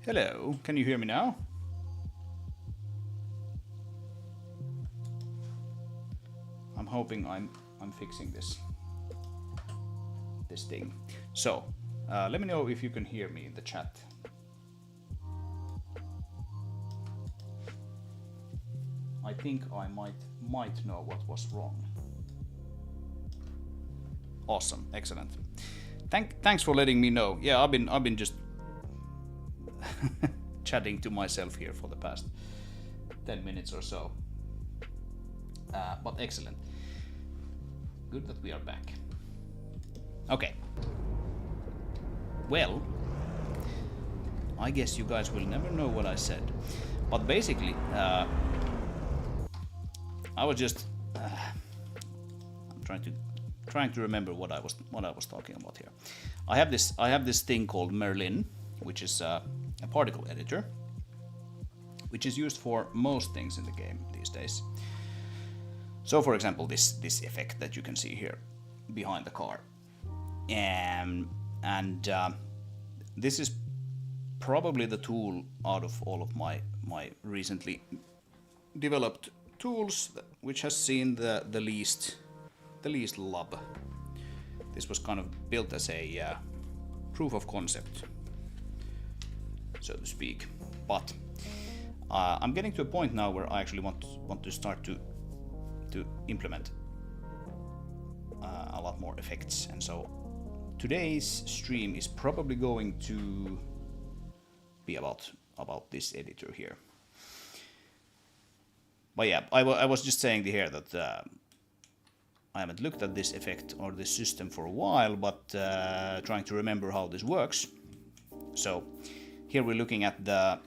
Hello, can you hear me now? I'm hoping I'm fixing this thing. So, let me know if you can hear me in the chat. I think I might know what was wrong. Awesome, excellent. Thanks for letting me know. Yeah, I've been just chatting to myself here for the past 10 minutes or so. But excellent. Good that we are back. Okay. Well, I guess you guys will never know what I said. But basically, I was just I'm trying to remember what I was talking about here. I have this thing called Merlin, which is a particle editor, which is used for most things in the game these days. So, for example, this effect that you can see here behind the car, and this is probably the tool out of all of my recently developed tools which has seen the least love. This was kind of built as a proof of concept, so to speak. But I'm getting to a point now where I actually want to start to implement a lot more effects, and so today's stream is probably going to be about this editor here. But yeah, I was just saying here that I haven't looked at this effect or this system for a while, but trying to remember how this works. So here we're looking at the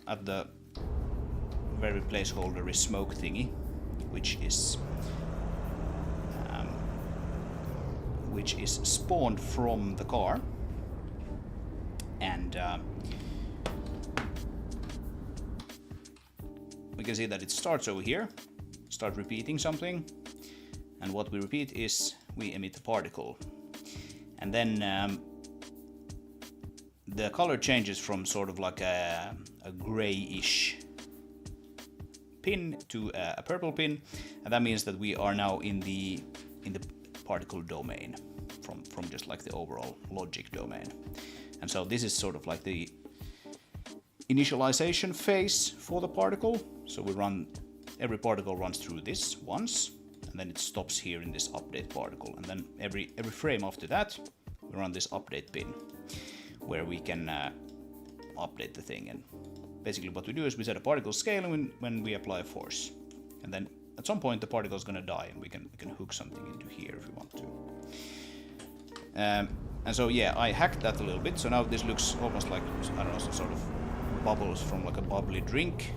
very placeholder is smoke thingy, which is spawned from the car, and we can see that it starts over here, start repeating something, and what we repeat is we emit a particle, and then the color changes from sort of like a grayish pin to a purple pin, and that means that we are now in the particle domain from just like the overall logic domain. And so this is sort of like the initialization phase for the particle. So every particle runs through this once, and then it stops here in this update particle, and then every frame after that we run this update pin where we can update the thing. And basically what we do is we set a particle scale when we apply a force, and then at some point the particle is going to die, and we can hook something into here if we want to. And so yeah, I hacked that a little bit, so now this looks almost like, I don't know, some sort of bubbles from like a bubbly drink.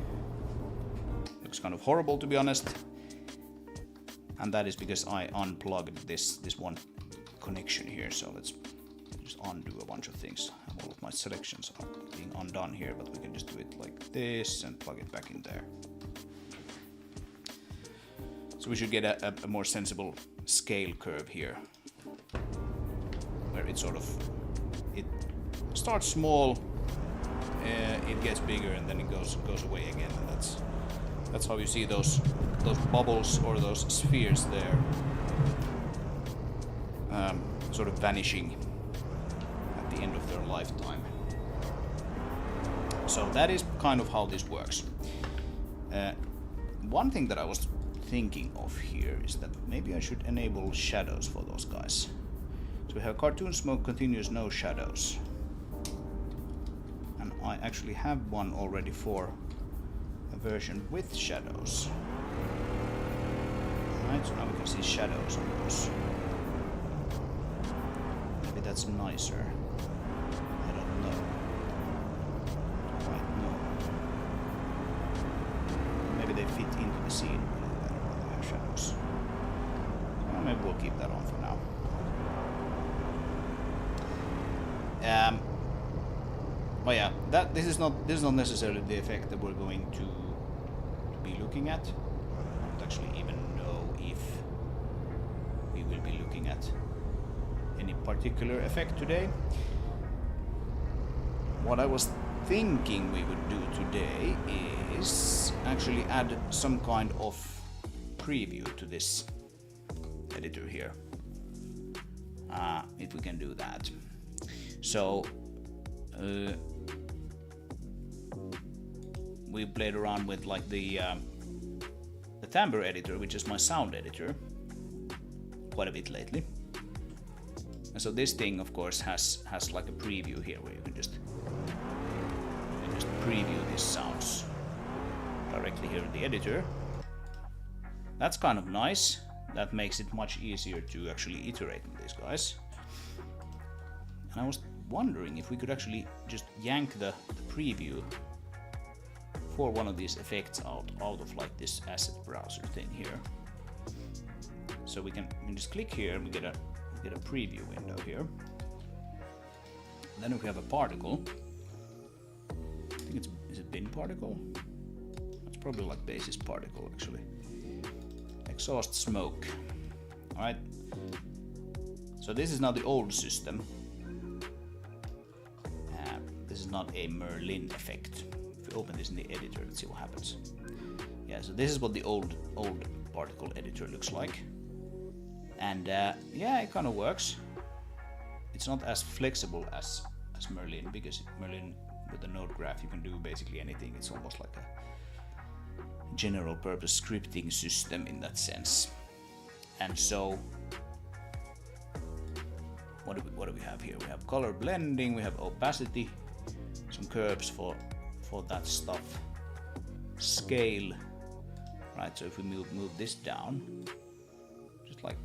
Looks kind of horrible, to be honest. And that is because I unplugged this one connection here. So let's just undo a bunch of things. All of my selections are being undone here, but we can just do it like this and plug it back in there. So we should get a more sensible scale curve here, where it starts small, it gets bigger, and then it goes away again. And that's how you see those bubbles or those spheres there, sort of vanishing at the end of their lifetime. So that is kind of how this works. One thing that I was thinking of here is that maybe I should enable shadows for those guys. So we have cartoon smoke continues, no shadows. And I actually have one already for a version with shadows. Alright, so now we can see shadows on those. Maybe that's nicer. I don't know. Quite know. Maybe they fit into the scene a little better when they have shadows. Well, maybe we'll keep that on for now. Oh yeah, this is not necessarily the effect that we're going to be looking at. I don't actually even know if we will be looking at any particular effect today. What I was thinking we would do today is actually add some kind of preview to this editor here. If we can do that. So we played around with like the timbre editor, which is my sound editor, quite a bit lately. And so this thing, of course, has like a preview here where you can just preview these sounds directly here in the editor. That's kind of nice. That makes it much easier to actually iterate on these guys. And I was wondering if we could actually just yank the preview for one of these effects out of like this asset browser thing here. So we can just click here and we get a preview window here. Then if we have a particle, I think is it bin particle? It's probably like basis particle actually. Exhaust smoke. Alright. So this is now the old system. This is not a Merlin effect. If we open this in the editor, let's see what happens. Yeah, so this is what the old particle editor looks like. And yeah, it kind of works. It's not as flexible as Merlin, because Merlin with the node graph you can do basically anything. It's almost like a general purpose scripting system in that sense. And so what do we have here? We have color blending, we have opacity, some curves for that stuff, scale, right? So if we move this down, just like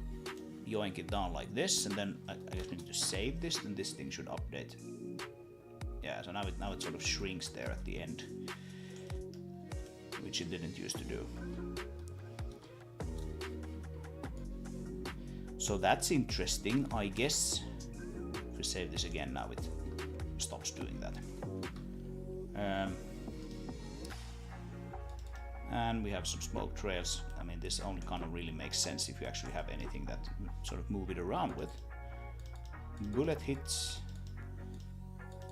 yoink it down like this, and then I just need to save this, and this thing should update. Yeah, so now it sort of shrinks there at the end, which it didn't used to do. So that's interesting, I guess. If we save this again, now it stops doing that. And we have some smoke trails. I mean, this only kind of really makes sense if you actually have anything that sort of move it around with. Bullet hits.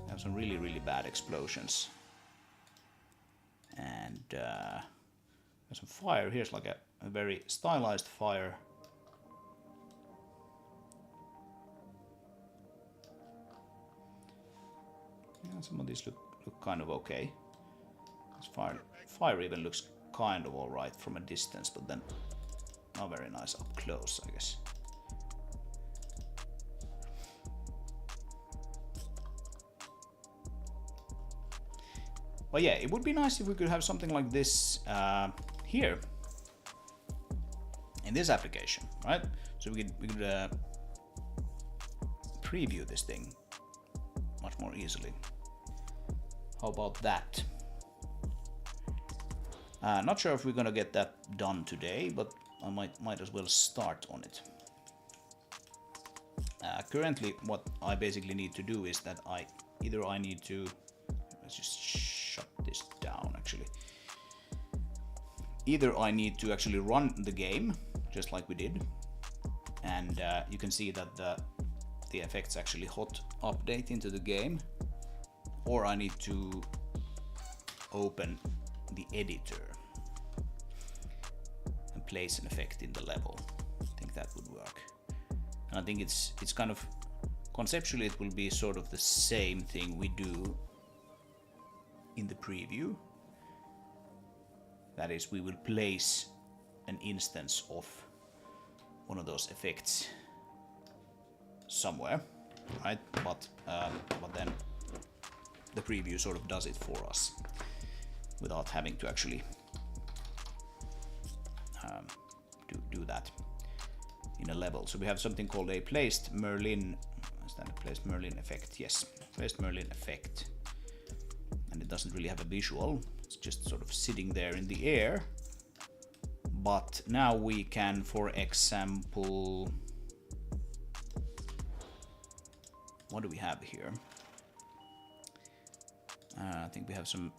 We have some really bad explosions. And there's some fire. Here's like a very stylized fire. Yeah, some of these look kind of okay. This fire even looks kind of alright from a distance, but then not very nice up close, I guess. But yeah, it would be nice if we could have something like this here in this application, right? So we could preview this thing much more easily. How about that? Not sure if we're gonna get that done today, but I might as well start on it. Currently, what I basically need to do is that I need to, let's just shut this down actually. Either I need to actually run the game, just like we did, and you can see that the effects actually hot update into the game, or I need to open the editor and place an effect in the level. I think that would work. And I think it's kind of conceptually it will be sort of the same thing we do in the preview. That is, we will place an instance of one of those effects somewhere, right? But then the preview sort of does it for us without having to actually do that in a level. So we have something called a placed Merlin effect. Yes, placed Merlin effect, and it doesn't really have a visual. It's just sort of sitting there in the air. But now we can, for example, what do we have here? I think we have some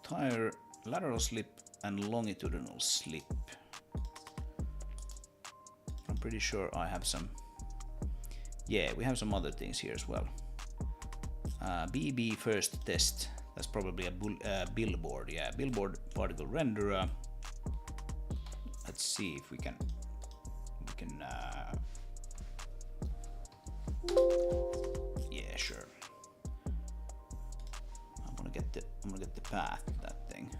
tire lateral slip and longitudinal slip. I'm pretty sure I have some. Yeah, we have some other things here as well. BB first test. That's probably a billboard. Yeah, billboard particle renderer. Let's see if we can. Yeah, sure. I'm gonna get the path to that thing.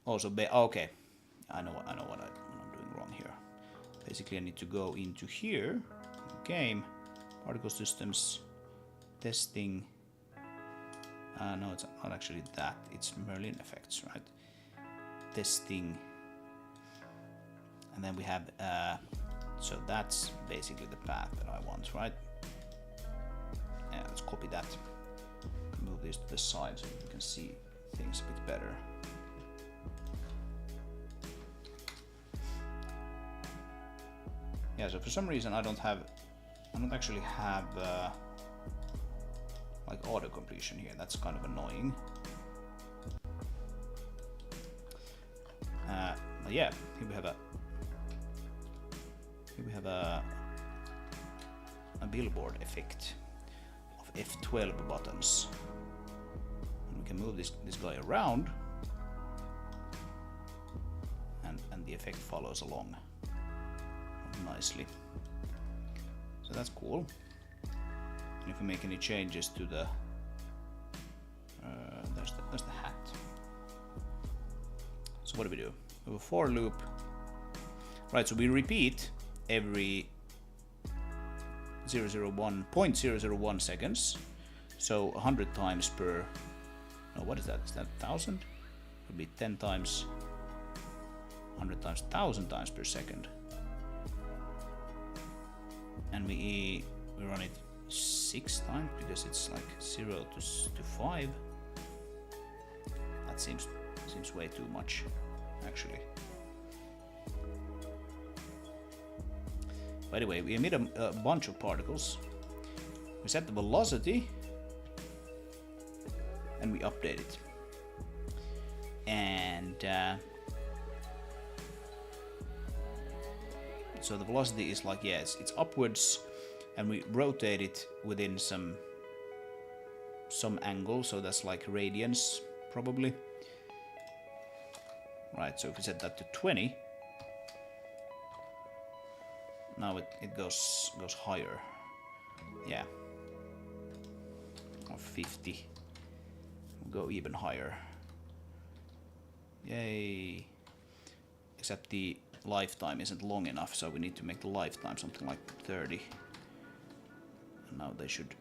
Also, okay. I know what I'm doing wrong here. Basically, I need to go into here. Game, particle systems, testing. No, it's not actually that. It's Merlin effects, right? Testing. And then we have, so that's basically the path that I want, right? Yeah, let's copy that. Move this to the side so you can see things a bit better. Yeah, so for some reason I don't actually have like auto completion here. That's kind of annoying. But yeah, here we have a billboard effect of F12 buttons. And we can move this guy around, and the effect follows along nicely. So that's cool. And if we make any changes to the there's the hat. So what do? We have a for loop. Right, so we repeat every 0.001 seconds. So 100 times per, no, what is that? Is that 1,000? It would be 10 times, 100 times, 1,000 times per second. And we run it 6 times because it's like 0 to 5. That seems way too much, actually. By the way, we emit a bunch of particles. We set the velocity and we update it. And so the velocity is like, yeah, it's upwards, and we rotate it within some angle, so that's like radians probably. Right, so if we set that to 20, now it goes higher. Yeah. Or 50. We'll go even higher. Yay. Except the lifetime isn't long enough, so we need to make the lifetime something like 30. And now we should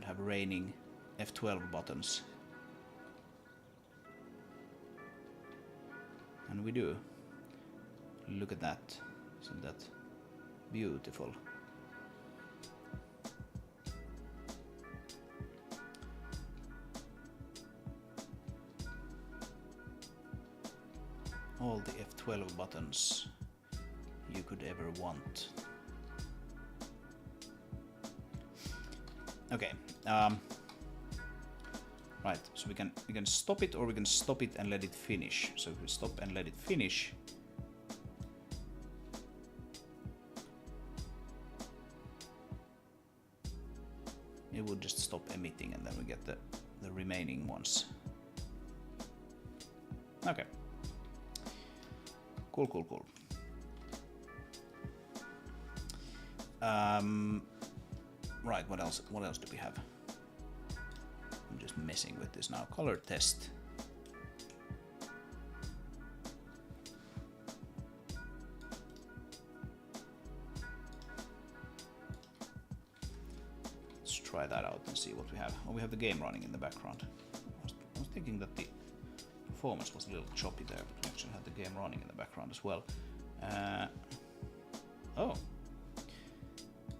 have raining F12 buttons. And we do. Look at that. Isn't that beautiful? All the F12 buttons you could ever want. Okay. Right, so we can stop it, or we can stop it and let it finish. So if we stop and let it finish, it would just stop emitting, and then we get the remaining ones. Okay. Cool. Right, what else do we have? I'm just messing with this now. Color test. Let's try that out and see what we have. Oh, we have the game running in the background. I was thinking that the performance was a little choppy there, but we actually had the game running in the background as well. Oh.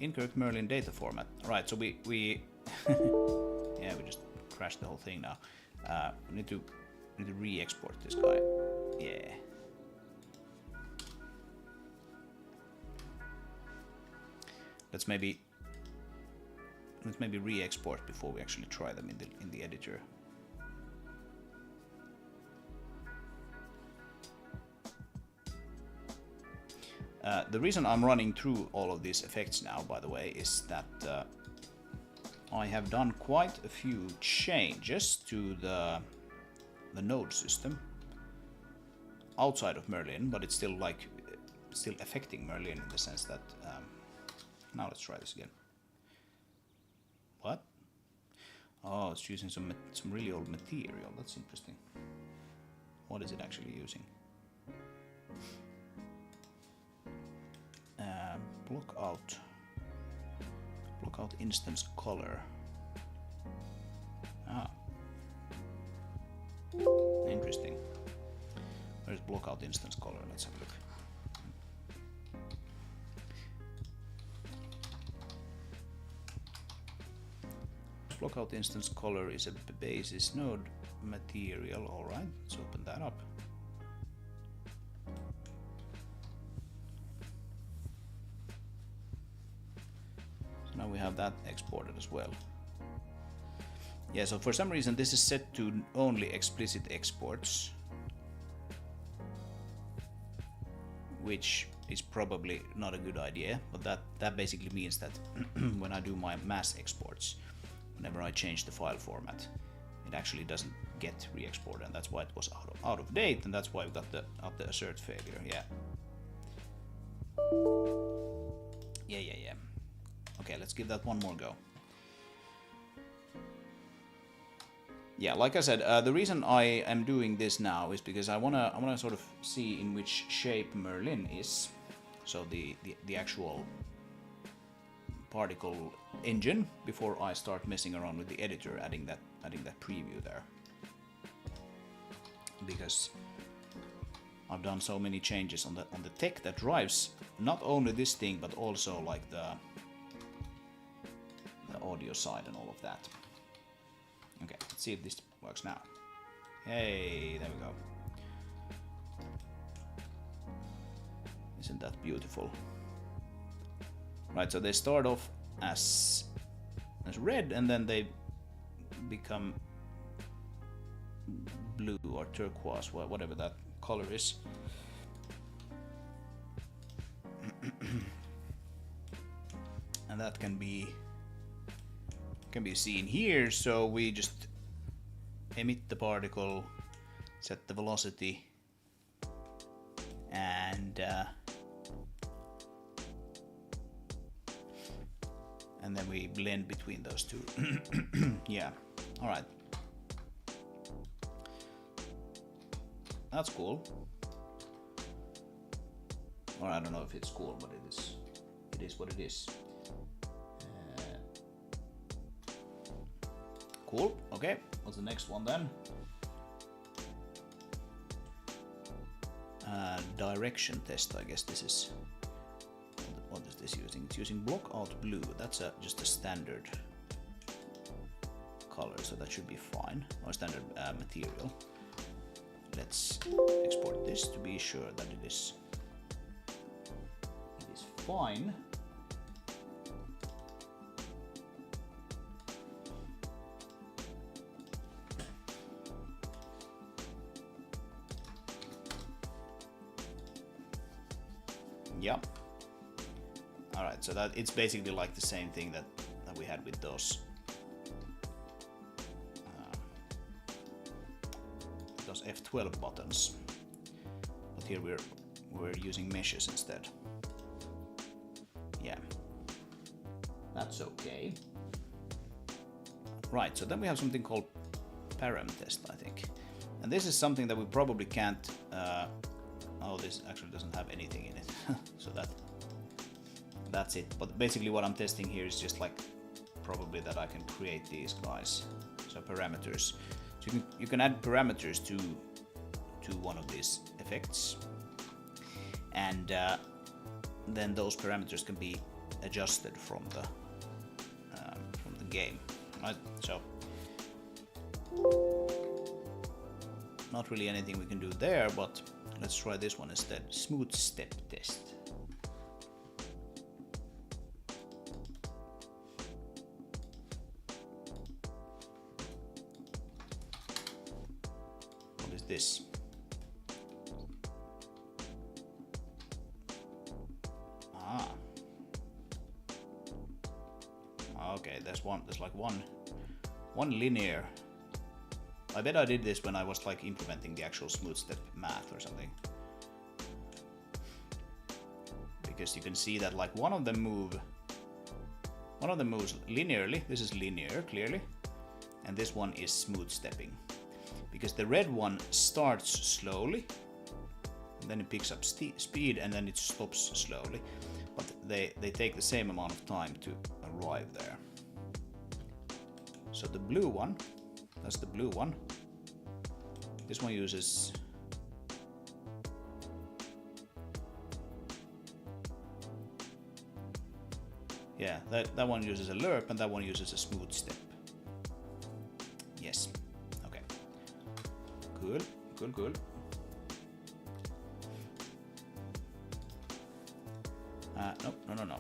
Incorrect Merlin data format. Right, so we yeah, we just crashed the whole thing now. We need to re-export this guy. Yeah. Let's maybe re-export before we actually try them in the editor. The reason I'm running through all of these effects now, by the way, is that I have done quite a few changes to the node system outside of Merlin, but it's still still affecting Merlin in the sense that now let's try this again. What? Oh, it's using some really old material. That's interesting. What is it actually using? Block out instance color. Ah, interesting. Where's block out instance color? Let's have a look. Block out instance color is a basis node material. All right, let's open that up. Now we have that exported as well. Yeah, so for some reason this is set to only explicit exports, which is probably not a good idea, but that basically means that when I do my mass exports, whenever I change the file format, it actually doesn't get re-exported, and that's why it was out of date, and that's why we got the assert failure. Yeah. Okay, let's give that one more go. Yeah, like I said, the reason I am doing this now is because I wanna sort of see in which shape Merlin is. So the actual particle engine before I start messing around with the editor, adding that preview there. Because I've done so many changes on the tech that drives not only this thing but also like the audio side and all of that. Okay, let's see if this works now. Hey, there we go. Isn't that beautiful? Right, so they start off as red and then they become blue or turquoise, whatever that color is. And that can be seen here. So we just emit the particle, set the velocity, and then we blend between those two. Yeah, all right, that's cool. Or I don't know if it's cool, but it is what it is. Cool. Okay, what's the next one then? Direction test, I guess this is. What is this using? It's using block out blue. That's just a standard color, so that should be fine. Or standard material. Let's export this to be sure that it is fine. Yep. Alright, so that it's basically like the same thing that we had with those F12 buttons, but here we're using meshes instead. Yeah, that's okay. Right, so then we have something called param test, I think, and this is something that we probably can't. Oh, this actually doesn't have anything in it, so that's it. But basically what I'm testing here is just like probably that I can create these guys. So parameters. So you can add parameters to one of these effects, and then those parameters can be adjusted from the game. Right? So not really anything we can do there, but let's try this one instead. Smooth step test. What is this? Ah. Okay. Okay, there's like one linear. I bet I did this when I was like implementing the actual smooth step math or something. Because you can see that like one of them moves linearly. This is linear clearly, and this one is smooth stepping. Because the red one starts slowly, and then it picks up speed, and then it stops slowly. But they take the same amount of time to arrive there. So the blue one, that's the blue one. This one uses that one uses a lerp, and that one uses a smooth step. Yes. Okay. Cool. No.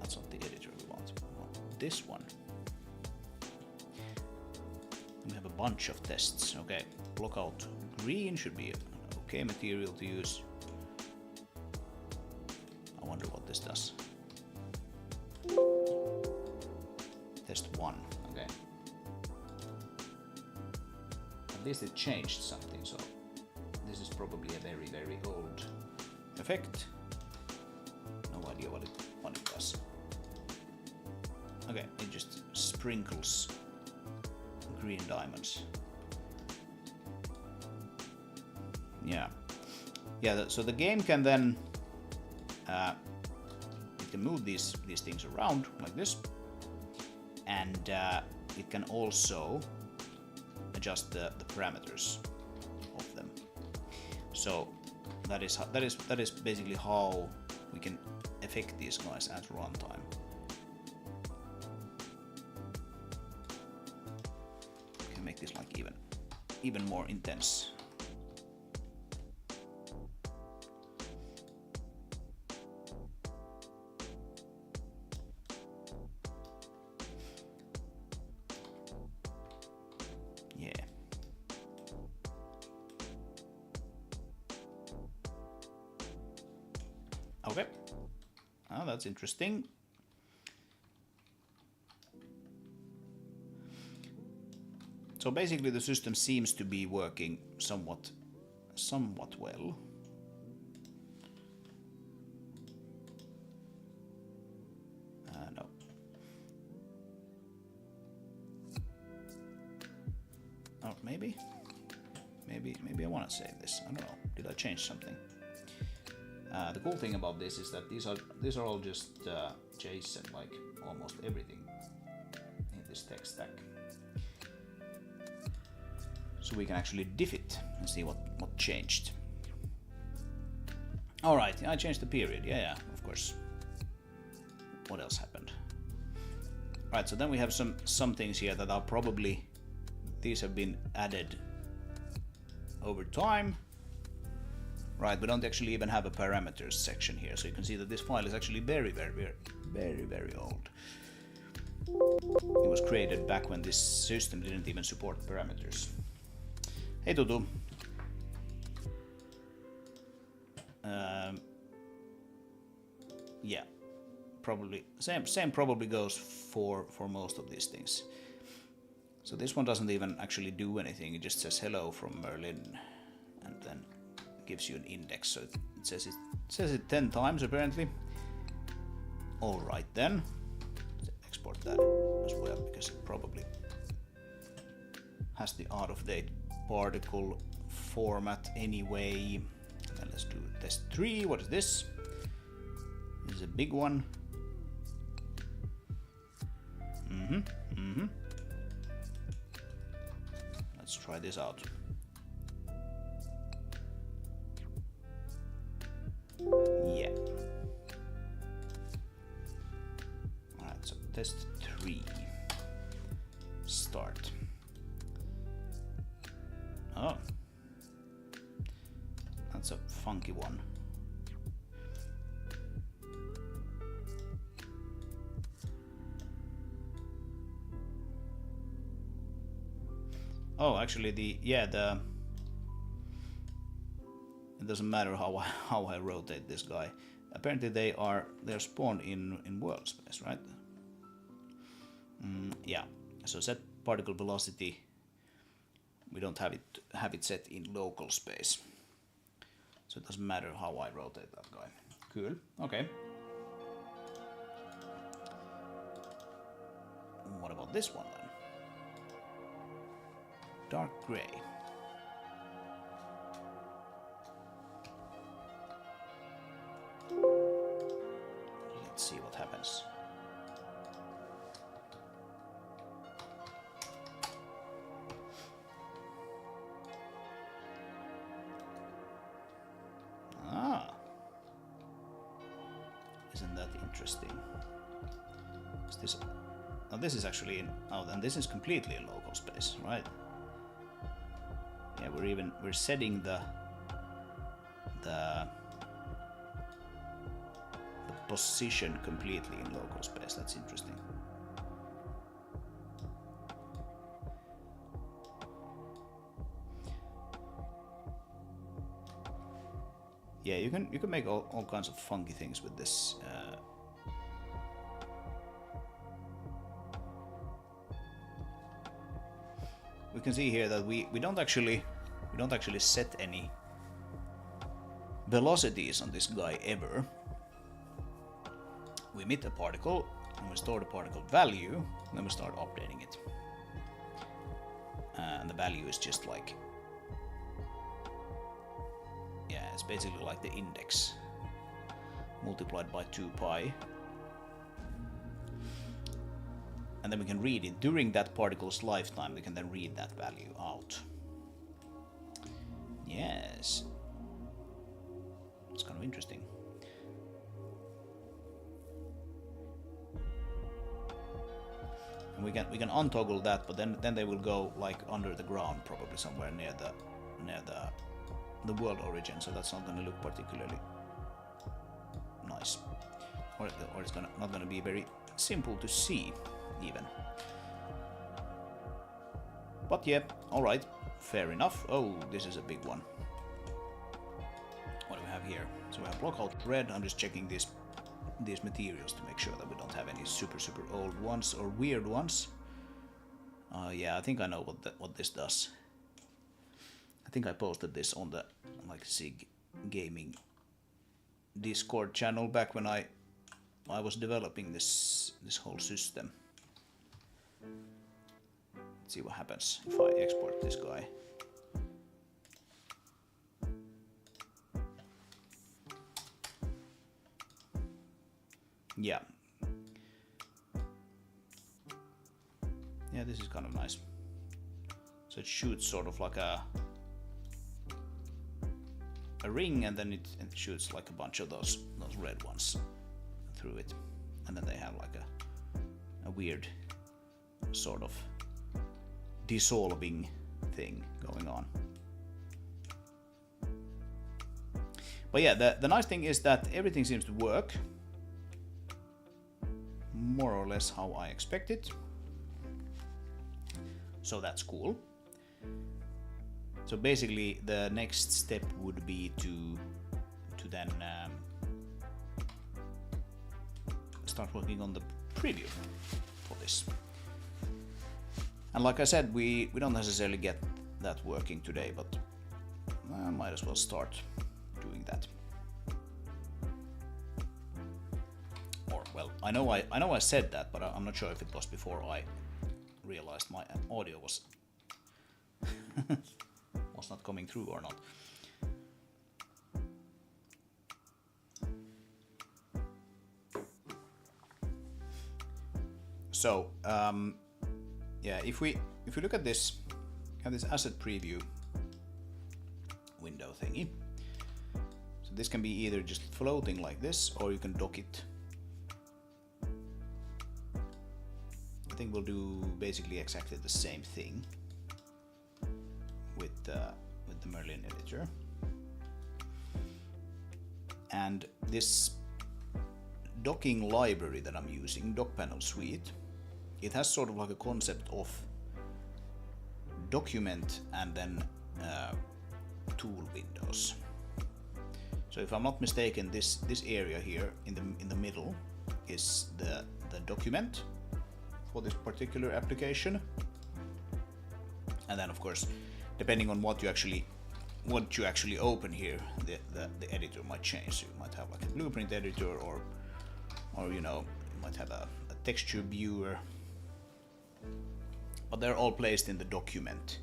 That's not the editor we want. We want this one. We have a bunch of tests. Okay. Block out green should be an okay material to use. I wonder what this does. Test 1. Okay. At least it changed something, so this is probably a very, very old effect. No idea what it does. Okay, it just sprinkles green diamonds. Yeah. So the game can then it can move these things around like this, and it can also adjust the parameters of them. So that is basically how we can affect these guys at runtime. We can make this like even more intense. Okay, oh, that's interesting. So basically the system seems to be working somewhat well. No. Oh, maybe I want to save this. I don't know. Did I change something? The cool thing about this is that these are all just JSON, like almost everything in this tech stack. So we can actually diff it and see what changed. All right, I changed the period. Yeah, of course. What else happened? All right, so then we have some things here that are probably, these have been added over time. Right, we don't actually even have a parameters section here, so you can see that this file is actually very, very, very, very old. It was created back when this system didn't even support parameters. Hey Tutu. Yeah, probably same probably goes for most of these things. So this one doesn't even actually do anything. It just says hello from Merlin, and then gives you an index. So it says it 10 times apparently. All right then. Let's export that as well, because it probably has the out-of-date particle format anyway. And let's do test 3. What is this? This is a big one. Let's try this out. Yeah. Alright, so test 3. Start. Oh. That's a funky one. Oh, actually it doesn't matter how I rotate this guy. Apparently they're spawned in world space, right? Yeah, so set particle velocity, we don't have it set in local space. So it doesn't matter how I rotate that guy. Cool, okay. What about this one then? Dark gray. Let's see what happens. Isn't that interesting? Is this? Oh, this is actually in. Oh, then this is completely in local space, right? Yeah, we're setting the position completely in local space. That's interesting. Yeah, you can make all kinds of funky things with this. We can see here that we don't actually set any velocities on this guy ever. We emit a particle and we store the particle value, and then we start updating it. And the value is just like, yeah, it's basically like the index multiplied by 2 pi. And then we can read it during that particle's lifetime. We can then read that value out. Yes, it's kind of interesting. And we can untoggle that, but then they will go like under the ground, probably somewhere near the world origin. So that's not going to look particularly nice, or it's not going to be very simple to see even. But yeah, all right, fair enough. Oh, this is a big one. What do we have here? So we have block out red. I'm just checking these materials to make sure that we don't have any super old ones or weird ones. Yeah, I think I know what this does. I think I posted this on the Zig Gaming Discord channel back when I was developing this whole system. Let's see what happens if I export this guy. Yeah. Yeah, this is kind of nice. So it shoots sort of like a ring, and then it shoots like a bunch of those red ones through it, and then they have like a weird sort of dissolving thing going on. But yeah, the nice thing is that everything seems to work more or less how I expected. So that's cool. So basically the next step would be to then start working on the preview for this. And like I said, we don't necessarily get that working today, but I might as well start doing that. Or well, I know I said that, but I'm not sure if it was before I realized my audio was was not coming through or not. So yeah, if we look at this, have this asset preview window thingy. So this can be either just floating like this, or you can dock it. I think we'll do basically exactly the same thing with the Merlin editor. And this docking library that I'm using, Dock Panel Suite, it has sort of like a concept of document and then tool windows. So if I'm not mistaken, this area here in the middle is the document for this particular application. And then of course, depending on what you actually open here, the editor might change. So you might have like a blueprint editor, or you know, you might have a texture viewer. But they're all placed in the document.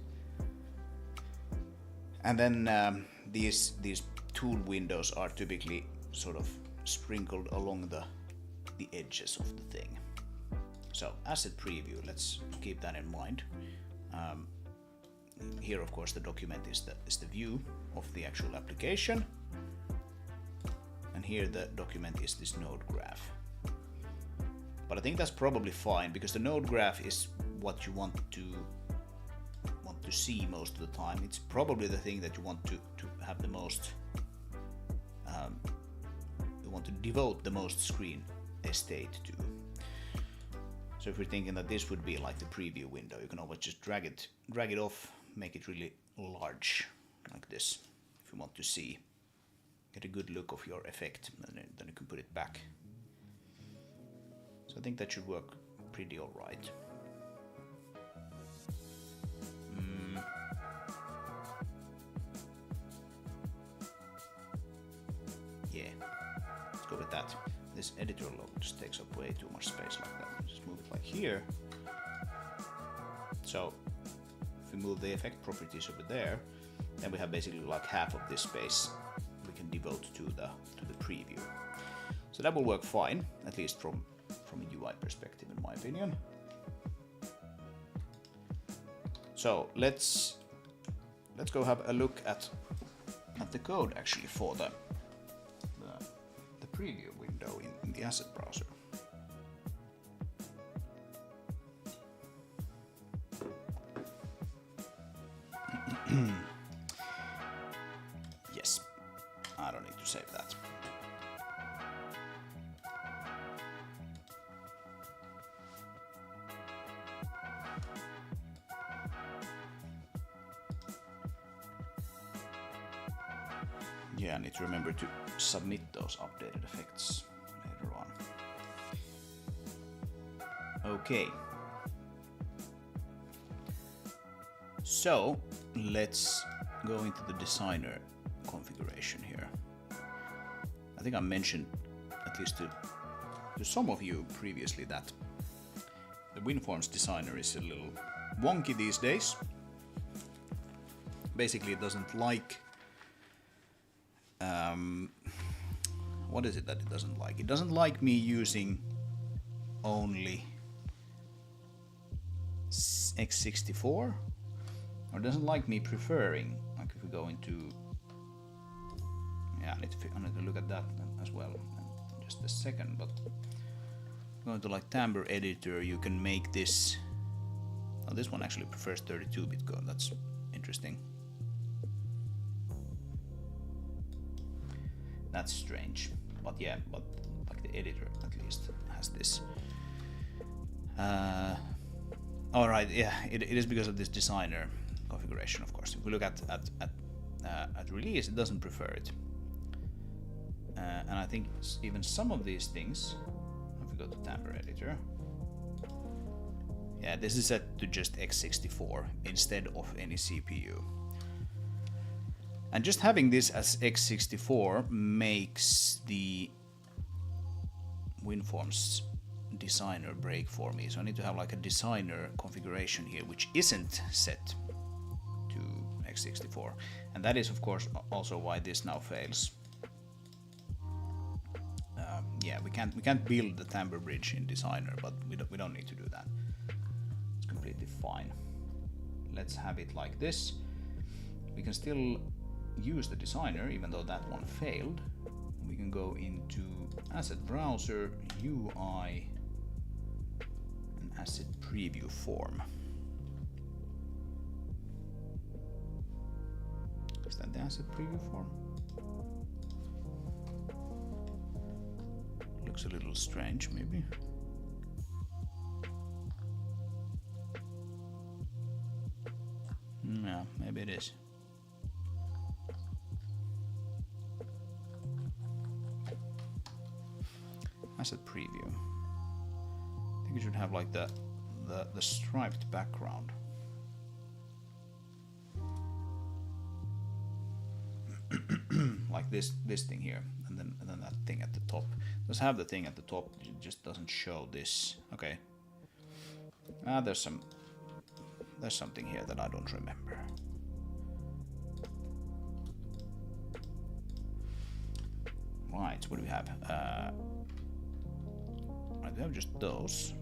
And then these tool windows are typically sort of sprinkled along the edges of the thing. So asset preview, let's keep that in mind. Here of course the document is the view of the actual application, and here the document is this node graph. But I think that's probably fine, because the node graph is what you want to see most of the time. It's probably the thing that you want to have the most, you want to devote the most screen estate to. So if you're thinking that this would be like the preview window, you can always just drag it off, make it really large like this. If you want to get a good look of your effect, then you can put it back. So I think that should work pretty alright. Yeah, let's go with that. This editor log just takes up way too much space like that. Just move it like here. So if we move the effect properties over there, then we have basically like half of this space we can devote to the preview. So that will work fine, at least from a UI perspective, in my opinion. So let's go have a look at the code actually for the preview window in the asset browser. Yes, I don't need to save that. Yeah, I need to remember to submit those updated effects later on. Okay. So let's go into the designer configuration here. I think I mentioned, at least to some of you previously, that the WinForms designer is a little wonky these days. Basically, it doesn't like what is it that it doesn't like? It doesn't like me using only x64, or it doesn't like me preferring, like if we go into, yeah, I need to look at that as well in just a second, but going to like Timbre editor, you can make this, oh, this one actually prefers 32-bit code, that's interesting. That's strange, but yeah, but like the editor at least has this. Alright, yeah, it is because of this designer configuration, of course. If we look at release, it doesn't prefer it. And I think even some of these things, if we go to Timbre editor, yeah, this is set to just x64 instead of any CPU. And just having this as x64 makes the WinForms designer break for me. So I need to have like a designer configuration here which isn't set to x64. And that is of course also why this now fails. Yeah, we can't build the Timbre bridge in designer, but we don't need to do that. It's completely fine. Let's have it like this. We can still use the designer even though that one failed. We can go into asset browser, UI, and asset preview form. Is that the asset preview form? Looks a little strange, maybe. Yeah, maybe it is. Asset preview. I think you should have like the the striped background. Like this thing here, and then that thing at the top. Let's have the thing at the top. It just doesn't show this. Okay. There's something here that I don't remember. Right, what do we have? Right, we have just those.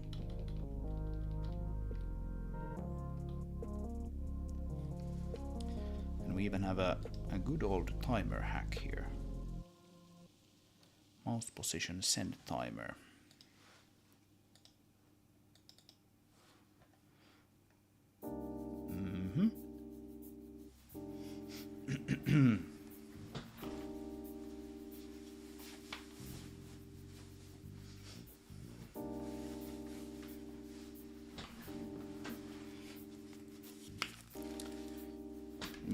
And we even have a good old timer hack here. Mouse position send timer.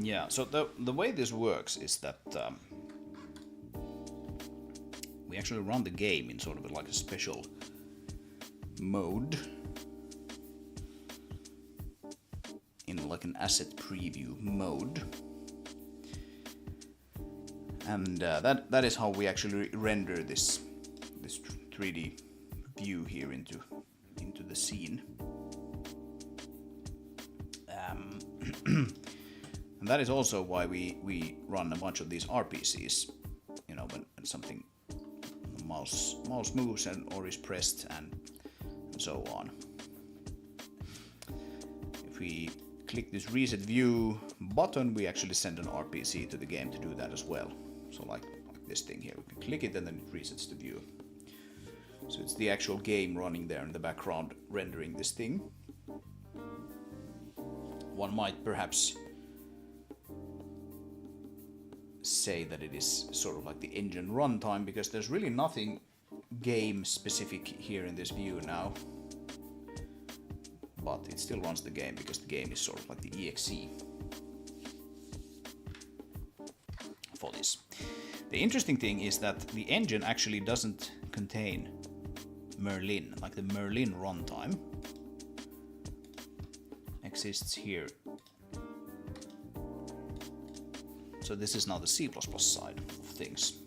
Yeah, so the way this works is that we actually run the game in sort of like a special mode, in like an asset preview mode, and that is how we actually render this 3D view here into the scene. And that is also why we run a bunch of these RPCs, you know, when something, the mouse moves or is pressed and so on. If we click this reset view button, we actually send an RPC to the game to do that as well. So like this thing here, we can click it and then it resets the view. So it's the actual game running there in the background rendering this thing. One might perhaps say that it is sort of like the engine runtime, because there's really nothing game specific here in this view now, but it still runs the game because the game is sort of like the exe for this. The interesting thing is that the engine actually doesn't contain Merlin, like the Merlin runtime exists here. So this is now the C++ side of things.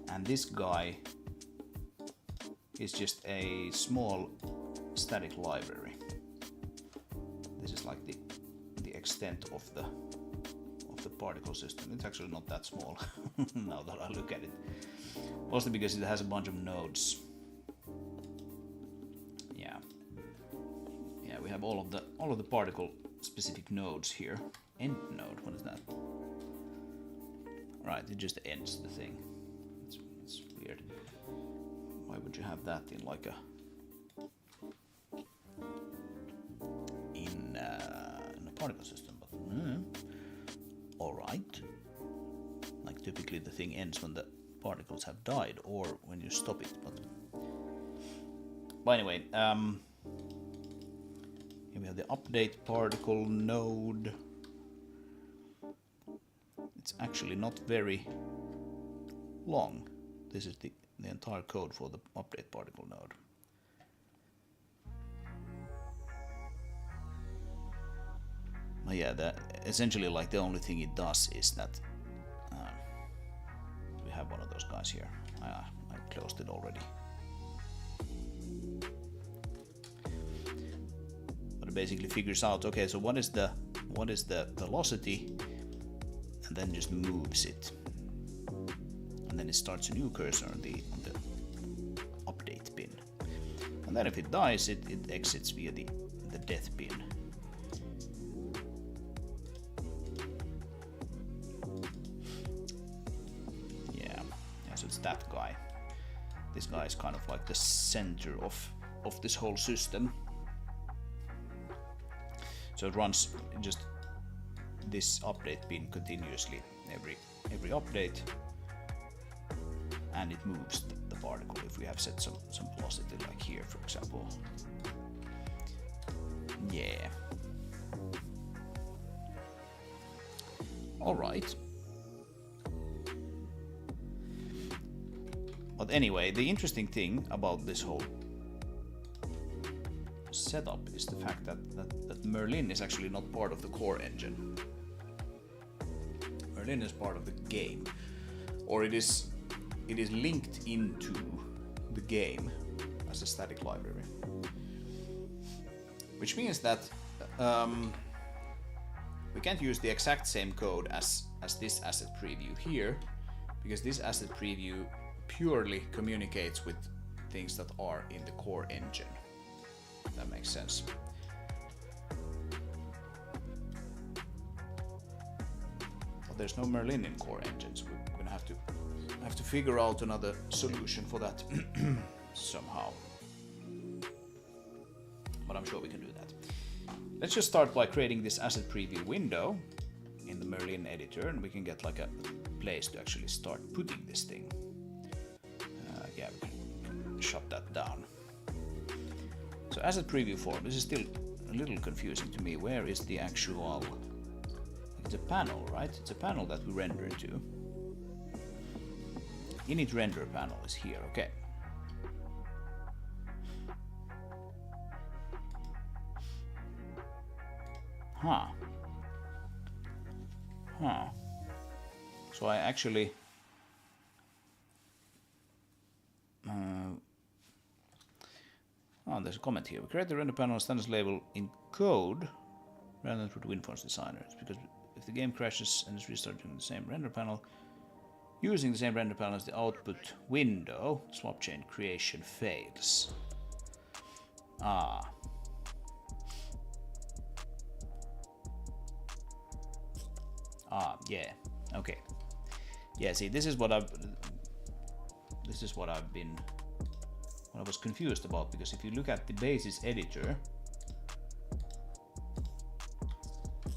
And this guy is just a small static library. This is like the extent of the particle system. It's actually not that small now that I look at it. Mostly because it has a bunch of nodes. Yeah. Yeah, we have all of the particle specific nodes here. End node, what is that? Right, it just ends the thing. It's weird. Why would you have that in like a particle system? But all right. Like typically the thing ends when the particles have died or when you stop it. But anyway, here we have the update particle node. It's actually not very long. This is the entire code for the update particle node. But yeah, essentially like the only thing it does is that we have one of those guys here. I closed it already. But it basically figures out, okay, so what is the velocity, and then just moves it, and then it starts a new cursor on the update pin, and then if it dies, it exits via the death pin. Yeah, so it's that guy. This guy is kind of like the center of this whole system. So it runs just this update pin continuously every update, and it moves the particle if we have set some velocity, like here for example. Yeah. All right. But anyway, the interesting thing about this whole setup is the fact that Merlin is actually not part of the core engine. Merlin is part of the game, or it is linked into the game as a static library, which means that we can't use the exact same code as this asset preview here, because this asset preview purely communicates with things that are in the core engine. That makes sense. But there's no Merlin in core engines. We're gonna have to figure out another solution for that somehow. But I'm sure we can do that. Let's just start by creating this asset preview window in the Merlin editor, and we can get like a place to actually start putting this thing. Yeah, we can shut that down. So asset preview form, this is still a little confusing to me. Where is the actual, it's a panel, right? It's a panel that we render to. Init render panel is here, okay. Huh. So I actually there's a comment here. We create the render panel standards label in code rather than through WinForms designers, because if the game crashes and is restarted using the same render panel, using the same render panel as the output window, swap chain creation fails. Yeah, okay. Yeah, see, this is what I was confused about, because if you look at the basis editor,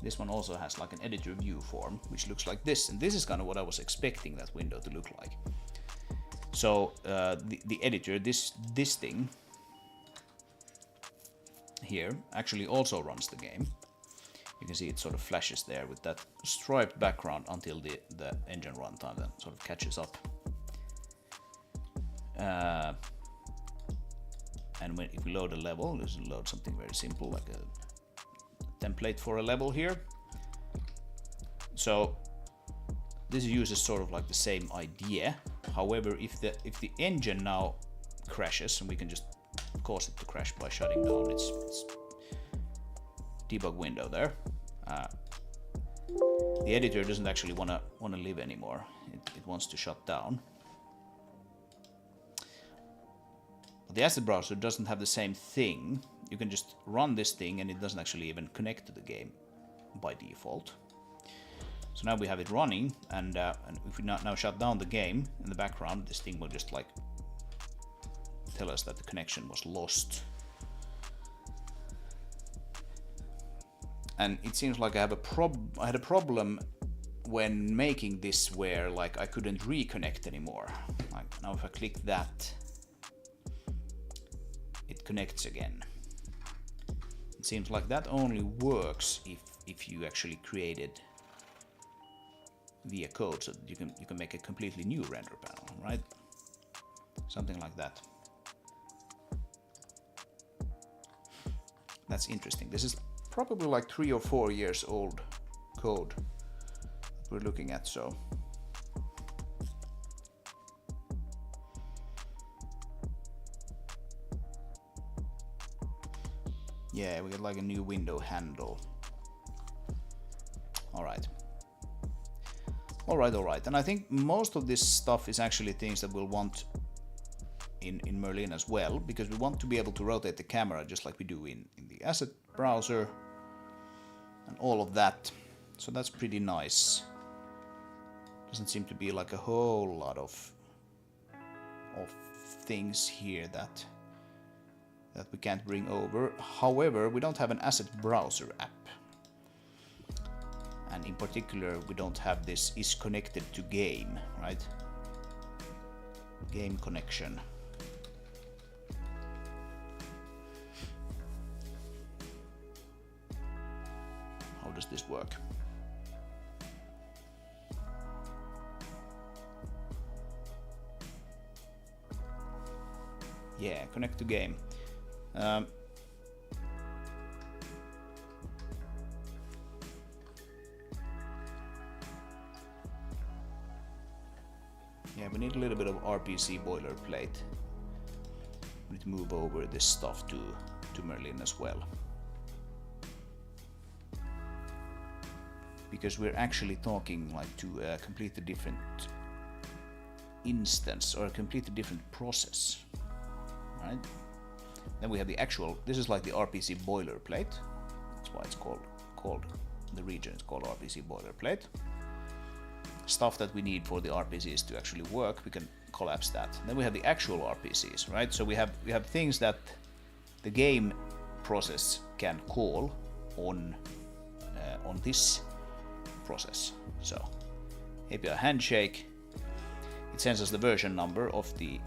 this one also has like an editor view form, which looks like this, and this is kind of what I was expecting that window to look like. So the editor, this thing here, actually also runs the game. You can see it sort of flashes there with that striped background until the engine runtime then sort of catches up. And if we load a level, let's load something very simple, like a template for a level here. So this uses sort of like the same idea. However, if the engine now crashes, and we can just cause it to crash by shutting down its debug window there, the editor doesn't actually want to live anymore. It wants to shut down. But the asset browser doesn't have the same thing. You can just run this thing and it doesn't actually even connect to the game by default. So now we have it running, and if we now shut down the game in the background, this thing will just like tell us that the connection was lost. And it seems like I had a problem when making this where like I couldn't reconnect anymore. Like now if I click that, it connects again. It seems like that only works if you actually create it via code, so that you can make a completely new render panel, right? Something like that. That's interesting. This is probably like 3 or 4 years old code we're looking at, so yeah, we got like a new window handle. All right, and I think most of this stuff is actually things that we'll want in Merlin as well, because we want to be able to rotate the camera just like we do in the asset browser and all of that. So that's pretty nice. Doesn't seem to be like a whole lot of things here that we can't bring over. However, we don't have an asset browser app. And in particular, we don't have this is connected to game, right? Game connection. How does this work? Yeah, connect to game. Yeah, we need a little bit of RPC boilerplate. We need to move over this stuff to Merlin as well. Because we're actually talking like to a completely different instance or a completely different process, right? Then we have the actual, this is like the RPC boilerplate. That's why it's called the region is called RPC boilerplate. Stuff that we need for the RPCs to actually work, we can collapse that. Then we have the actual RPCs, right? So we have things that the game process can call on this process. So API handshake, it sends us the version number of the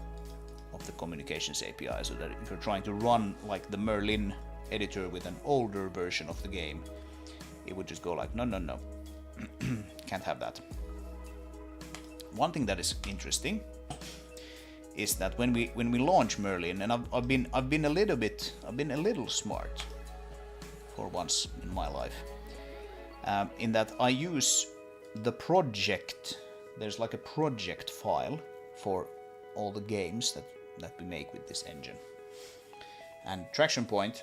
communications API, so that if you're trying to run like the Merlin editor with an older version of the game, it would just go like no, can't have that. One thing that is interesting is that when we launch Merlin, and I've been a little smart for once in my life, in that I use the project. There's like a project file for all the games that we make with this engine. And Traction Point,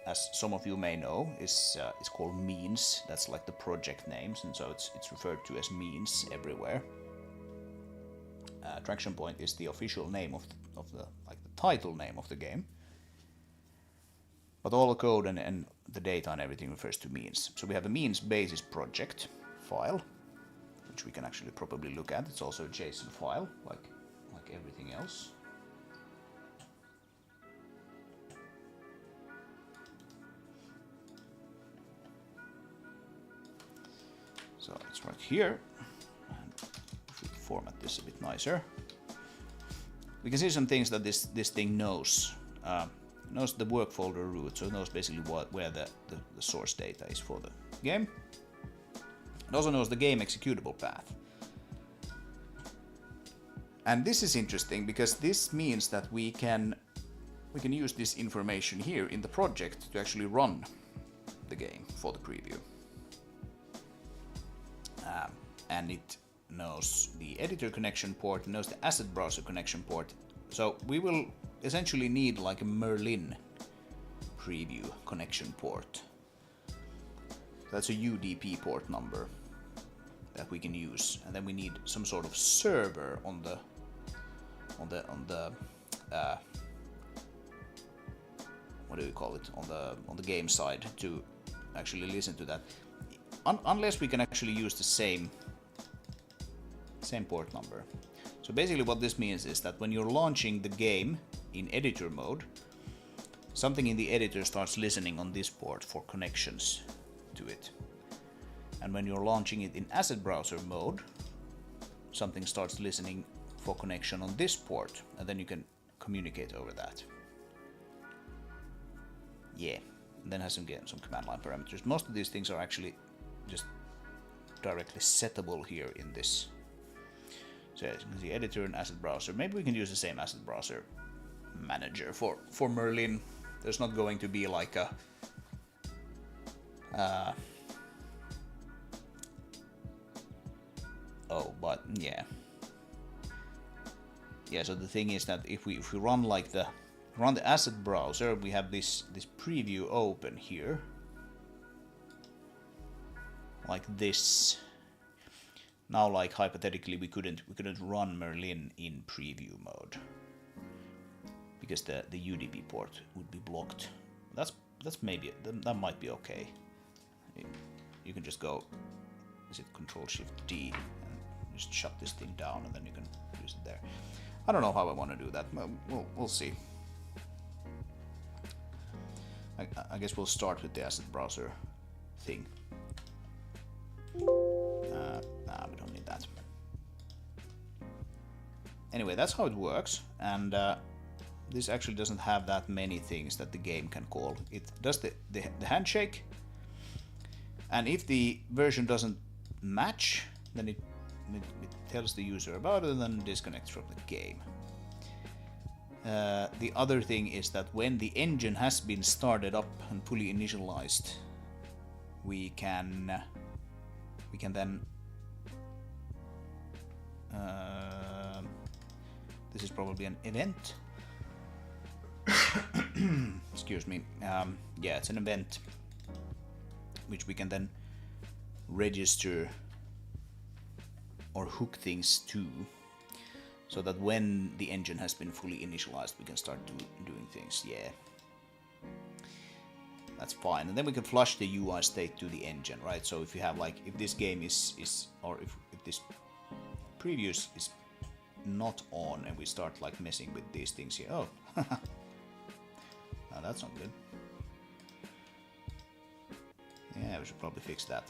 as some of you may know, is called means. That's like the project names, and so it's referred to as means everywhere. Traction Point is the official name of the like the title name of the game. But all the code and the data and everything refers to means. So we have a means basis project file, which we can actually probably look at. It's also a JSON file, like everything else. So it's right here. And if we format this a bit nicer, we can see some things that this thing knows. Knows the work folder root, so it knows basically where the source data is for the game. It also knows the game executable path. And this is interesting because this means that we can use this information here in the project to actually run the game for the preview. And it knows the editor connection port, knows the asset browser connection port. So we will essentially need like a Merlin preview connection port. That's a UDP port number that we can use, and then we need some sort of server on the what do we call it, on the game side to actually listen to that. Unless we can actually use the same port number. So basically what this means is that when you're launching the game in editor mode, something in the editor starts listening on this port for connections to it. And when you're launching it in asset browser mode, something starts listening for connection on this port, and then you can communicate over that. Yeah, and then has some command line parameters. Most of these things are actually just directly settable here in this. So as you can see, editor and asset browser. Maybe we can use the same asset browser manager for Merlin. There's not going to be like a but yeah. So the thing is that if we run like the asset browser, we have this preview open here, like this. Now, like hypothetically, we couldn't run Merlin in preview mode because the UDP port would be blocked. That's maybe that might be okay. You can just go, is it Control-Shift-D and just shut this thing down, and then you can use it there. I don't know how I want to do that. We'll see. I guess we'll start with the asset browser thing. Nah, we don't need that. Anyway, that's how it works, and this actually doesn't have that many things that the game can call. It does the handshake, and if the version doesn't match, then it tells the user about it and then disconnects from the game. The other thing is that when the engine has been started up and fully initialized, we can then This is probably an event. Excuse me. Yeah, it's an event which we can then register or hook things to, so that when the engine has been fully initialized, we can start doing things. Yeah, that's fine. And then we can flush the UI state to the engine, right? So if you have like, if this game is or if this previews is not on, and we start like messing with these things here. Oh, no, that's not good. Yeah, we should probably fix that.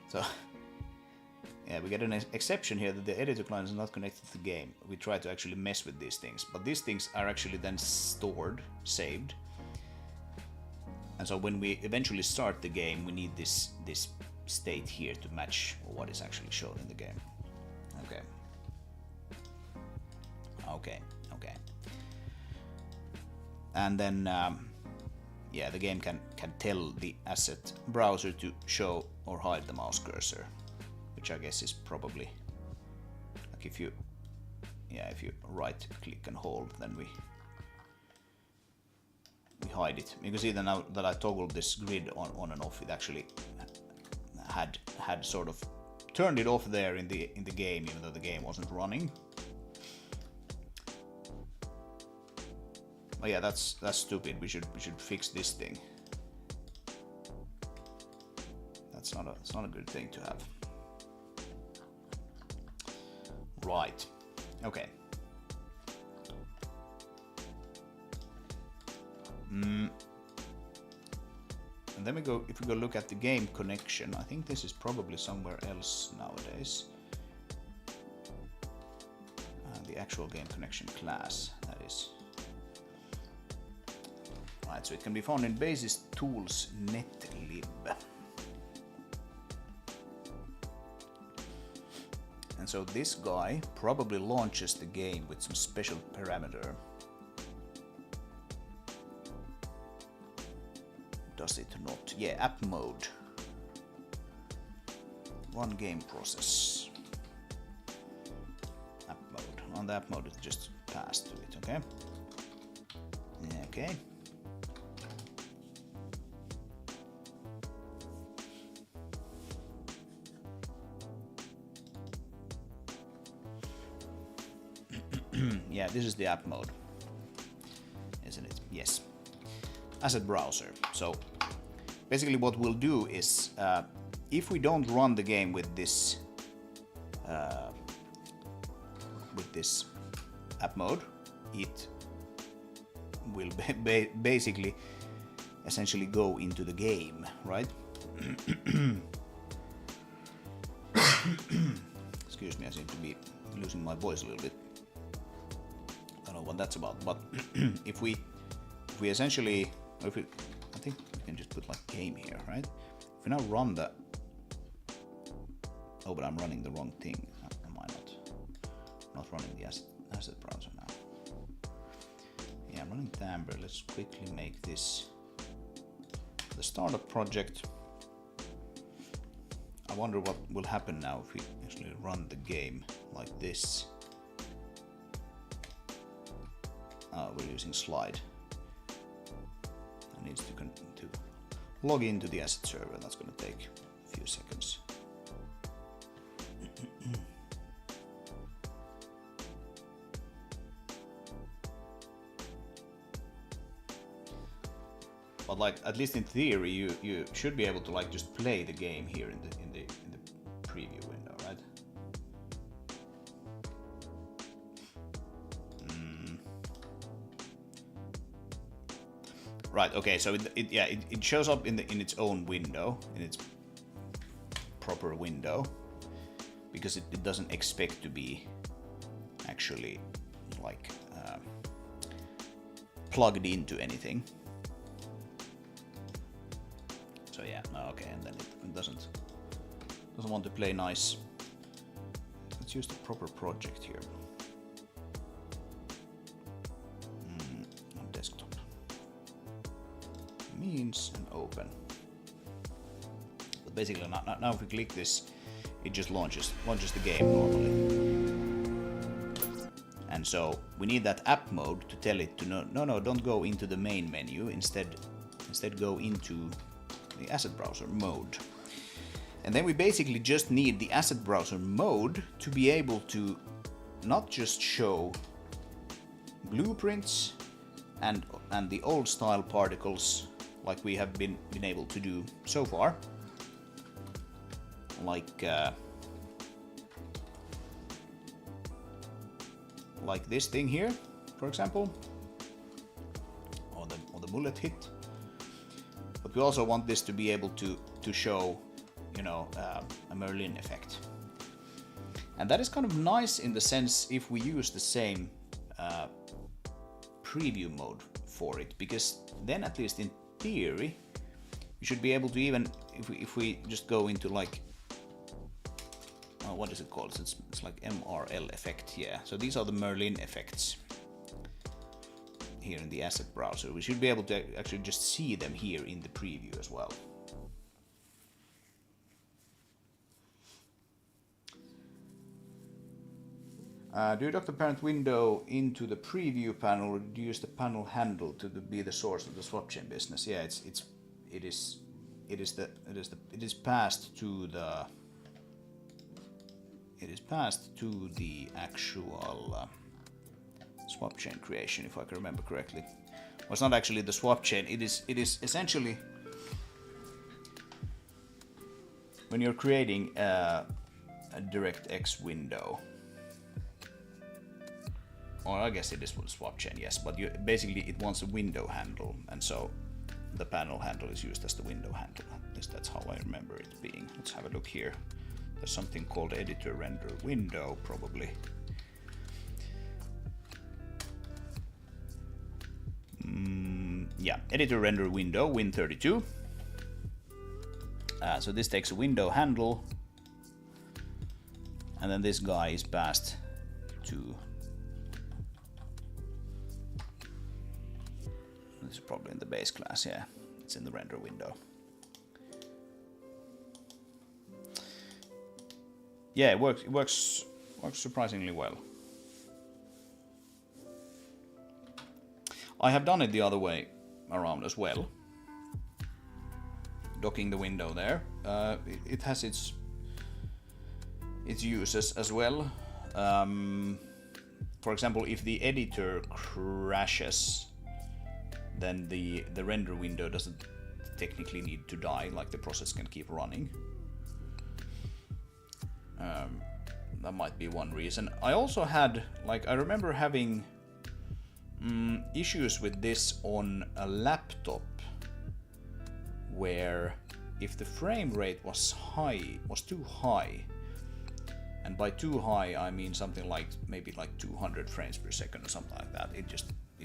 So. Yeah, we get an exception here that the editor client is not connected to the game. We try to actually mess with these things, but these things are actually then stored, saved. And so when we eventually start the game, we need this state here to match what is actually shown in the game. Okay. Okay. And then, yeah, the game can tell the asset browser to show or hide the mouse cursor. Which I guess is probably like if you right click and hold, then we hide it. You can see that now that I toggled this grid on and off, it actually had sort of turned it off there in the game, even though the game wasn't running. But yeah, that's stupid. We should fix this thing. It's not a good thing to have. Right. Okay. And then if we go look at the game connection, I think this is probably somewhere else nowadays. The actual game connection class, that is. Right, so it can be found in Basis Tools netlib. And so this guy probably launches the game with some special parameter. Does it not? Yeah, app mode. Run game process. App mode. On the app mode, it just passed to it, okay? Okay. Yeah, this is the app mode, isn't it? Yes. Asset browser. So basically what we'll do is if we don't run the game with this app mode, it will basically essentially go into the game, right? Excuse me, I seem to be losing my voice a little bit. I don't know what that's about, but if we essentially, I think we can just put like game here, right? If we now run the, oh, but I'm running the wrong thing. Am I not? I'm not running the asset browser now. Yeah, I'm running Timbre. Let's quickly make this the startup project. I wonder what will happen now if we actually run the game like this. We're using slide. It needs to log into the asset server. That's going to take a few seconds. But like, at least in theory, you should be able to like just play the game here in the preview window, right? Right. Okay. So it shows up in its own window, in its proper window, because it doesn't expect to be actually like plugged into anything. So yeah, okay, and then it doesn't want to play nice. Let's use the proper project here. On desktop. Means and open. But basically now if we click this, it just launches the game normally. And so we need that app mode to tell it to no, don't go into the main menu. Instead go into the asset browser mode. And then we basically just need the asset browser mode to be able to not just show blueprints and the old style particles like we have been able to do so far, like this thing here, for example, or the bullet hit. But we also want this to be able to show, you know, a Merlin effect. And that is kind of nice in the sense if we use the same preview mode for it, because then at least in theory you should be able to, even if we just go into like what is it called? It's like MRL effect, yeah. So these are the Merlin effects here in the asset browser. We should be able to actually just see them here in the preview as well. Do you dock the parent window into the preview panel or use the panel handle to be the source of the swap chain business? Yeah, it is passed to the actual swap chain creation, if I can remember correctly. Well, it's not actually the swap chain. It is essentially when you're creating a DirectX window. Or I guess it is for the swap chain, yes, but basically it wants a window handle, and so the panel handle is used as the window handle. At least that's how I remember it being. Let's have a look here. There's something called editor render window, probably. Yeah, editor render window, Win32. So this takes a window handle, and then this guy is passed to. This is probably in the base class, yeah. It's in the render window. Yeah, it works surprisingly well. I have done it the other way around as well. Docking the window there. It has its uses as well. For example, if the editor crashes, then the render window doesn't technically need to die, like the process can keep running. That might be one reason. I also had, like, I remember having issues with this on a laptop, where if the frame rate was too high, and by too high I mean something like maybe like 200 frames per second or something like that, it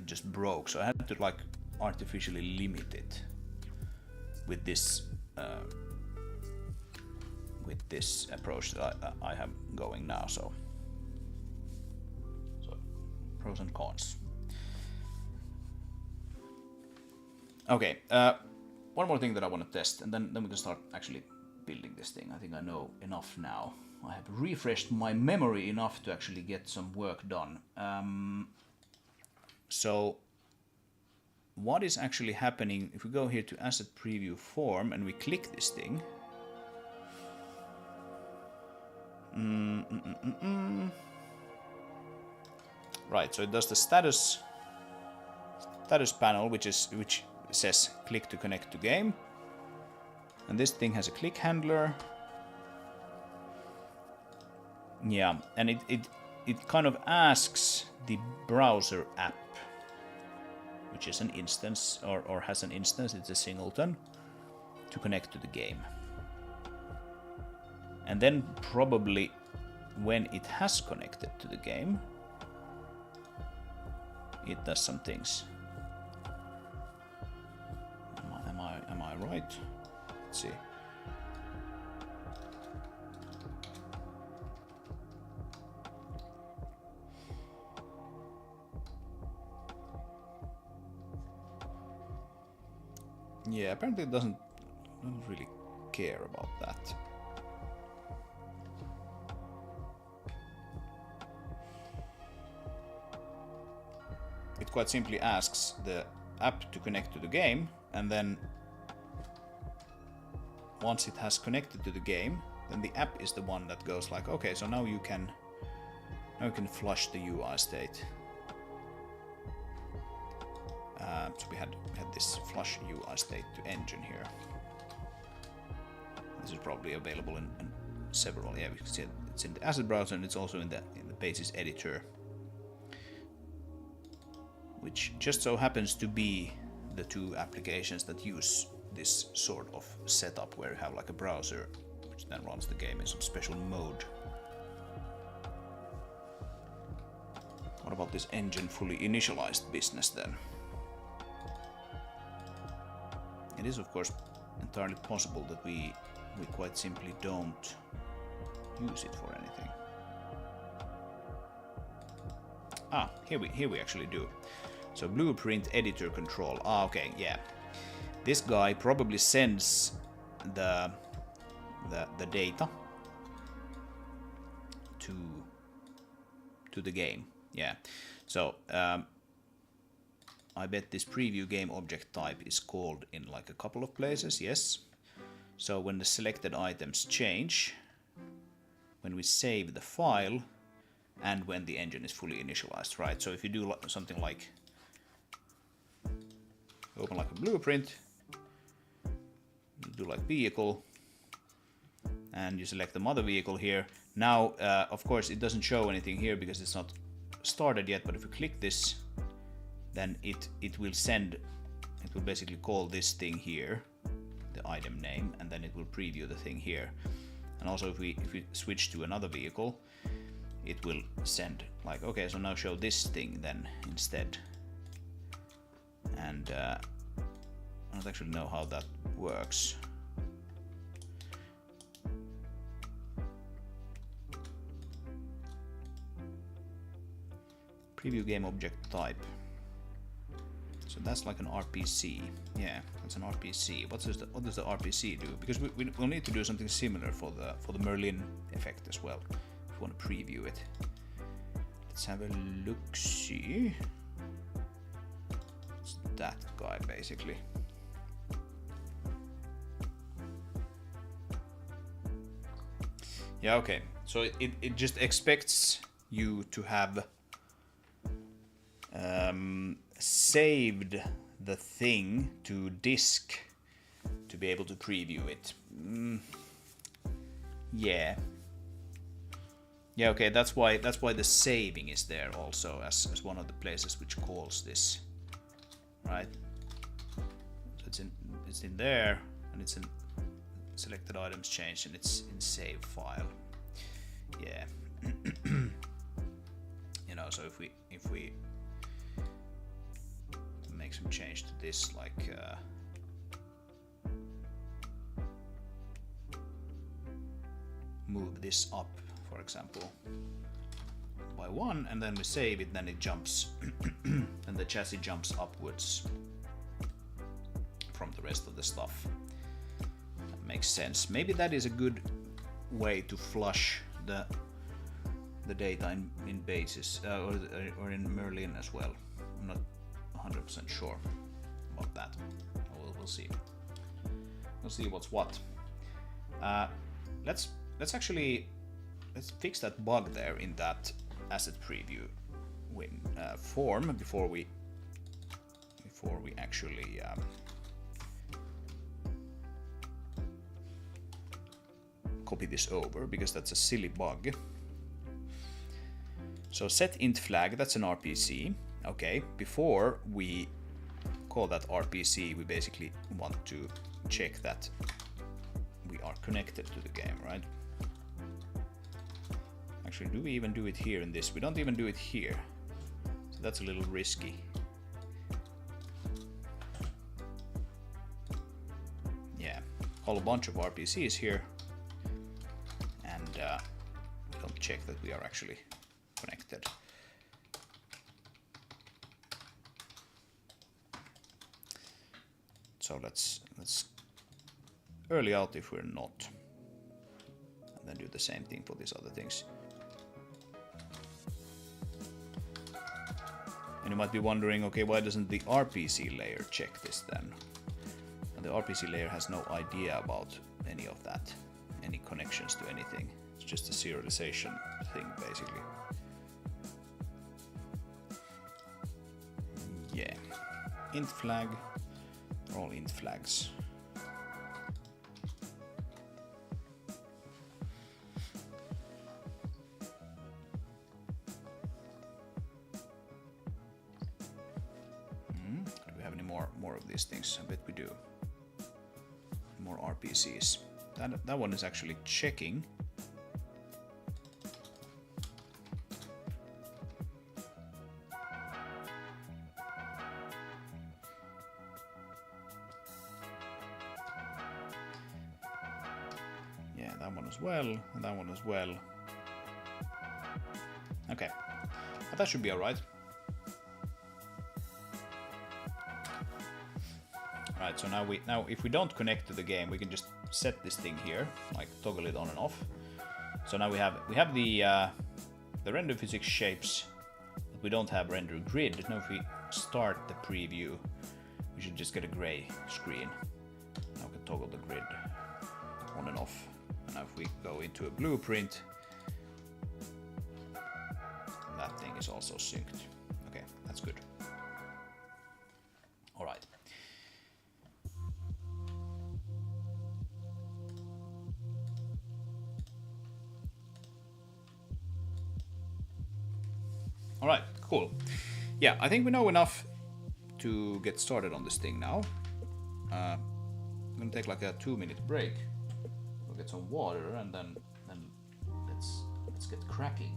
just broke. So I had to like artificially limit it with this approach that I have going now. So pros and cons. Okay, one more thing that I want to test, and then we can start actually building this thing. I think I know enough now. I have refreshed my memory enough to actually get some work done. So what is actually happening if we go here to asset preview form and we click this thing? Right, so it does the status panel, which says click to connect to game, and this thing has a click handler. Yeah, and it kind of asks the browser app, which is an instance or has an instance, it's a singleton, to connect to the game. And then probably when it has connected to the game, it does some things. Am I right? Let's see. Yeah, apparently it doesn't really care about that. It quite simply asks the app to connect to the game, and then once it has connected to the game, then the app is the one that goes like, okay, so now you can flush the UI state. So we had this flush UI state to engine here. This is probably available in several. Yeah, we can see it's in the asset browser, and it's also in the basis editor, which just so happens to be the two applications that use this sort of setup where you have like a browser which then runs the game in some special mode. What about this engine fully initialized business then? It is of course entirely possible that we quite simply don't use it for anything. Ah, here we actually do. So blueprint editor control. Ah, okay, yeah. This guy probably sends the data to the game. Yeah. So I bet this preview game object type is called in like a couple of places. Yes. So when the selected items change, when we save the file, and when the engine is fully initialized, right? So if you do something like open like a blueprint, you do like vehicle, and you select the mother vehicle here. Now, of course, it doesn't show anything here because it's not started yet, but if you click this, then it will basically call this thing here, the item name, and then it will preview the thing here. And also if we switch to another vehicle, it will send like, okay, so now show this thing then instead. And I don't actually know how that works. Preview game object type. So that's like an RPC. Yeah, that's an RPC. What does the RPC do? Because we'll need to do something similar for the Merlin effect as well. If we want to preview it. Let's have a look-see. It's that guy basically. Yeah, okay. So it just expects you to have saved the thing to disk to be able to preview it. Yeah. Yeah, okay, that's why the saving is there also as one of the places which calls this. Right? So it's in there, and it's in selected items changed, and it's in save file. Yeah. You know, so if we make some change to this, like move this up, for example, by 1, and then we save it, then it jumps and the chassis jumps upwards from the rest of the stuff. That makes sense. Maybe that is a good way to flush the data in basis or in Merlin as well. I'm not 100% sure about that. We'll see. We'll see what's what. Let's fix that bug there in that asset preview form before we actually copy this over, because that's a silly bug. So set int flag, that's an RPC. Okay, before we call that RPC, we basically want to check that we are connected to the game, right? Actually, do we even do it here in this? We don't even do it here. So that's a little risky. Yeah, call a bunch of RPCs here, and we don't check that we are actually connected. So let's early out if we're not. And then do the same thing for these other things. And you might be wondering, okay, why doesn't the RPC layer check this then? And the RPC layer has no idea about any of that, any connections to anything. It's just a serialization thing, basically. Yeah. Int flag, they're all int flags. Do we have any more of these things? I bet we do. More RPCs. That one is actually checking. Yeah, that one as well, and that one as well. Okay, but that should be alright. Alright, so now if we don't connect to the game, we can just set this thing here, like toggle it on and off. So now we have the render physics shapes, but we don't have render grid. Now if we start the preview, we should just get a gray screen. Now we can toggle the grid on and off. And now if we go into a blueprint, that thing is also synced. Okay, that's good. Alright. Alright, cool. Yeah, I think we know enough to get started on this thing now. I'm gonna take like a 2-minute break. We'll get some water and then let's get cracking.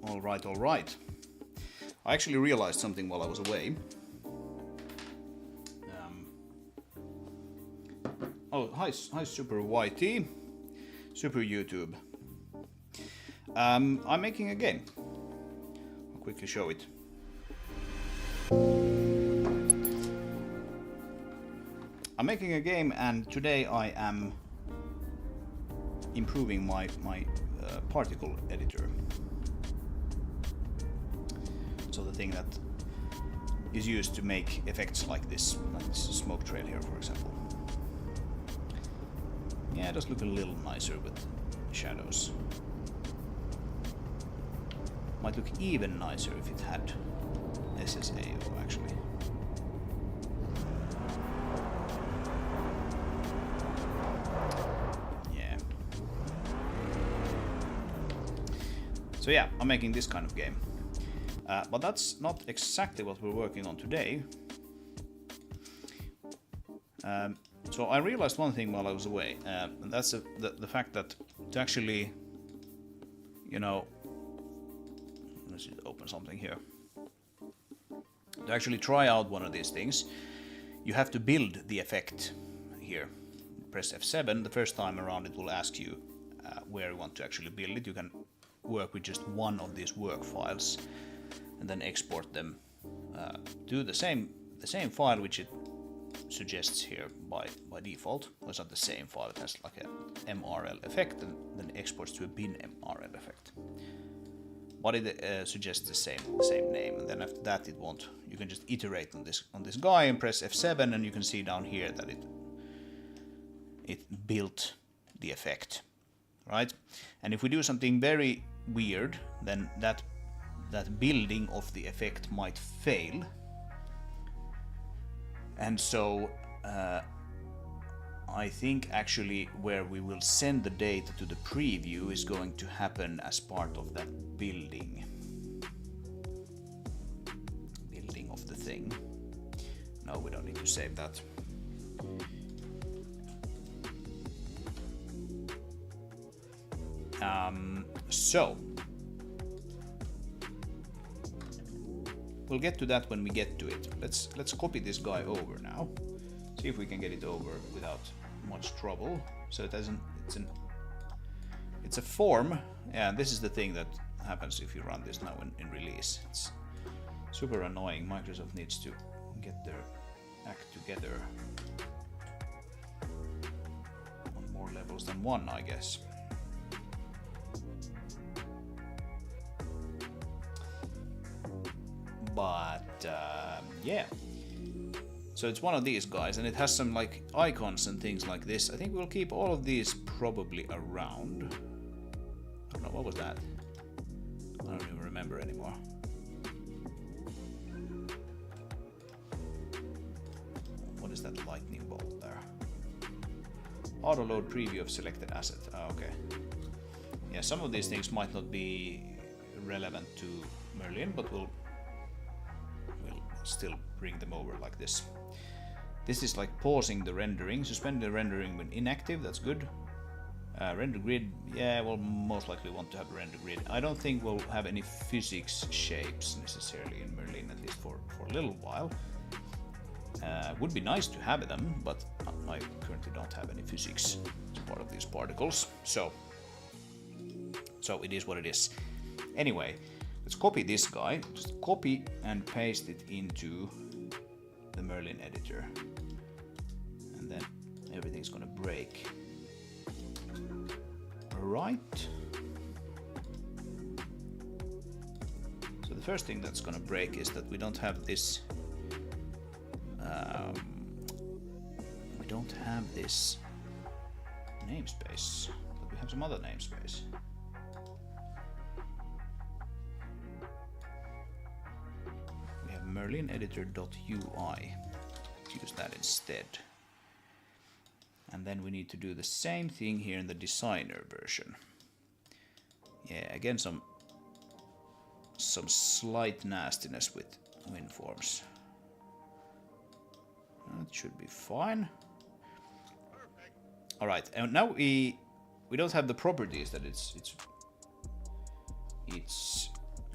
All right, all right. I actually realized something while I was away. Oh, hi Super YT, Super YouTube. I'm making a game. I'll quickly show it. I'm making a game, and today I am improving my particle editor. So the thing that is used to make effects like this smoke trail here, for example. Yeah, it does look a little nicer with shadows. Might look even nicer if it had SSAO actually. Yeah. So yeah, I'm making this kind of game. But that's not exactly what we're working on today. So I realized one thing while I was away, and that's the fact that to actually, you know, let's just open something here. To actually try out one of these things, you have to build the effect here. Press F7. The first time around it will ask you where you want to actually build it. You can work with just one of these work files and then export them to the same file which it suggests here by default. Well, it's not the same file, it has like a MRL effect and then exports to a bin MRL effect. But it suggests the same name, and then after that it won't. You can just iterate on this guy and press F7, and you can see down here that it built the effect, right? And if we do something very weird, then that building of the effect might fail. And so I think actually where we will send the data to the preview is going to happen as part of that building of the thing. No, we don't need to save that. So we'll get to that when we get to it. Let's copy this guy over now. See if we can get it over without much trouble. So it's a form. Yeah, this is the thing that happens if you run this now in release. It's super annoying. Microsoft needs to get their act together on more levels than one, I guess. But yeah, so it's one of these guys, and it has some like icons and things like this. I think we'll keep all of these probably around. I don't know, what was that? I don't even remember anymore. What is that lightning bolt there? Auto load preview of selected asset. Oh, okay. Yeah, some of these things might not be relevant to Merlin, but we'll still bring them over like this. This is like pausing the rendering, suspend the rendering when inactive, that's good. Render grid, yeah, we'll most likely want to have a render grid. I don't think we'll have any physics shapes necessarily in Merlin, at least for a little while. Would be nice to have them, but I currently don't have any physics as part of these particles, so it is what it is. Anyway, let's copy this guy, just copy and paste it into the Merlin editor, and then everything's gonna break. Alright. So the first thing that's gonna break is that we don't have this namespace, but we have some other namespace. We have Merlin editor.ui. Use that instead. And then we need to do the same thing here in the designer version. Yeah, again some slight nastiness with WinForms. That should be fine. All right, and now we don't have the properties that it's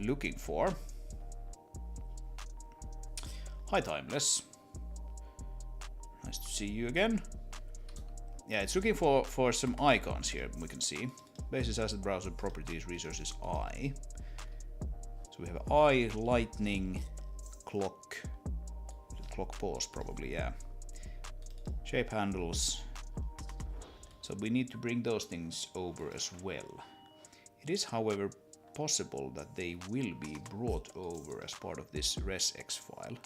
looking for. Hi, Timeless. Nice to see you again. Yeah, it's looking for some icons here, we can see. Basis asset browser properties resources I. So we have I, lightning, clock pause probably, yeah. Shape handles. So we need to bring those things over as well. It is, however, possible that they will be brought over as part of this resx file.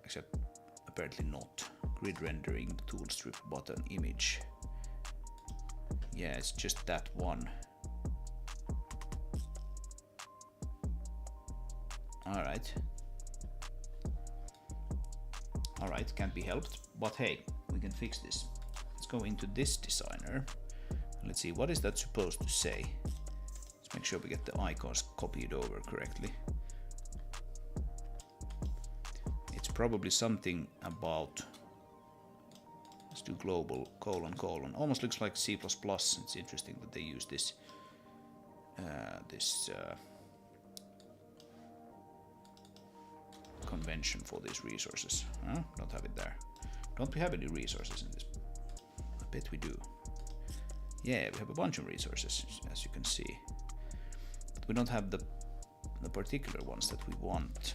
Except apparently not. Grid rendering, tool strip button image. Yeah, it's just that one. Alright. Alright, can't be helped. But hey, we can fix this. Let's go into this designer. Let's see, what is that supposed to say? Let's make sure we get the icons copied over correctly. It's probably something about, let's do global : : almost looks like C++. It's interesting that they use this convention for these resources. Huh? Don't have it there. Don't we have any resources in this? I bet we do. Yeah, we have a bunch of resources, as you can see. But we don't have the particular ones that we want.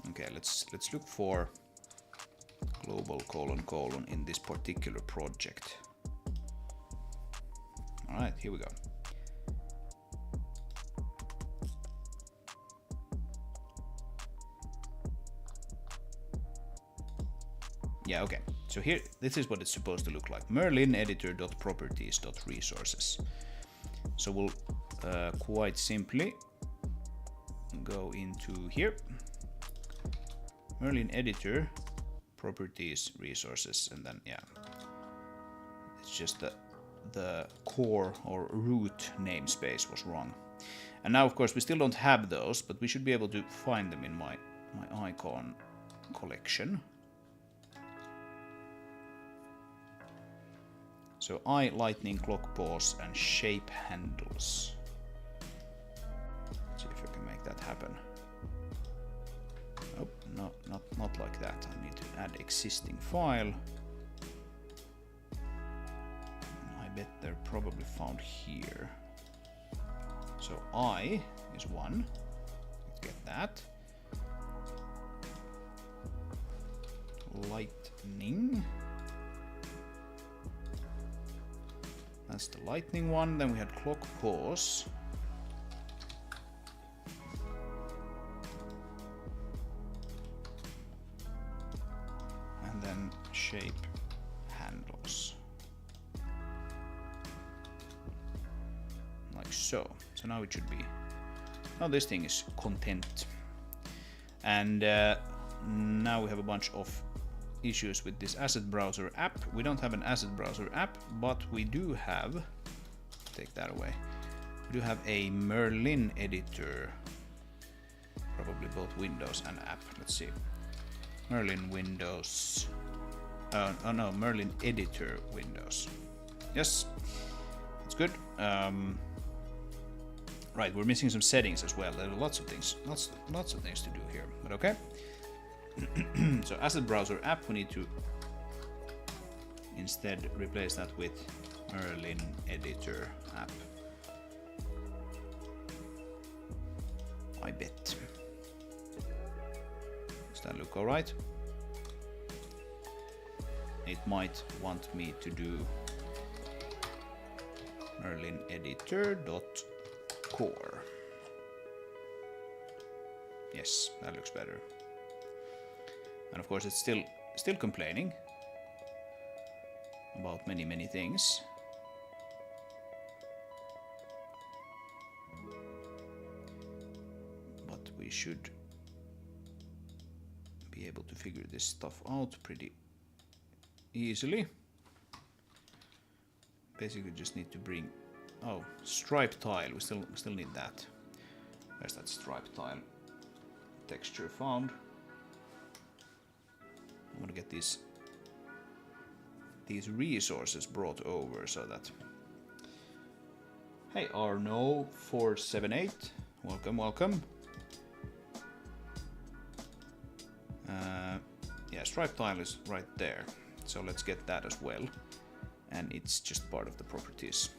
Okay, let's look for global : in this particular project. All right, here we go. Yeah, okay. So here, this is what it's supposed to look like. Merlin editor.properties.resources. So we'll quite simply go into here. Merlin editor, properties, resources, and then yeah, it's just the core or root namespace was wrong. And now, of course, we still don't have those, but we should be able to find them in my icon collection. So I, lightning, clock pause, and shape handles. Let's see if I can make that happen. Oh, no, not like that. I need to add existing file. I bet they're probably found here. So I is one. Let's get that. Lightning. That's the lightning one. Then we had clock pause. And then shape handles. Like so. So now it should be. Now this thing is content. And now we have a bunch of issues with this asset browser app. We don't have an asset browser app, but we do have, take that away, we do have a Merlin editor, probably both Windows and app. Let's see, Merlin Windows, oh no, Merlin editor Windows. Yes, that's good. Right, we're missing some settings as well. There are lots of things to do here, but okay. So asset browser app, we need to instead replace that with Merlin editor app. I bet. Does that look alright? It might want me to do Merlin editor.core. Yes, that looks better. And of course it's still complaining about many things. But we should be able to figure this stuff out pretty easily. basically just need to bring, oh, stripe tile, we still need that. Where's that stripe tile texture found? I want to get these resources brought over so that, hey, Arno478, welcome. Yeah, stripe tile is right there, so let's get that as well, and it's just part of the properties.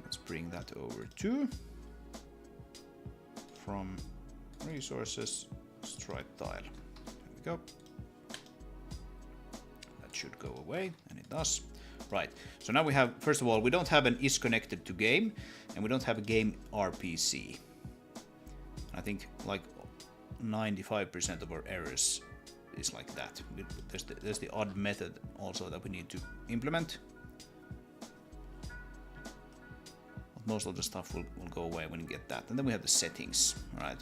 Let's bring that over too. From resources, stripe tile. There we go. That should go away, and it does. Right, so now we have, first of all, we don't have an is connected to game, and we don't have a game RPC. I think like 95% of our errors is like that. There's the odd method also that we need to implement. But most of the stuff will go away when you get that. And then we have the settings, right?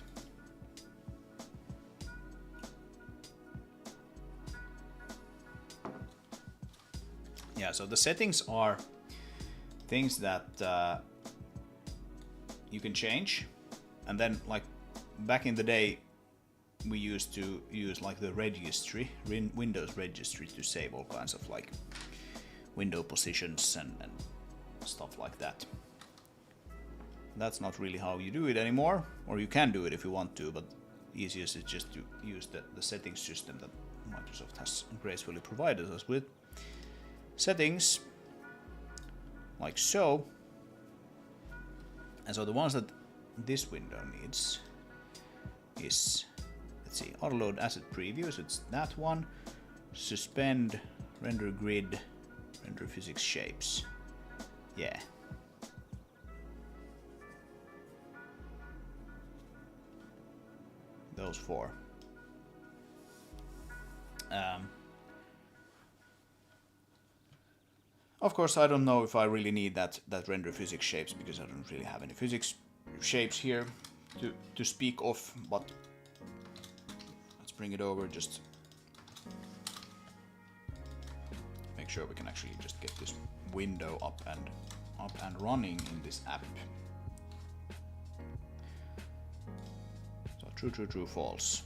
Yeah, so the settings are things that you can change, and then like back in the day we used to use like the registry, Windows registry, to save all kinds of like window positions and stuff like that. That's not really how you do it anymore, or you can do it if you want to, but the easiest is just to use the settings system that Microsoft has gracefully provided us with. Settings, like so. And so the ones that this window needs is, let's see, autoload asset previews, it's that one. Suspend, render grid, render physics shapes. Yeah. Those four. Of course, I don't know if I really need that render physics shapes, because I don't really have any physics shapes here to speak of, but let's bring it over, just make sure we can actually just get this window up and running in this app. So true, true, true, false.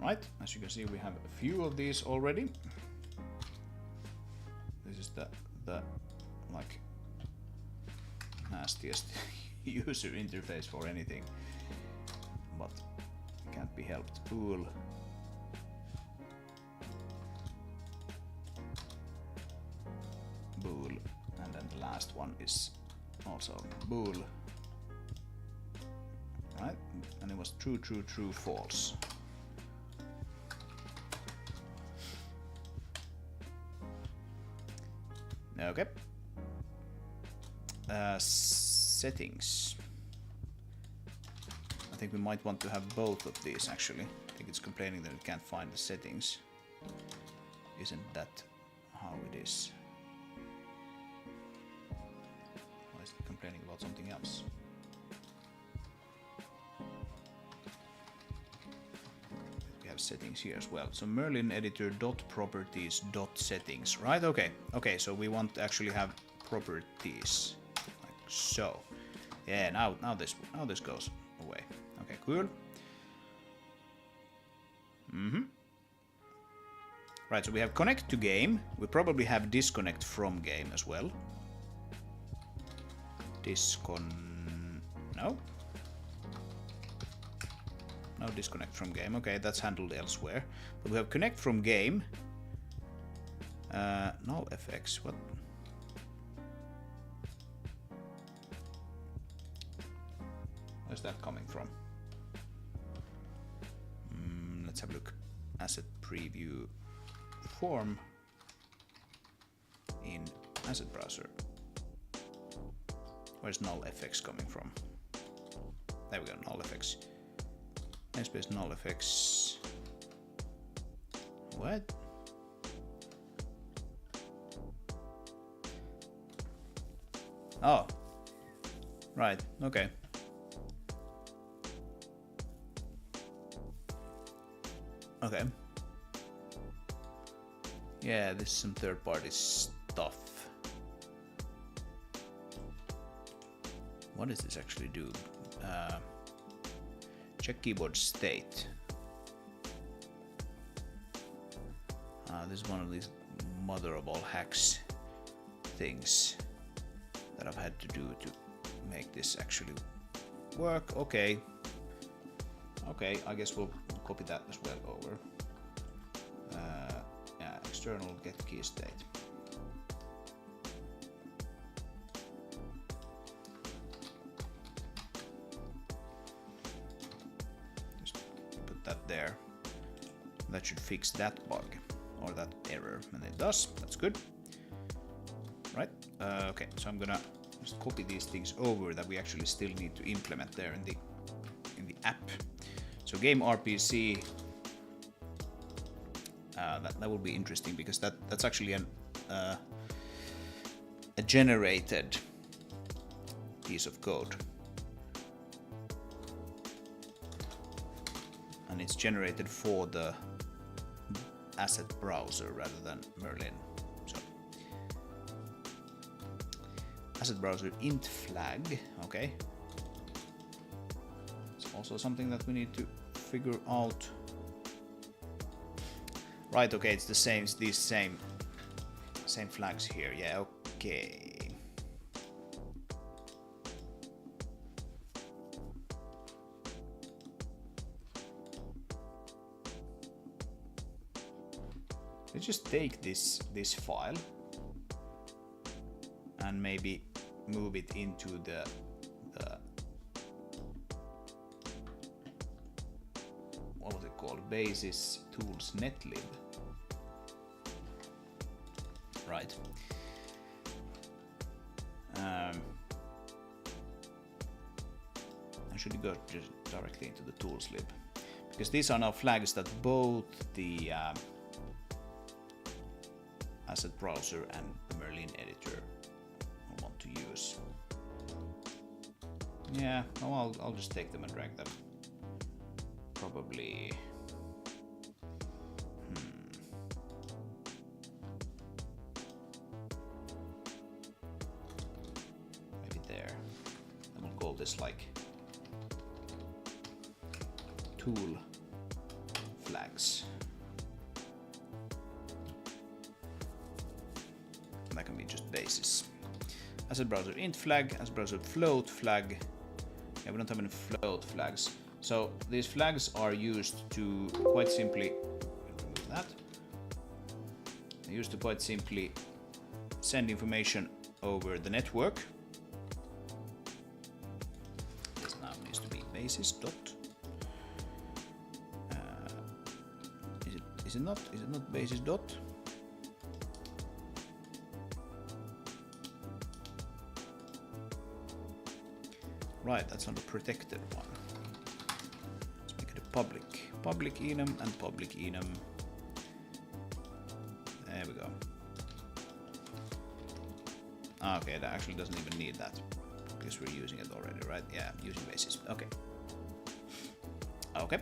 Right, as you can see, we have a few of these already. This is the like nastiest user interface for anything, but can't be helped. Bool. Bool, and then the last one is also bool. Right, and it was true, true, true, false. Okay. Settings. I think we might want to have both of these actually. I think it's complaining that it can't find the settings. Isn't that how it is? Why is it complaining about something else? We have settings here as well. So Merlin editor .properties .settings, right? Okay. Okay, so we want to actually have properties like so. Yeah, now this goes away. Okay, cool. Right, so we have connect to game. We probably have disconnect from game as well. No disconnect from game. Okay, that's handled elsewhere. But we have connect from game. Null FX. What? Where's that coming from? Let's have a look. Asset preview form in asset browser. Where's null FX coming from? There we go, null FX. Namespace null FX. What? Oh. Right, okay. Okay. Yeah, this is some third-party stuff. What does this actually do? Check keyboard state. This is one of these mother of all hacks things that I've had to do to make this actually work. Okay. Okay, I guess we'll copy that as well over. Yeah, external get key state. Just put that there. That should fix that bug or that error, and it does. That's good. Right. Okay, so I'm gonna just copy these things over that we actually still need to implement there in the app. So game RPC, that will be interesting because that's actually a generated piece of code, and it's generated for the asset browser rather than Merlin. So asset browser int flag. Okay. Also something that we need to figure out. Right, okay, it's the same, it's these same flags here. Yeah, okay. Let's just take this file and maybe move it into the what was it called? Basis tools netlib. Right. I should go just directly into the tools lib, because these are now flags that both the asset browser and the Merlin editor will want to use. Yeah, no, I'll just take them and drag them. Probably. Maybe there. And we'll call this like tool flags. And that can be just basis. Asset browser int flag, asset browser float flag. Yeah, we don't have any float flags. So these flags are used to quite simply remove that. They're used to quite simply send information over the network. This now needs to be basis dot. Is it not? Is it not basis dot? Right, that's not a protected one. Public enum and public enum. There we go. Okay, that actually doesn't even need that because we're using it already, right? Yeah, using basis. Okay. Okay.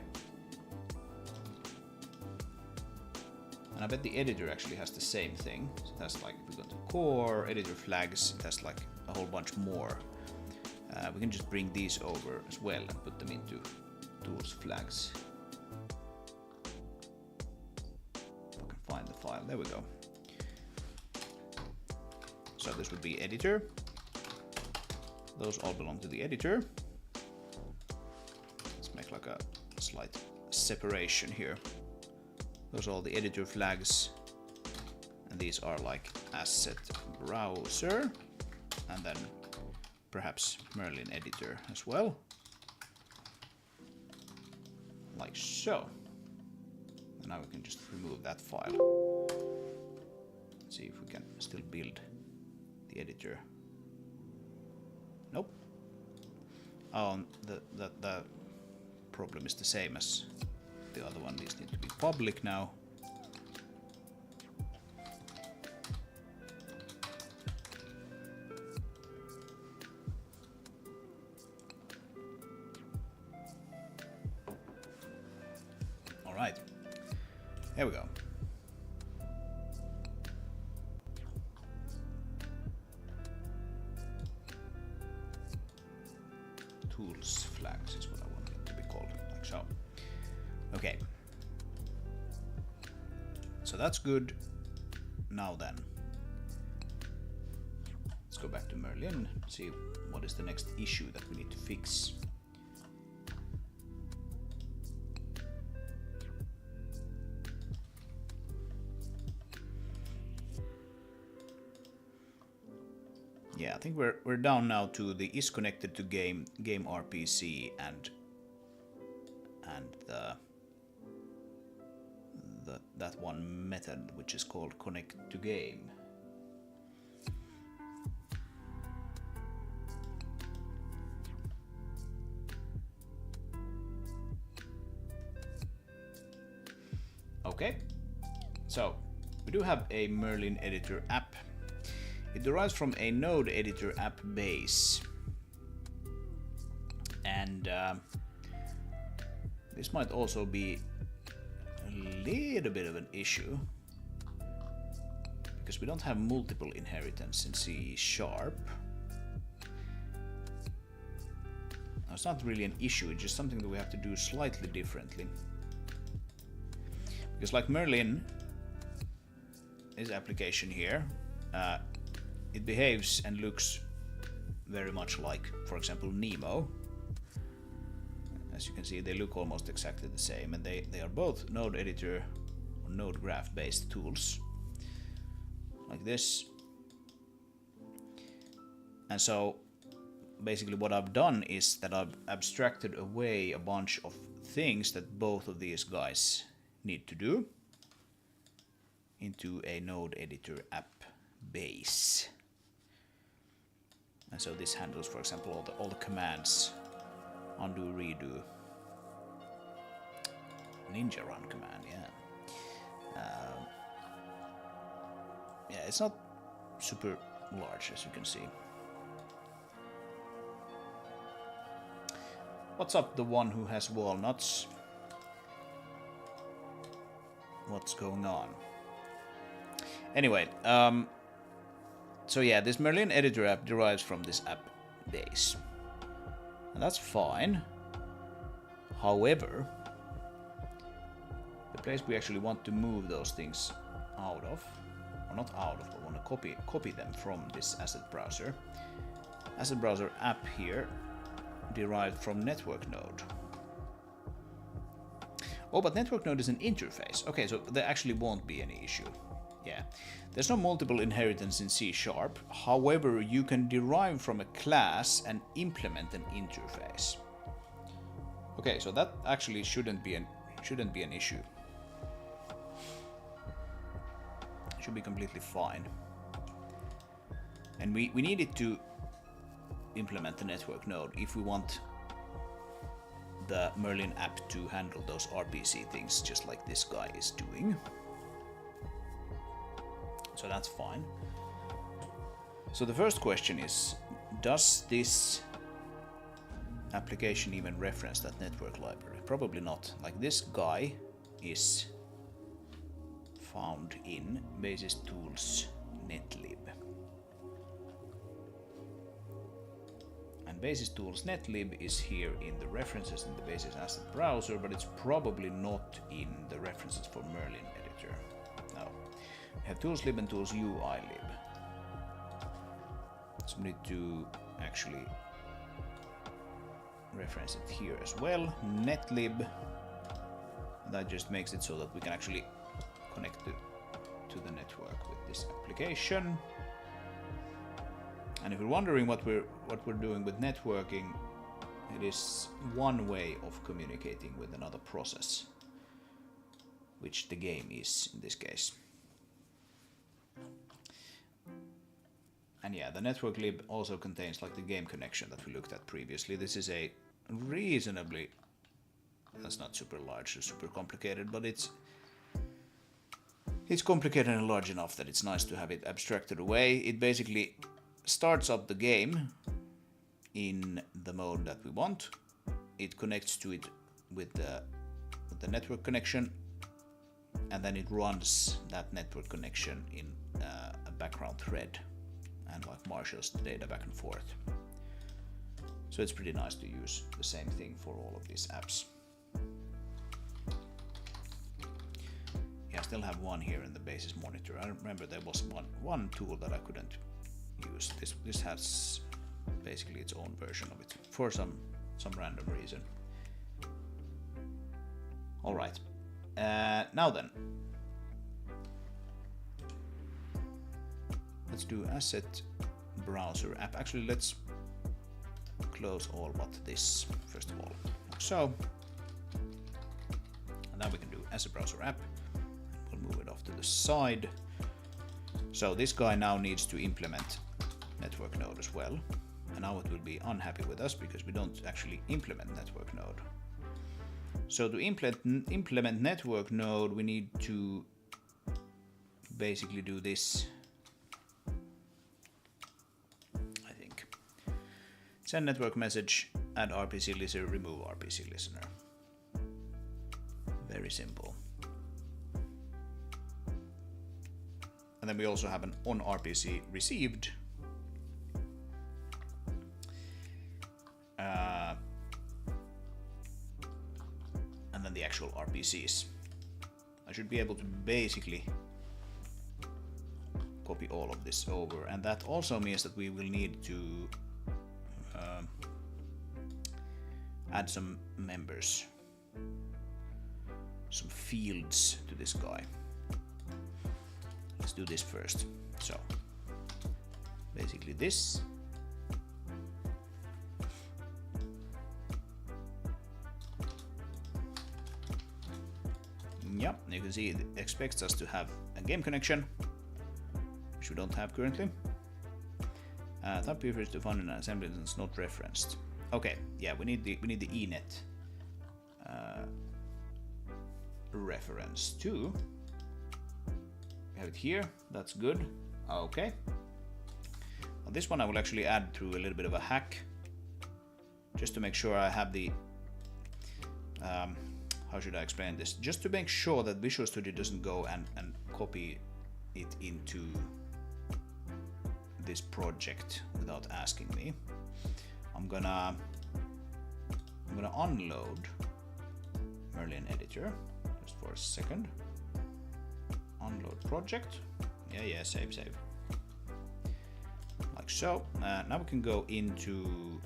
And I bet the editor actually has the same thing. So that's like, if we go to core, editor flags, that's like a whole bunch more. We can just bring these over as well and put them into tools flags. If I can find the file, there we go. So this would be editor. Those all belong to the editor. Let's make like a slight separation here. Those are all the editor flags, and these are like asset browser, and then perhaps Merlin editor as well. Like so. And now we can just remove that file. Let's see if we can still build the editor. Nope. Oh, the problem is the same as the other one. These need to be public now. Here we go. Tools flags is what I want it to be called, like so. Okay. So that's good. Now then, let's go back to Merlin, see what is the next issue that we need to fix. Yeah, I think we're down now to the is connected to game RPC and that one method which is called connect to game. Okay, so we do have a Merlin editor app. It derives from a node editor app base, and this might also be a little bit of an issue because we don't have multiple inheritance in C#. It's not really an issue, it's just something that we have to do slightly differently. Because like Merlin, this application here, it behaves and looks very much like, for example, Nemo. As you can see, they look almost exactly the same, and they are both node editor or node graph based tools, like this. And so basically what I've done is that I've abstracted away a bunch of things that both of these guys need to do into a node editor app base. And so this handles, for example, all the commands, undo, redo, ninja run command, yeah. Yeah, it's not super large, as you can see. What's up, the one who has walnuts? What's going on? Anyway, so yeah, this Merlin editor app derives from this app base. And that's fine. However, the place we actually want to move those things out of, or not out of, but want to copy them from this asset browser. Asset browser app here derived from network node. Oh, but network node is an interface. Okay, so there actually won't be any issue. Yeah, there's no multiple inheritance in C#. However, you can derive from a class and implement an interface. Okay, so that actually shouldn't be an issue. It should be completely fine. And we needed to implement the network node if we want the Merlin app to handle those RPC things just like this guy is doing. So that's fine. So the first question is, does this application even reference that network library? Probably not. Like this guy is found in Basis Tools netlib. And Basis Tools netlib is here in the references in the Basis Asset Browser, but it's probably not in the references for Merlin editor. No. We have toolslib and tools UI-lib. So we need to actually reference it here as well. Netlib. That just makes it so that we can actually connect to the network with this application. And if you're wondering what we're doing with networking, it is one way of communicating with another process, which the game is in this case. And yeah, the network lib also contains like the game connection that we looked at previously. This is a reasonably, that's not super large or super complicated, but it's complicated and large enough that it's nice to have it abstracted away. It basically starts up the game in the mode that we want. It connects to it with the network connection, and then it runs that network connection in a background thread and like marshals the data back and forth. So it's pretty nice to use the same thing for all of these apps. Yeah, I still have one here in the basis monitor. I remember there was one tool that I couldn't use. This has basically its own version of it for some random reason. All right, now then, let's do asset browser app. Actually, let's close all but this first of all, like so. And now we can do asset browser app. We'll move it off to the side. So this guy now needs to implement network node as well. And now it will be unhappy with us because we don't actually implement network node. So to implement network node, we need to basically do this. I think. Send network message, add RPC listener, remove RPC listener. Very simple. And then we also have an on RPC received. And then the actual RPCs. I should be able to basically copy all of this over, and that also means that we will need to add some members, some fields to this guy. Let's do this first. So basically this. Yep, you can see it expects us to have a game connection, which we don't have currently. That prefers to find an assembly that's not referenced. Okay, yeah, we need the enet reference too. We have it here. That's good. Okay. Well, this one I will actually add through a little bit of a hack, just to make sure I have the. How should I explain this? Just to make sure that Visual Studio doesn't go and copy it into this project without asking me. I'm gonna unload Merlin editor just for a second. Unload project. Yeah, save. Like so. Now we can go into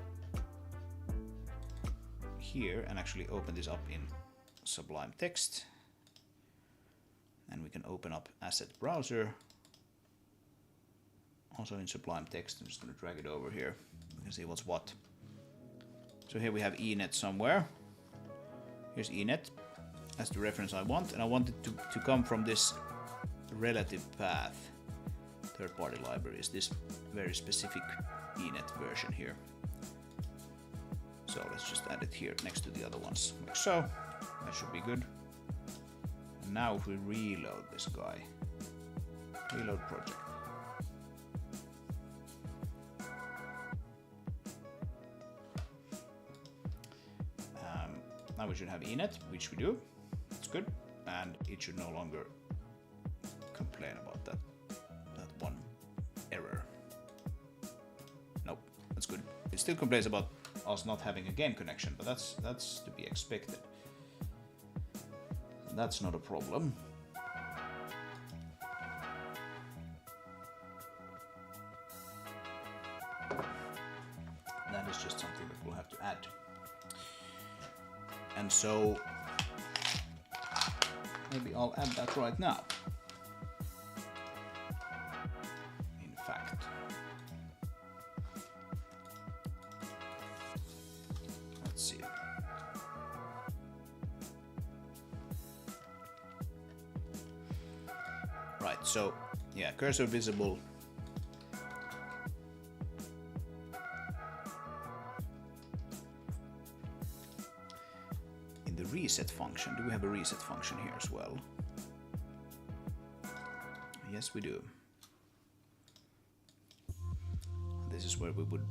here and actually open this up in Sublime Text, and we can open up asset browser also in Sublime Text. I'm just going to drag it over here. We can see what's what. So here we have enet somewhere. Here's enet. That's the reference I want, and I want it to come from this relative path third-party libraries, this very specific enet version here. So let's just add it here next to the other ones, like so. That should be good. And now if we reload this guy, reload project. Now we should have enet, which we do. It's good, and it should no longer complain about that one error. Nope, that's good. It still complains about us not having a game connection, but that's to be expected. That's not a problem. That is just something that we'll have to add. And so maybe I'll add that right now. In fact, let's see. Right, so yeah, cursor visible. In the reset function, do we have a reset function here as well? Yes, we do. This is where we would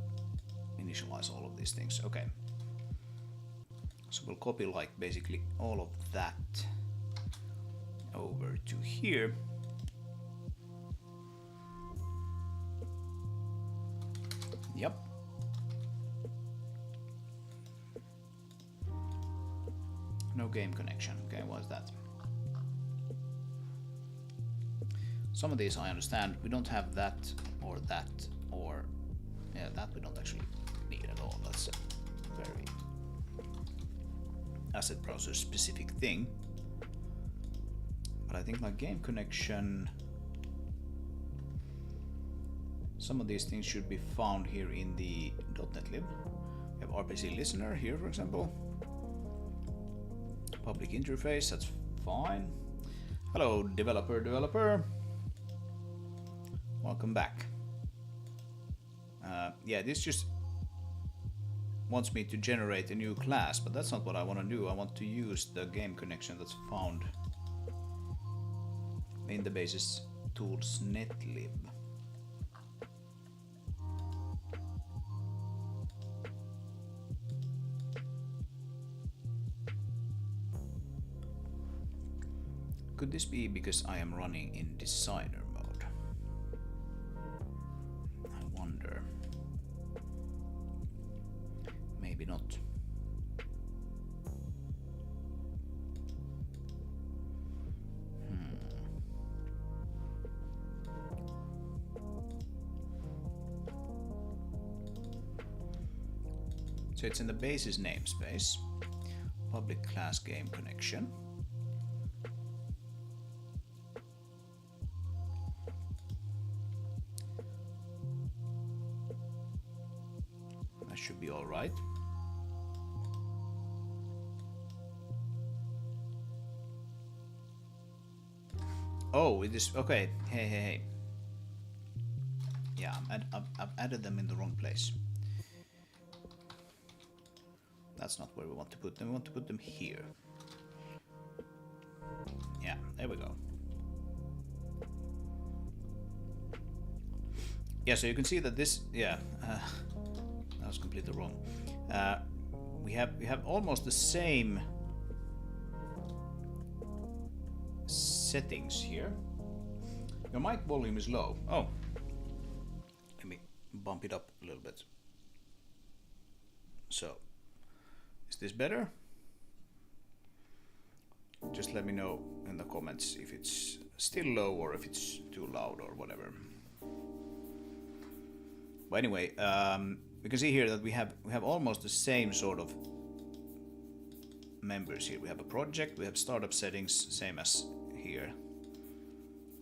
initialize all of these things. Okay. So we'll copy like basically all of that over to here. Yep. No game connection. Okay, what's that? Some of these I understand. We don't have that, or yeah, that we don't actually need at all. That's a very asset browser specific thing. But I think my game connection, some of these things should be found here in the .NET lib. We have RPC listener here, for example. Public interface, that's fine. Hello, developer. Welcome back. Yeah, this just wants me to generate a new class, but that's not what I want to do. I want to use the game connection that's found in the basis tools netlib. Could this be because I am running in designer mode? I wonder. Maybe not. So it's in the basis namespace, public class game connection. That should be all right. Oh, it is okay. Hey. Yeah, I've added them in the wrong place. That's not where we want to put them. We want to put them here. Yeah, there we go. Yeah, so you can see that this, yeah, that was completely wrong. We have almost the same settings here. Your mic volume is low. Oh, let me bump it up a little bit. So, is this better? Just let me know in the comments if it's still low or if it's too loud or whatever. But anyway, we can see here that we have almost the same sort of members here. We have a project, we have startup settings, same as here.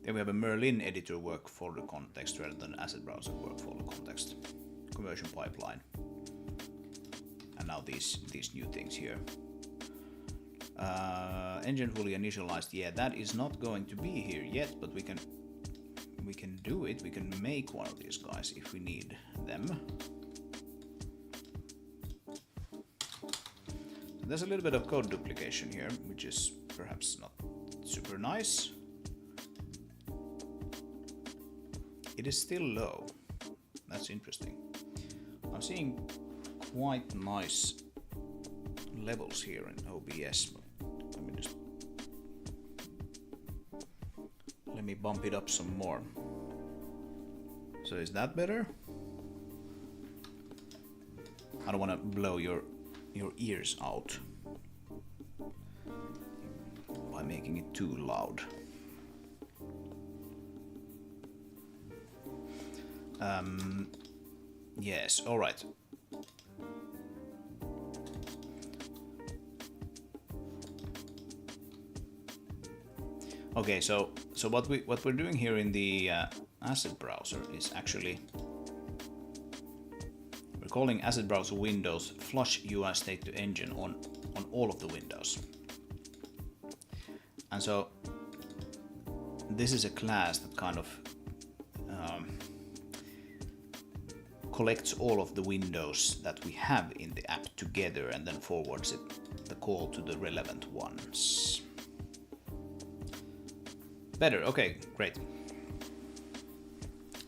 Then we have a Merlin editor work folder context rather than asset browser work folder context. Conversion pipeline. And now these new things here. Engine fully initialized. Yeah, that is not going to be here yet, but we can do it. We can make one of these guys if we need them. So there's a little bit of code duplication here, which is perhaps not super nice. It is still low. That's interesting. I'm seeing quite nice levels here in OBS. Let me bump it up some more. So is that better? I don't want to blow your ears out by making it too loud. Yes, all right. Okay, so what we're doing here in the asset browser is actually we're calling asset browser windows flush UI state to engine on all of the windows. And so this is a class that kind of collects all of the windows that we have in the app together and then forwards the call to the relevant ones. Better, okay, great.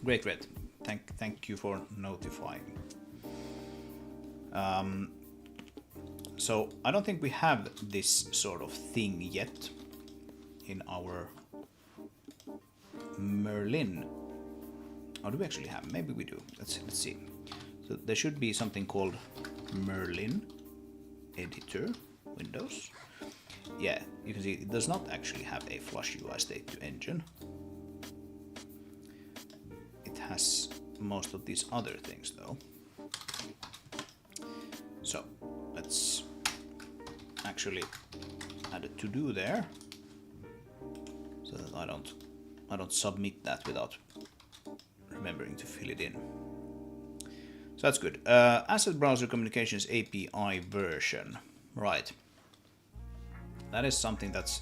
Great. Thank you for notifying. So I don't think we have this sort of thing yet in our Merlin. Or do we actually have? Maybe we do. Let's see. So there should be something called Merlin editor Windows. Yeah, you can see it does not actually have a flush UI state to engine. It has most of these other things though. So let's actually add a to-do there, so that I don't submit that without remembering to fill it in. So that's good. Asset Browser Communications API version. Right. That is something that's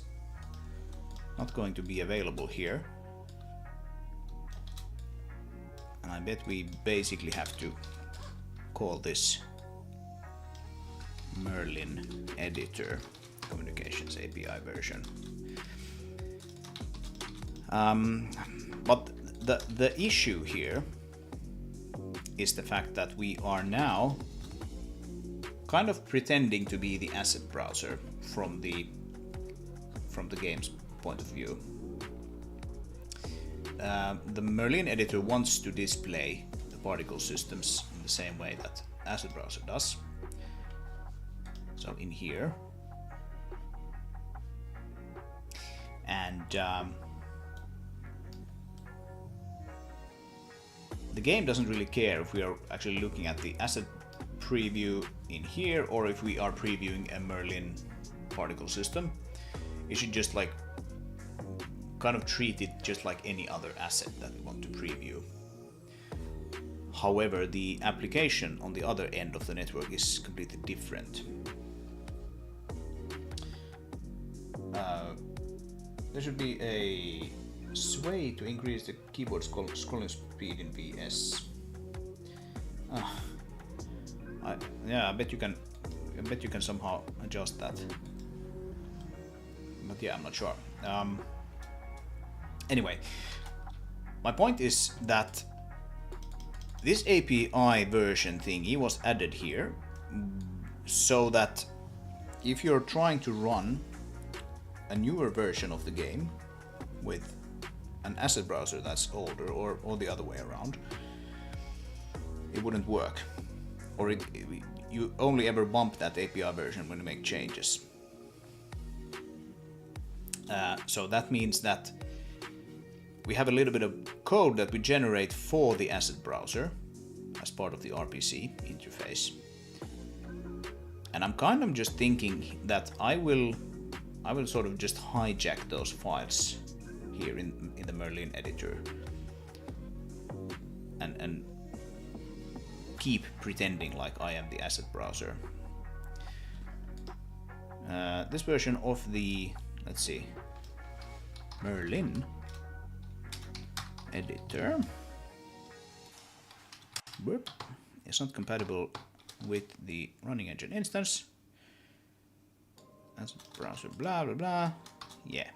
not going to be available here. And I bet we basically have to call this Merlin Editor Communications API version. But the issue here is the fact that we are now kind of pretending to be the asset browser from the game's point of view. The Merlin editor wants to display the particle systems in the same way that asset browser does. So in here, and the game doesn't really care if we are actually looking at the asset preview in here or if we are previewing a Merlin particle system. It should just like kind of treat it just like any other asset that we want to preview. However, the application on the other end of the network is completely different. There should be a sway to increase the keyboard scrolling speed in VS. Yeah, I bet you can somehow adjust that. But yeah, I'm not sure. Anyway, my point is that this API version thingy was added here so that if you're trying to run a newer version of the game with an asset browser that's older or the other way around, it wouldn't work. Or you only ever bump that API version when you make changes. So that means that we have a little bit of code that we generate for the asset browser as part of the RPC interface. And I'm kind of just thinking that I will sort of just hijack those files here in the Merlin editor and keep pretending like I am the asset browser. This version of the, let's see, Merlin editor is not compatible with the running engine instance. As browser blah blah blah. Yeah.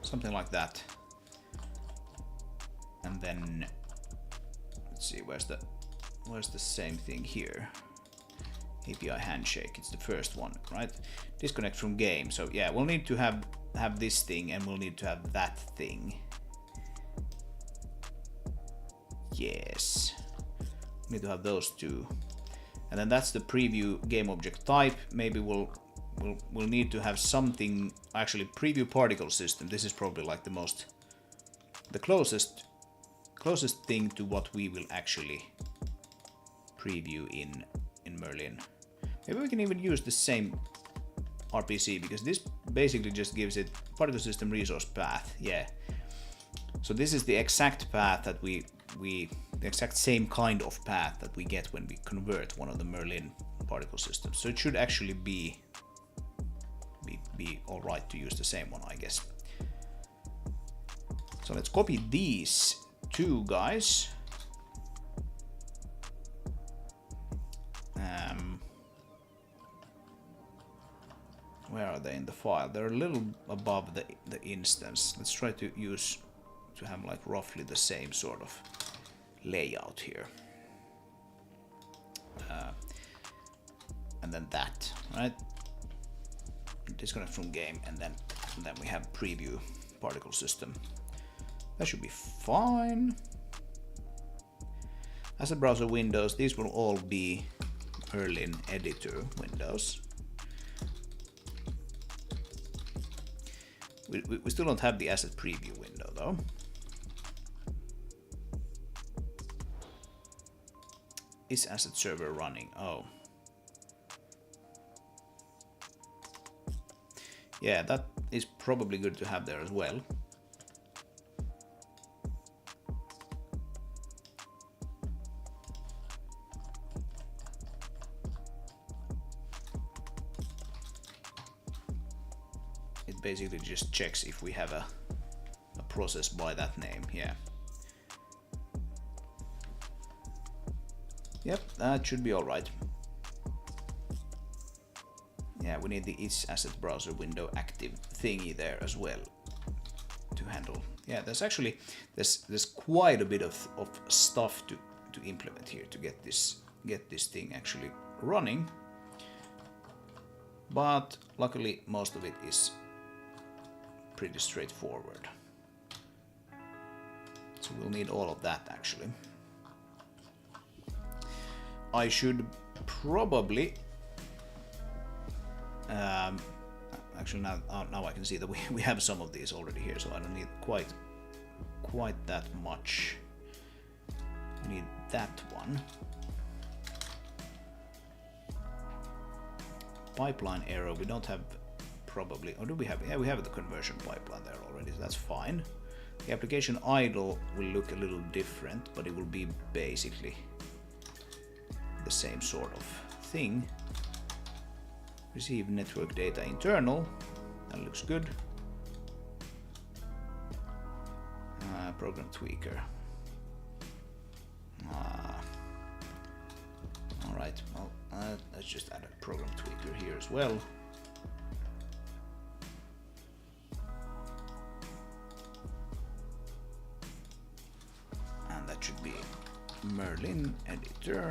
Something like that. And then let's see, where's the same thing here? API handshake, it's the first one, right? Disconnect from game. So yeah, we'll need to have this thing and we'll need to have that thing. Yes. We need to have those two. And then that's the preview game object type. Maybe we'll need to have something, actually preview particle system. This is probably like the closest thing to what we will actually preview in Merlin. Maybe we can even use the same RPC, because this basically just gives it particle system resource path. Yeah. So this is the exact path that the exact same kind of path that we get when we convert one of the Merlin particle systems. So it should actually be all right to use the same one, I guess. So let's copy these two guys. Where are they in the file? They're a little above the instance. Let's try to have like roughly the same sort of layout here. And then that, right? Disconnect from game, and then we have preview particle system. That should be fine. Asset browser windows, these will all be Merlin editor windows. We still don't have the asset preview window though. Is asset server running? Oh. Yeah, that is probably good to have there as well. It basically just checks if we have a process by that name, yeah. Yep, that should be all right. Yeah, we need the is asset browser window active thingy there as well to handle. Yeah, there's quite a bit of stuff to implement here to get this thing actually running. But luckily most of it is pretty straightforward. So we'll need all of that actually. I should probably actually now I can see that we have some of these already here, so I don't need quite that much. We need that one. Pipeline arrow we don't have probably, or do we have? Yeah, we have the conversion pipeline there already, so that's fine. The application idle will look a little different, but it will be basically the same sort of thing. Receive network data internal, that looks good. Program tweaker. Alright, well, let's just add a program tweaker here as well. And that should be Merlin editor.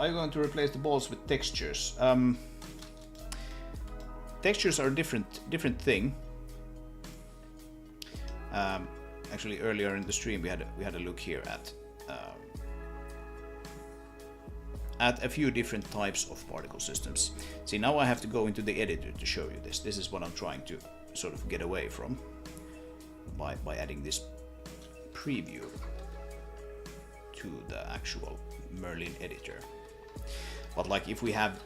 Are you going to replace the balls with textures? Textures are a different thing. Actually, earlier in the stream we had a look here at a few different types of particle systems. See, now I have to go into the editor to show you this. This is what I'm trying to sort of get away from by adding this preview to the actual Merlin editor. But like if we have,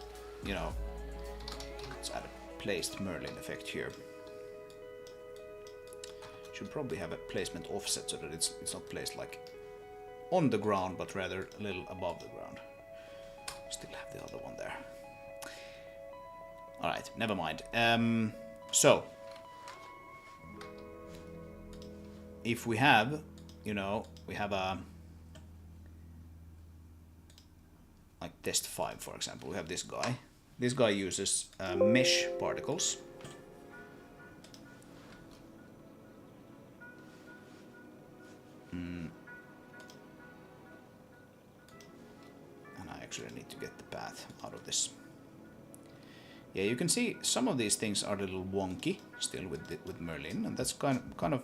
you know, let's add a placed Merlin effect here. Should probably have a placement offset so that it's not placed like on the ground, but rather a little above the ground. Still have the other one there. All right, never mind. So if we have, you know, we have a like test 5, for example, we have this guy. This guy uses mesh particles. And I actually need to get the path out of this. Yeah, you can see some of these things are a little wonky still with Merlin, and that's kind of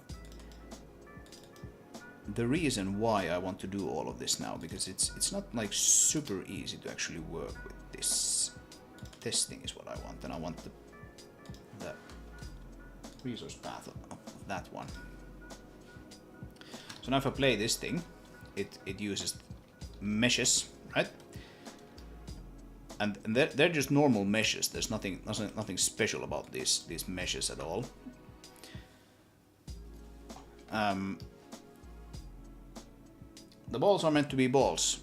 the reason why I want to do all of this now, because it's not like super easy to actually work with this. This thing is what I want, and I want the resource path of that one. So now if I play this thing, it uses meshes, right? And they're just normal meshes. There's nothing special about these meshes at all. The balls are meant to be balls.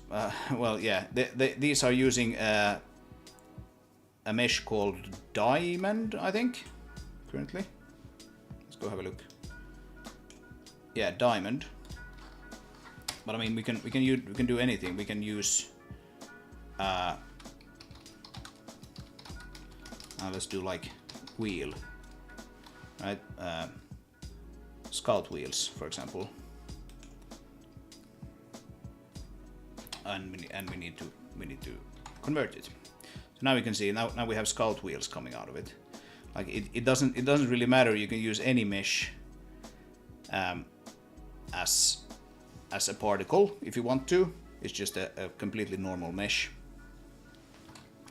Well, yeah, these are using a mesh called Diamond, I think, currently. Let's go have a look. Yeah, Diamond. But I mean, we can do anything. We can use Now let's do like wheel, right? Scout wheels, for example. And we need to convert it. So now we can see now we have scout wheels coming out of it. Like it doesn't really matter. You can use any mesh as a particle if you want to. It's just a completely normal mesh,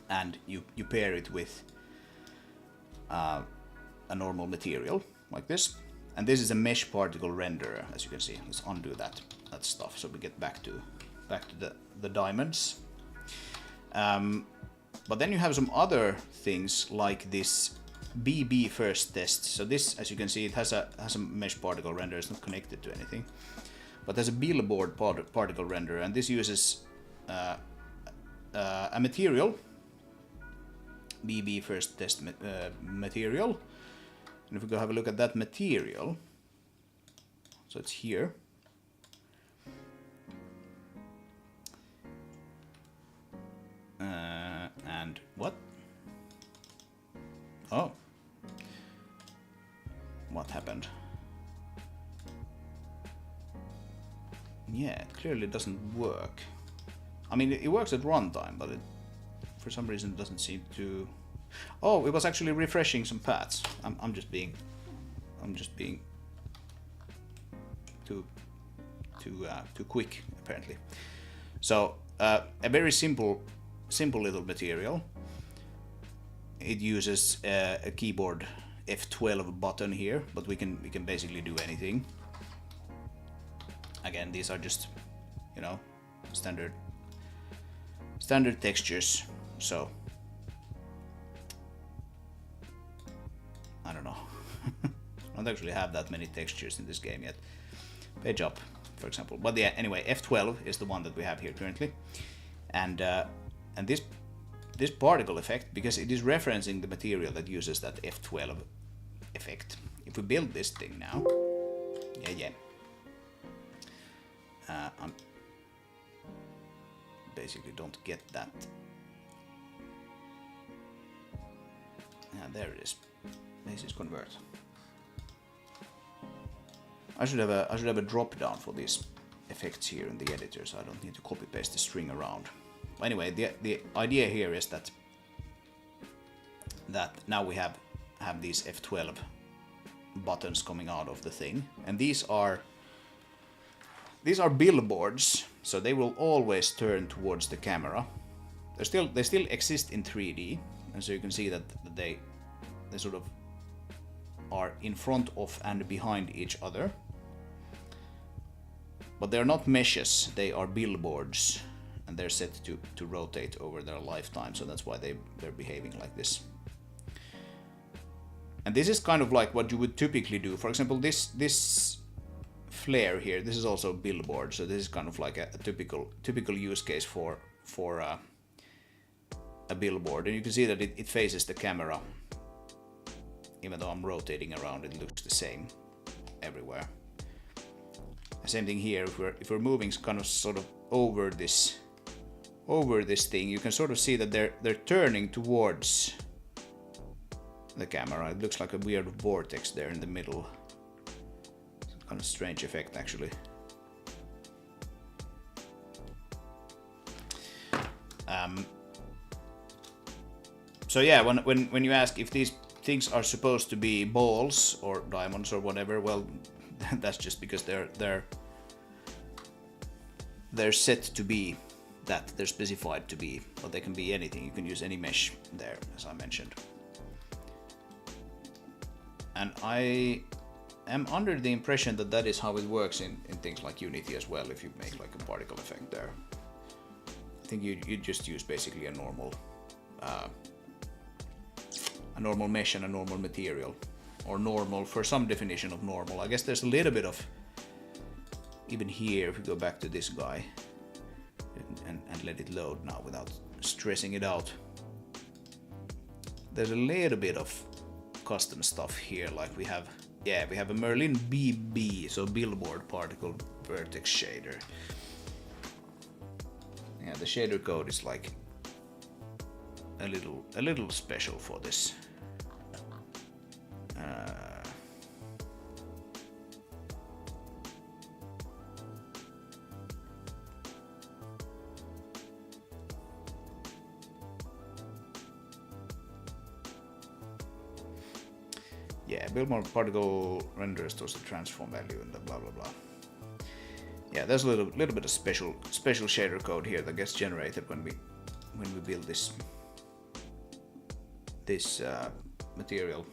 and you pair it with a normal material like this. And this is a mesh particle renderer, as you can see. Let's undo that stuff so we get back to the diamonds. But then you have some other things like this BB first test. So this, as you can see, it has a mesh particle renderer. It's not connected to anything, but there's a billboard particle renderer, and this uses a material, BB first test material. And if we go have a look at that material, so it's here. And what? Oh. What happened? Yeah, it clearly doesn't work. I mean, it works at runtime, but it, for some reason, doesn't seem to... Oh, it was actually refreshing some paths. I'm just being too quick, apparently. So a very simple little material. It uses a keyboard F12 button here, but we can basically do anything. Again, these are just, you know, standard textures. So I don't know. I don't actually have that many textures in this game yet. Page up, for example. But yeah, anyway, F12 is the one that we have here currently, and this particle effect, because it is referencing the material that uses that F12 effect. If we build this thing now, I basically don't get that. There it is. Basis convert. I should have a drop down for these effects here in the editor, so I don't need to copy paste the string around. Anyway, the idea here is that now we have these F12 buttons coming out of the thing, and these are billboards, so they will always turn towards the camera. They still exist in 3D, and so you can see that they sort of are in front of and behind each other. But they're not meshes, they are billboards, and they're set to rotate over their lifetime, so that's why they're behaving like this. And this is kind of like what you would typically do. For example, this flare here, this is also a billboard, so this is kind of like a typical use case for a billboard. And you can see that it faces the camera. Even though I'm rotating around, it looks the same everywhere. Same thing here. If we're moving kind of sort of over this thing, you can sort of see that they're turning towards the camera. It looks like a weird vortex there in the middle. It's a kind of strange effect, actually. So yeah, when you ask if these things are supposed to be balls or diamonds or whatever, well, that's just because they're set to be that. They're specified to be, but they can be anything. You can use any mesh there, as I mentioned. And I am under the impression that is how it works in things like Unity as well. If you make like a particle effect there, I think you just use basically a normal mesh and a normal material, or normal for some definition of normal. I guess there's a little bit of, even here, if we go back to this guy and let it load now without stressing it out, there's a little bit of custom stuff here. Like we have a Merlin BB, so billboard particle vertex shader. Yeah, the shader code is like a little special for this. Yeah, build more particle renders towards the transform value and the blah blah blah. Yeah, there's a little bit of special shader code here that gets generated when we build this material.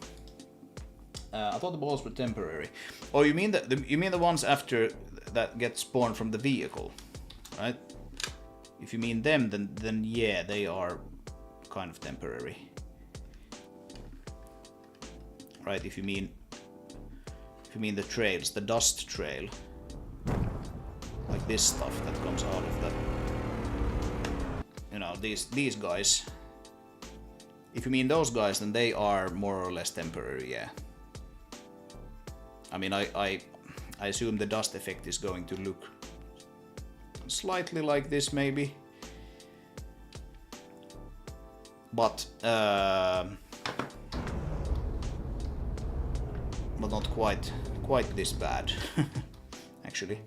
I thought the balls were temporary. Oh, you mean the ones after that get spawned from the vehicle, right? If you mean them, then yeah, they are kind of temporary. Right, if you mean the trails, the dust trail, like this stuff that comes out of the, you know, these guys. If you mean those guys, then they are more or less temporary, yeah. I mean, I assume the dust effect is going to look slightly like this, maybe, but not quite this bad. Actually,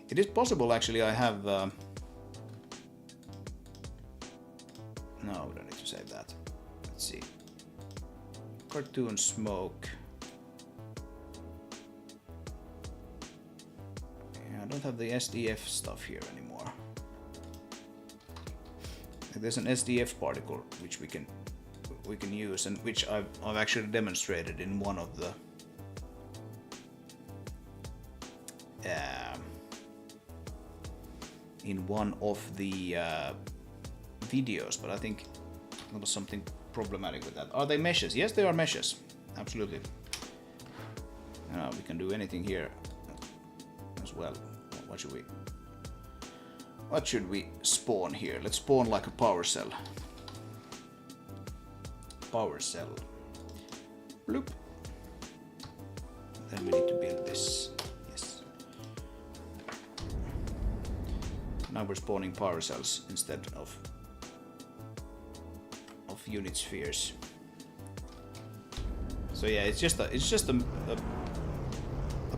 it is possible. Actually, I have. No, we don't need to save that. Let's see. Cartoon smoke. Yeah, I don't have the SDF stuff here anymore. There's an SDF particle which we can use, and which I've actually demonstrated in one of the videos, but I think there was something problematic with that. Are they meshes? Yes, they are meshes. Absolutely. We can do anything here as well. What should we spawn here? Let's spawn like a power cell. Power cell. Bloop. Then we need to build this. Yes. Now we're spawning power cells instead of unit spheres. So yeah, it's just a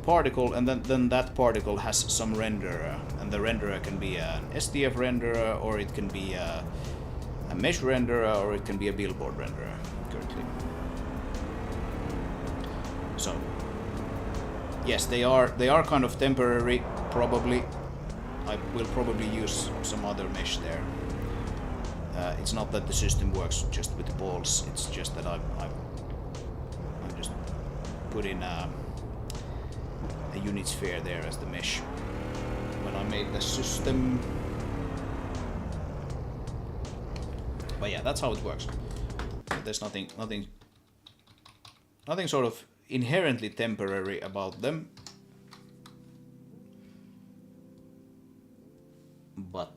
particle, and then that particle has some renderer, and the renderer can be an SDF renderer, or it can be a mesh renderer, or it can be a billboard renderer currently. So yes, they are kind of temporary. Probably I will probably use some other mesh there. It's not that the system works just with the balls. It's just that I just put in a unit sphere there as the mesh when I made the system. But yeah, that's how it works. There's nothing sort of inherently temporary about them. But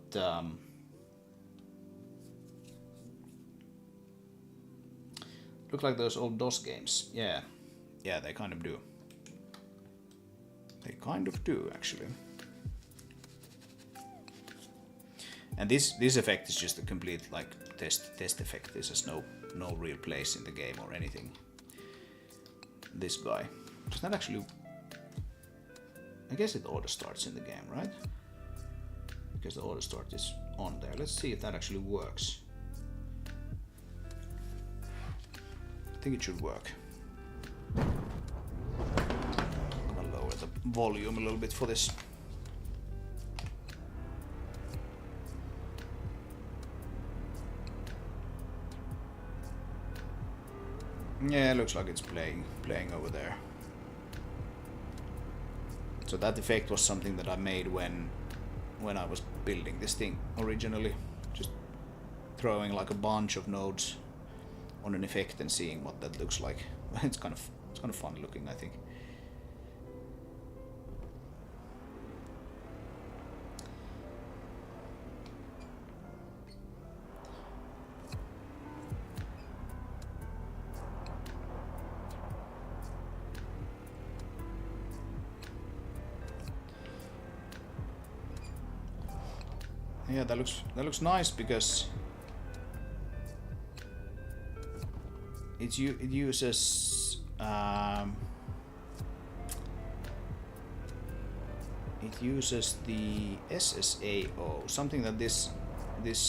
look like those old DOS games. Yeah, they kind of do. They kind of do, actually. And this effect is just a complete like test effect. This has no real place in the game or anything. This guy does that actually? I guess it auto starts in the game, right? Because the auto start is on there. Let's see if that actually works. I think it should work. I'm gonna lower the volume a little bit for this. Yeah, it looks like it's playing over there. So that effect was something that I made when I was building this thing originally. Just throwing like a bunch of nodes on an effect and seeing what that looks like. It's kind of fun looking, I think. Yeah, that looks nice because it uses the SSAO, something that this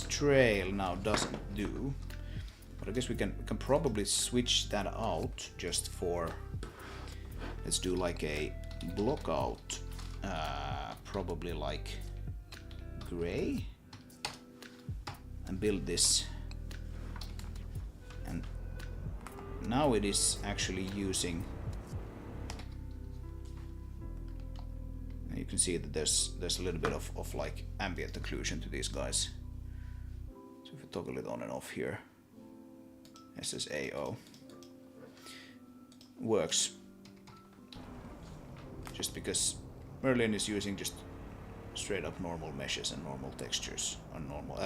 trail now doesn't do. But I guess we can probably switch that out just for, let's do like a block out, probably like gray, and build this. And now it is actually using, you can see that there's a little bit of like ambient occlusion to these guys. So if we toggle it on and off here, SSAO works. Just because Merlin is using just straight up normal meshes and normal textures, or normal,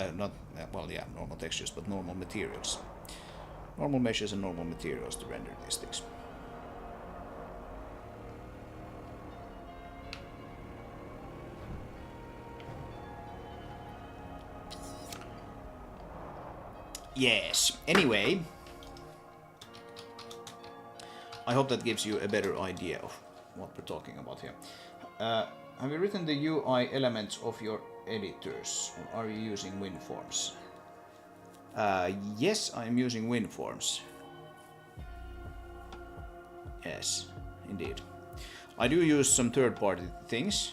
normal textures, but normal materials. Normal meshes and normal materials to render these things. Yes, anyway, I hope that gives you a better idea of what we're talking about here. Have you written the UI elements of your editors, or are you using WinForms? Yes, I'm using WinForms. Yes, indeed. I do use some third-party things.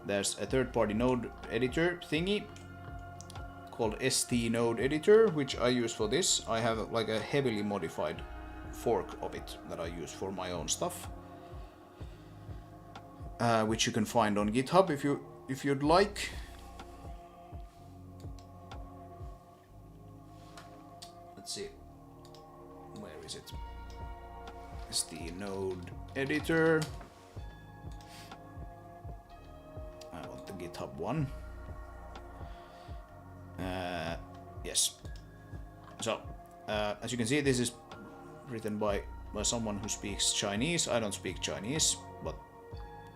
There's a third-party node editor thingy called ST Node Editor, which I use for this. I have like a heavily modified fork of it that I use for my own stuff, which you can find on GitHub if you'd like. Let's see, where is it? ST Node Editor. I want the GitHub one. Yes. So, as you can see, this is written by someone who speaks Chinese. I don't speak Chinese, but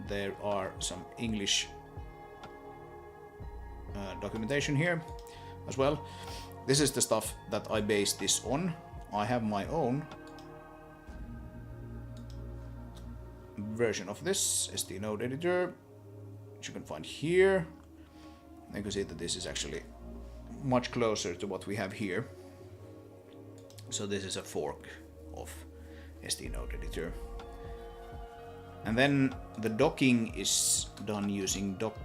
there are some English documentation here as well. This is the stuff that I base this on. I have my own version of this ST Node Editor, which you can find here. You can see that this is actually much closer to what we have here. So this is a fork of ST Node Editor. And then the docking is done using doc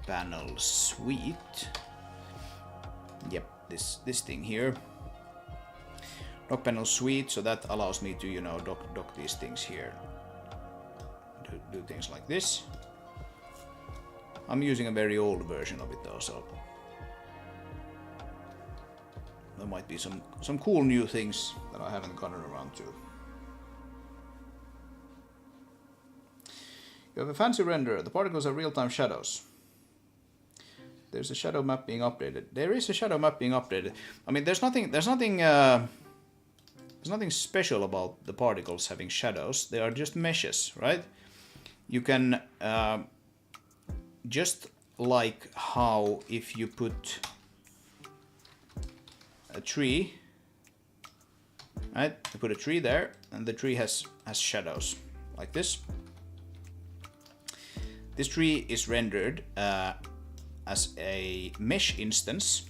panel suite. Yep, this thing here. Dock panel suite, so that allows me to, dock these things here. Do things like this. I'm using a very old version of it though, so there might be some cool new things that I haven't gotten around to. You have a fancy renderer. The particles are real-time shadows. There's a shadow map being updated. There is a shadow map being updated. I mean, there's nothing special about the particles having shadows. They are just meshes, right? You can just like how if you put a tree, right? You put a tree there, and the tree has shadows like this. This tree is rendered as a mesh instance,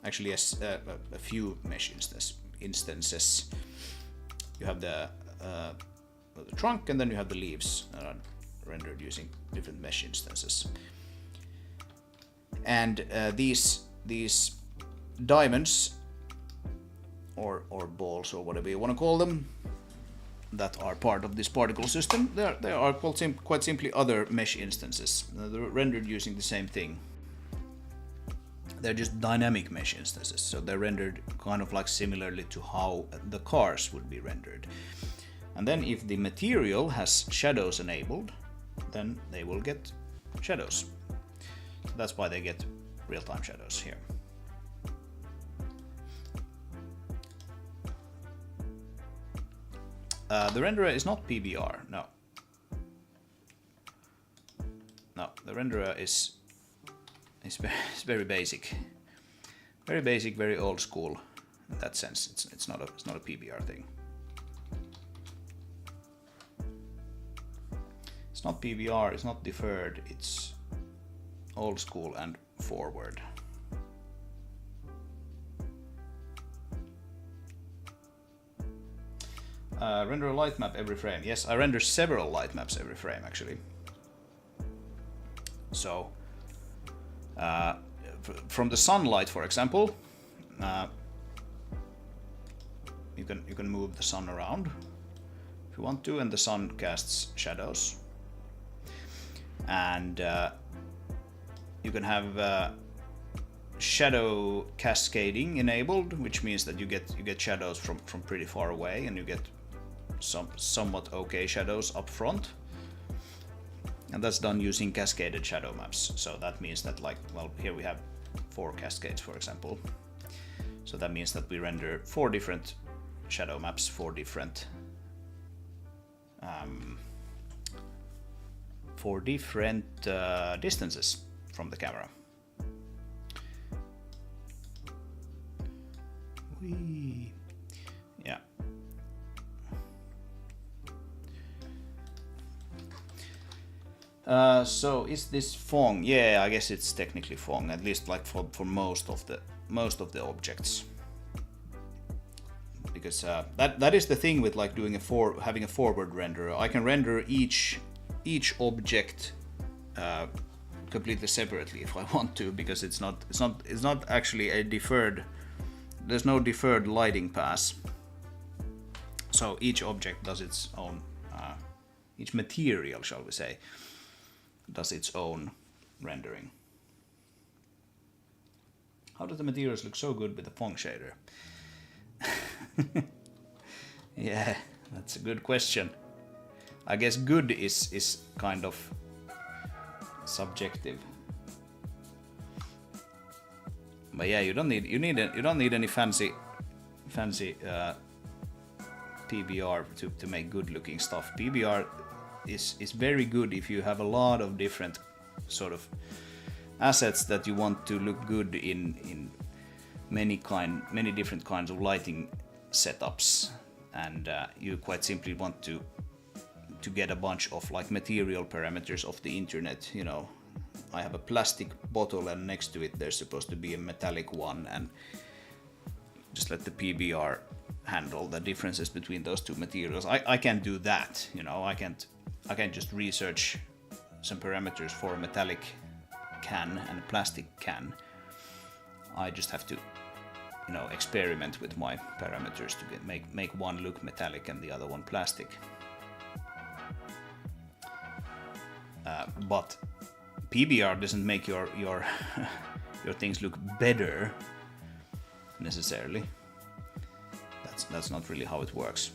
actually as a few mesh instances. You have the trunk, and then you have the leaves that are rendered using different mesh instances. And these diamonds or balls or whatever you want to call them that are part of this particle system, they are quite simply other mesh instances. They're rendered using the same thing. They're just dynamic mesh instances, so they're rendered kind of like similarly to how the cars would be rendered. And then if the material has shadows enabled, then they will get shadows. So that's why they get real-time shadows here. The renderer is not PBR, no. No, the renderer is very basic. Very basic, very old school. In that sense, it's not a PBR thing. It's not PBR, it's not deferred, it's old school and forward. Render a light map every frame. Yes, I render several light maps every frame actually. So from the sunlight, for example, you can move the sun around if you want to, and the sun casts shadows. And you can have shadow cascading enabled, which means that you get shadows from pretty far away, and you get somewhat okay shadows up front. And that's done using cascaded shadow maps. So that means that, like, well, here we have 4 cascades, for example. So that means that we render 4 different shadow maps, 4 different distances from the camera. Yeah. So is this Phong? Yeah, I guess it's technically Phong, at least like for most of the objects. Because that is the thing with like doing having a forward renderer. I can render each object completely separately if I want to, because it's not actually a deferred. There's no deferred lighting pass. So each object does its own. Each material, shall we say, does its own rendering. How do the materials look so good with the Phong shader? Yeah, that's a good question. I guess good is kind of subjective. But yeah, you don't need any fancy PBR to make good looking stuff. PBR is very good if you have a lot of different sort of assets that you want to look good in many different kinds of lighting setups, and you quite simply want to get a bunch of like material parameters off the internet. You know, I have a plastic bottle and next to it there's supposed to be a metallic one, and just let the PBR handle the differences between those two materials. I can't do that, you know. I can't just research some parameters for a metallic can and a plastic can. I just have to, you know, experiment with my parameters to make one look metallic and the other one plastic. But PBR doesn't make your your things look better necessarily. That's not really how it works.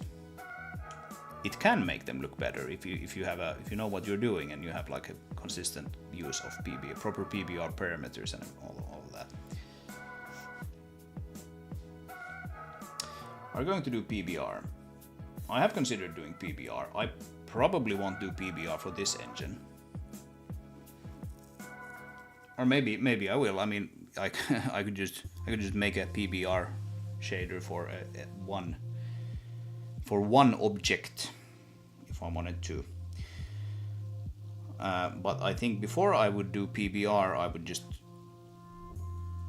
It can make them look better if you know what you're doing and you have like a consistent use of proper PBR parameters and all of that. Are you going to do PBR? I have considered doing PBR. I probably won't do PBR for this engine. Or maybe I will. I mean, I could just make a PBR shader for one object if I wanted to. But I think before I would do PBR, I would just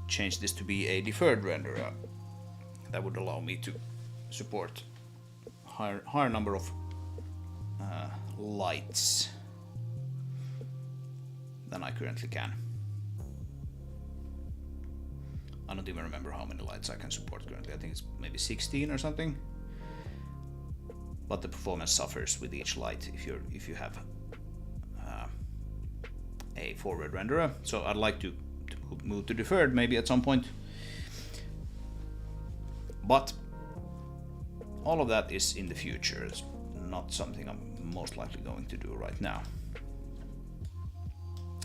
change this to be a deferred renderer. That would allow me to support higher number of lights than I currently can. I don't even remember how many lights I can support currently. I think it's maybe 16 or something. But the performance suffers with each light if you have a forward renderer. So I'd like to move to deferred maybe at some point. But all of that is in the future. It's not something I'm most likely going to do right now.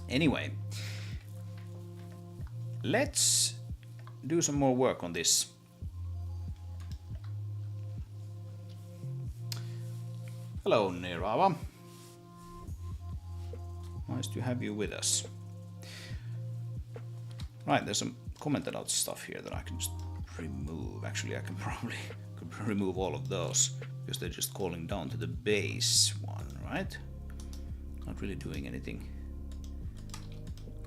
Anyway, let's do some more work on this. Hello, Nirava. Nice to have you with us. Right, there's some commented out stuff here that I can just remove. Actually, I can probably could remove all of those because they're just calling down to the base one, right? Not really doing anything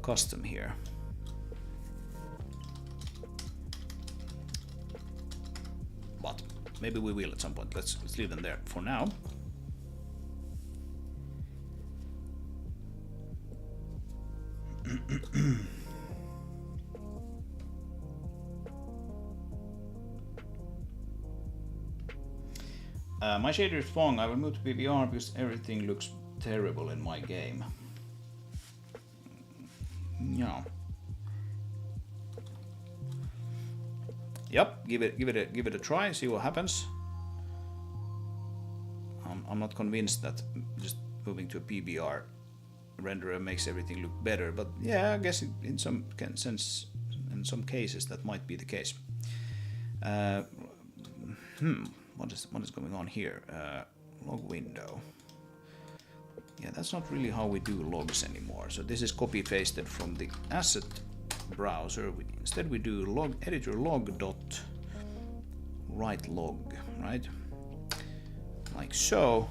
custom here. But maybe we will at some point. Let's leave them there for now. My shader is wrong. I will move to PBR because everything looks terrible in my game. Yeah. Yep, give it a try. See what happens. I'm not convinced that just moving to a PBR renderer makes everything look better, but yeah, I guess in some sense, in some cases, that might be the case. What is going on here? Log window. Yeah, that's not really how we do logs anymore. So this is copy pasted from the asset browser. Instead we do log editor log dot write log, right? Like so.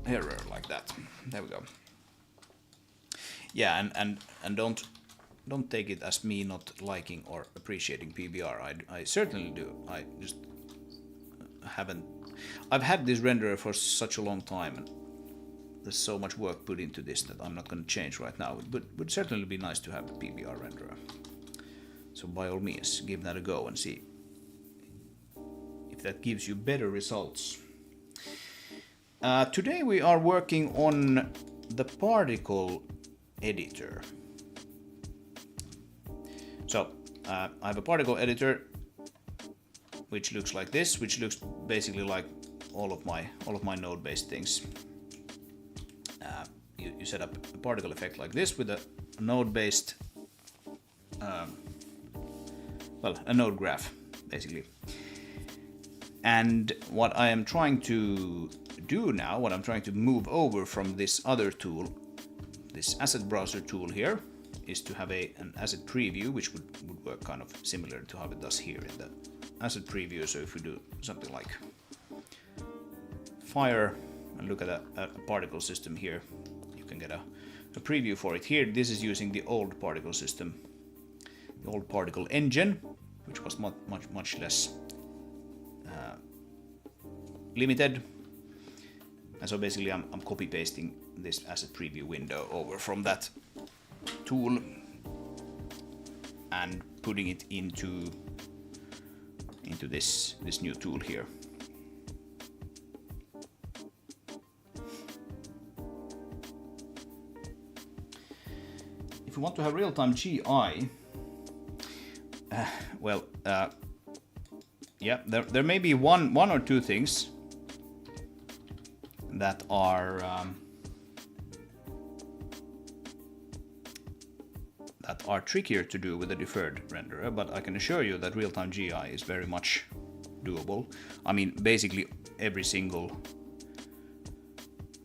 Error like that. There we go. Yeah, and don't take it as me not liking or appreciating PBR. I certainly do. I just haven't. I've had this renderer for such a long time, and there's so much work put into this that I'm not going to change right now. It would certainly be nice to have a PBR renderer. So by all means, give that a go and see if that gives you better results. Today we are working on the particle editor. So I have a particle editor which looks like this, which looks basically like all of my node-based things. You set up a particle effect like this with a node-based, well, a node graph basically. And what I am trying to do now, what I'm trying to move over from this other tool, this asset browser tool here, is to have an asset preview, which would work kind of similar to how it does here in the asset preview. So if we do something like fire and look at a particle system here, you can get a preview for it here. This is using the old particle system, the old particle engine, which was much less limited. And so basically I'm copy pasting this asset preview window over from that tool and putting it into this new tool here. If you want to have real-time GI, yeah, there may be one or two things that are trickier to do with a deferred renderer, but I can assure you that real-time GI is very much doable. I mean, basically every single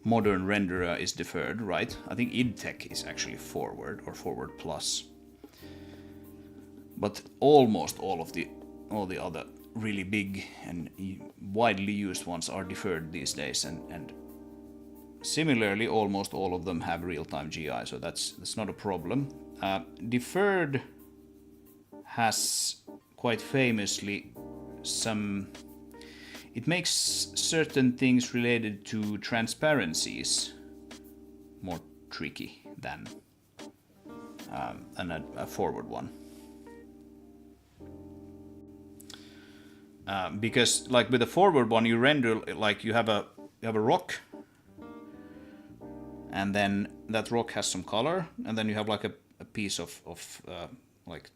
modern renderer is deferred, right? I think IDTech is actually forward or forward plus, but almost all the other really big and widely used ones are deferred these days, and similarly almost all of them have real-time GI, so that's not a problem. Deferred has quite famously it makes certain things related to transparencies more tricky than a forward one. Because like with a forward one, you render like you have a rock, and then that rock has some color, and then you have like a piece of like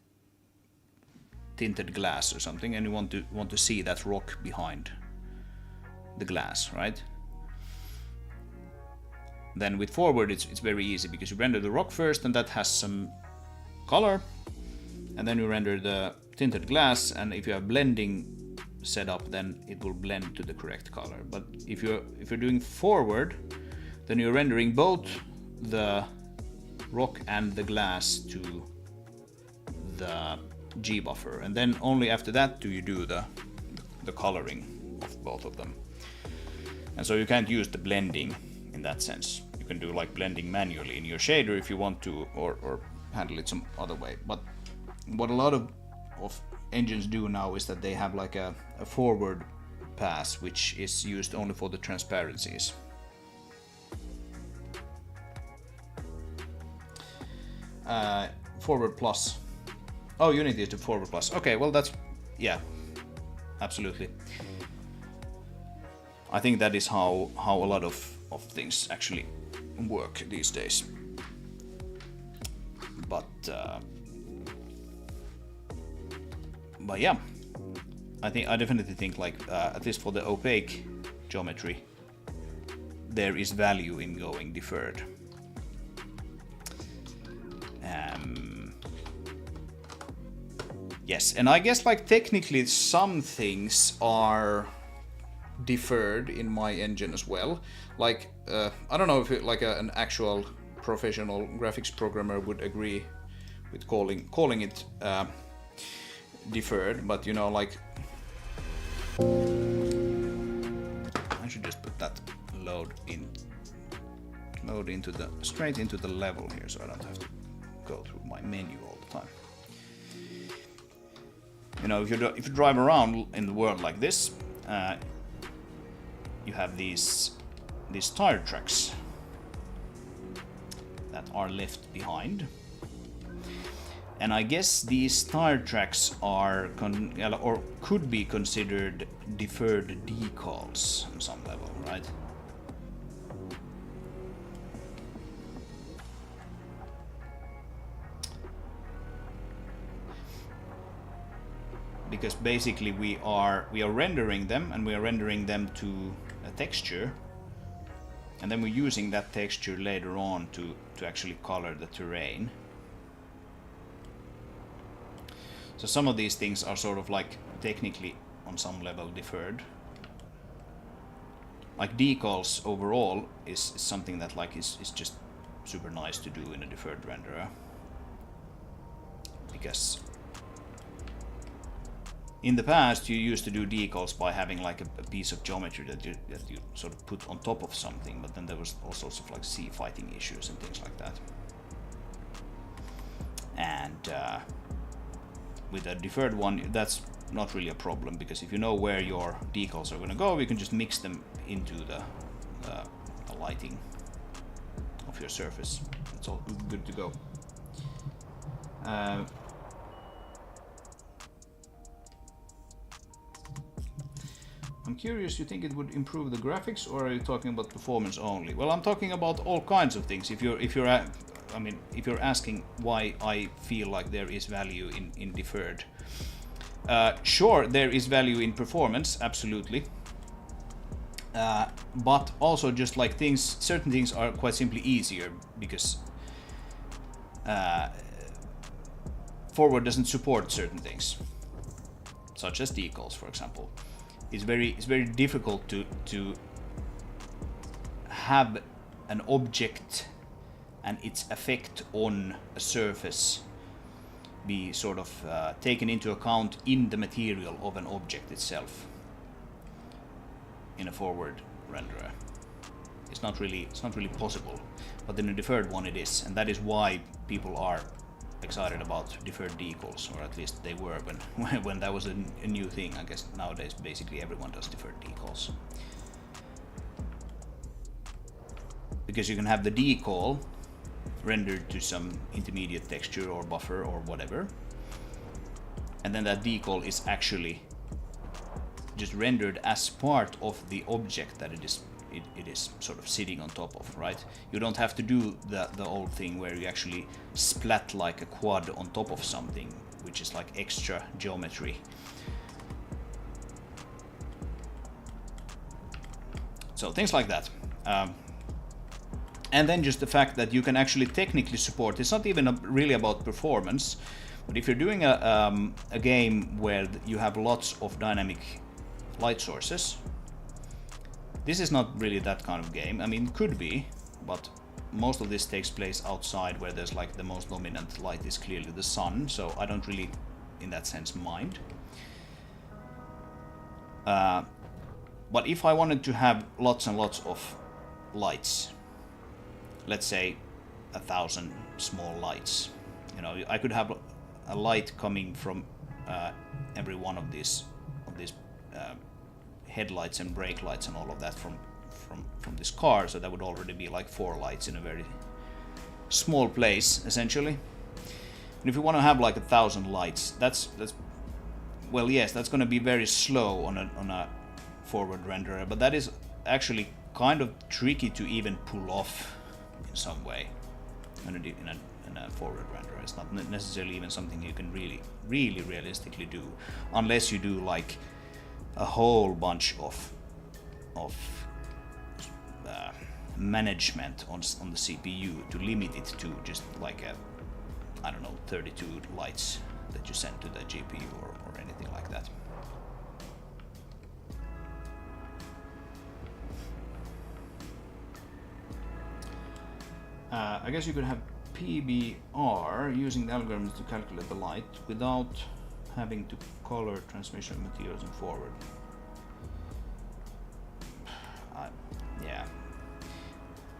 tinted glass or something, and you want to see that rock behind the glass, right? Then with forward it's very easy because you render the rock first, and that has some color, and then you render the tinted glass, and if you have blending set up, then it will blend to the correct color. But if you're doing forward, then you're rendering both the rock and the glass to the G buffer, and then only after that do you do the coloring of both of them. And so you can't use the blending in that sense. You can do like blending manually in your shader if you want to, or handle it some other way. But what a lot of engines do now is that they have like a forward pass, which is used only for the transparencies. Forward plus. Oh, Unity is the forward plus. Okay, well that's, yeah, absolutely. I think that is how a lot of things actually work these days. But yeah, I definitely think like at least for the opaque geometry, there is value in going deferred. Yes, and I guess like technically some things are deferred in my engine as well. Like I don't know if an actual professional graphics programmer would agree with calling it deferred, but you know, like I should just put that load into the straight into the level here, so I don't have to go through my menu all the time. You know, if you drive around in the world like this, you have these tire tracks that are left behind, and I guess these tire tracks are or could be considered deferred decals on some level, right? Because basically we are rendering them, and we are rendering them to a texture, and then we're using that texture later on to actually color the terrain. So some of these things are sort of like technically on some level deferred. Like decals overall is something that like is just super nice to do in a deferred renderer, because in the past, you used to do decals by having like a piece of geometry that you sort of put on top of something, but then there was all sorts of like sea fighting issues and things like that. And with a deferred one, that's not really a problem, because if you know where your decals are going to go, you can just mix them into the lighting of your surface. It's all good to go. I'm curious, you think it would improve the graphics, or are you talking about performance only? Well, I'm talking about all kinds of things. If you're asking why I feel like there is value in deferred, sure, there is value in performance, absolutely. But also just like certain things are quite simply easier because forward doesn't support certain things, such as decals, for example. It's very difficult to have an object and its effect on a surface be sort of taken into account in the material of an object itself in a forward renderer. It's not really possible, but in a deferred one it is, and that is why people are excited about deferred decals, or at least they were when that was a new thing. I guess nowadays basically everyone does deferred decals, because you can have the decal rendered to some intermediate texture or buffer or whatever, and then that decal is actually just rendered as part of the object that it is sort of sitting on top of, right? You don't have to do the old thing where you actually splat like a quad on top of something, which is like extra geometry. So things like that. And then just the fact that you can actually technically support, it's not even really about performance, but if you're doing a game where you have lots of dynamic light sources, this is not really that kind of game. I mean, it could be, but most of this takes place outside, where there's like the most dominant light is clearly the sun, so I don't really, in that sense, mind. But if I wanted to have lots and lots of lights, let's say 1,000 small lights, you know, I could have a light coming from every one of these headlights and brake lights and all of that from this car, so that would already be like 4 lights in a very small place, essentially. And if you want to have like 1,000 lights, that's well, yes, that's going to be very slow on a forward renderer, but that is actually kind of tricky to even pull off in some way in a forward renderer. It's not necessarily even something you can really realistically do, unless you do like a whole bunch of management on the CPU to limit it to just like I don't know, 32 lights that you send to the GPU or anything like that. I guess you could have PBR using the algorithms to calculate the light without having to color transmission materials in forward. Yeah,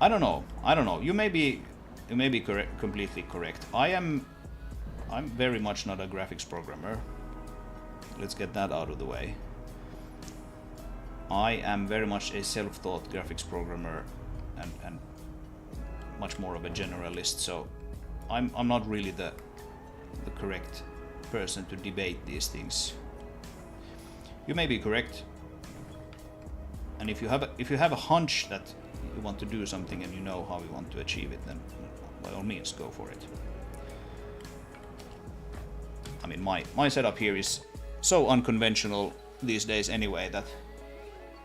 I don't know. You may be completely correct. I'm very much not a graphics programmer. Let's get that out of the way. I am very much a self-taught graphics programmer and much more of a generalist, so I'm not really the correct person to debate these things. You may be correct, and if you have a hunch that you want to do something and you know how you want to achieve it, then by all means go for it. I mean, my setup here is so unconventional these days anyway that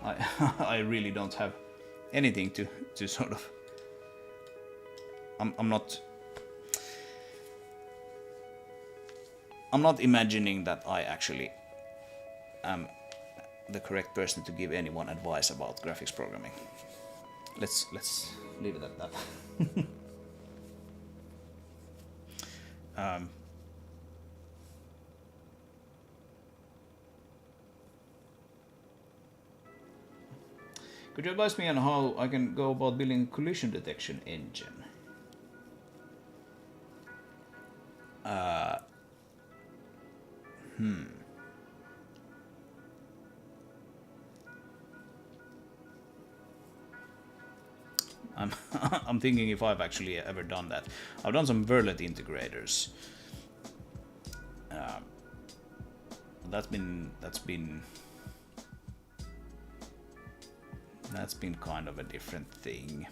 I really don't have anything to sort of. I'm not imagining that I actually am the correct person to give anyone advice about graphics programming. Let's leave it at that. Could you advise me on how I can go about building a collision detection engine? I'm thinking if I've actually ever done that. I've done some Verlet integrators. That's been kind of a different thing.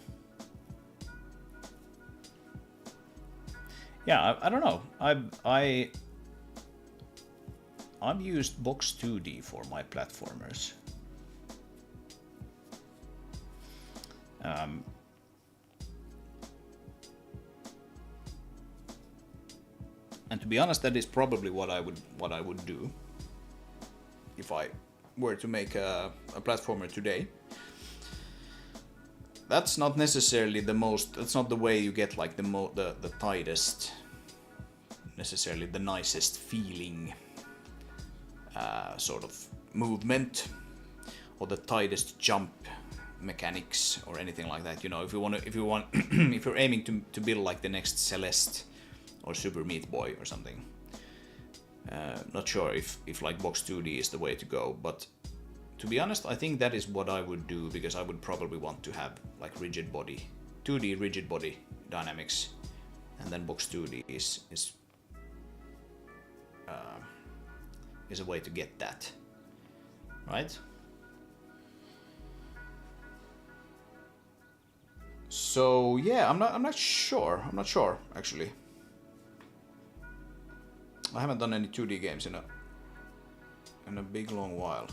Yeah, I don't know. I've used Box 2D for my platformers. And to be honest, that is probably what I would do if I were to make a platformer today. That's not necessarily that's not the way you get like the tightest, necessarily the nicest feeling sort of movement, or the tightest jump mechanics or anything like that. You know, if you're aiming to build like the next Celeste or Super Meat Boy or something. Not sure if like Box 2D is the way to go, but to be honest, I think that is what I would do, because I would probably want to have like 2D rigid body dynamics, and then Box 2D is a way to get that, right? So yeah, I'm not sure actually. I haven't done any 2D games in a big long while.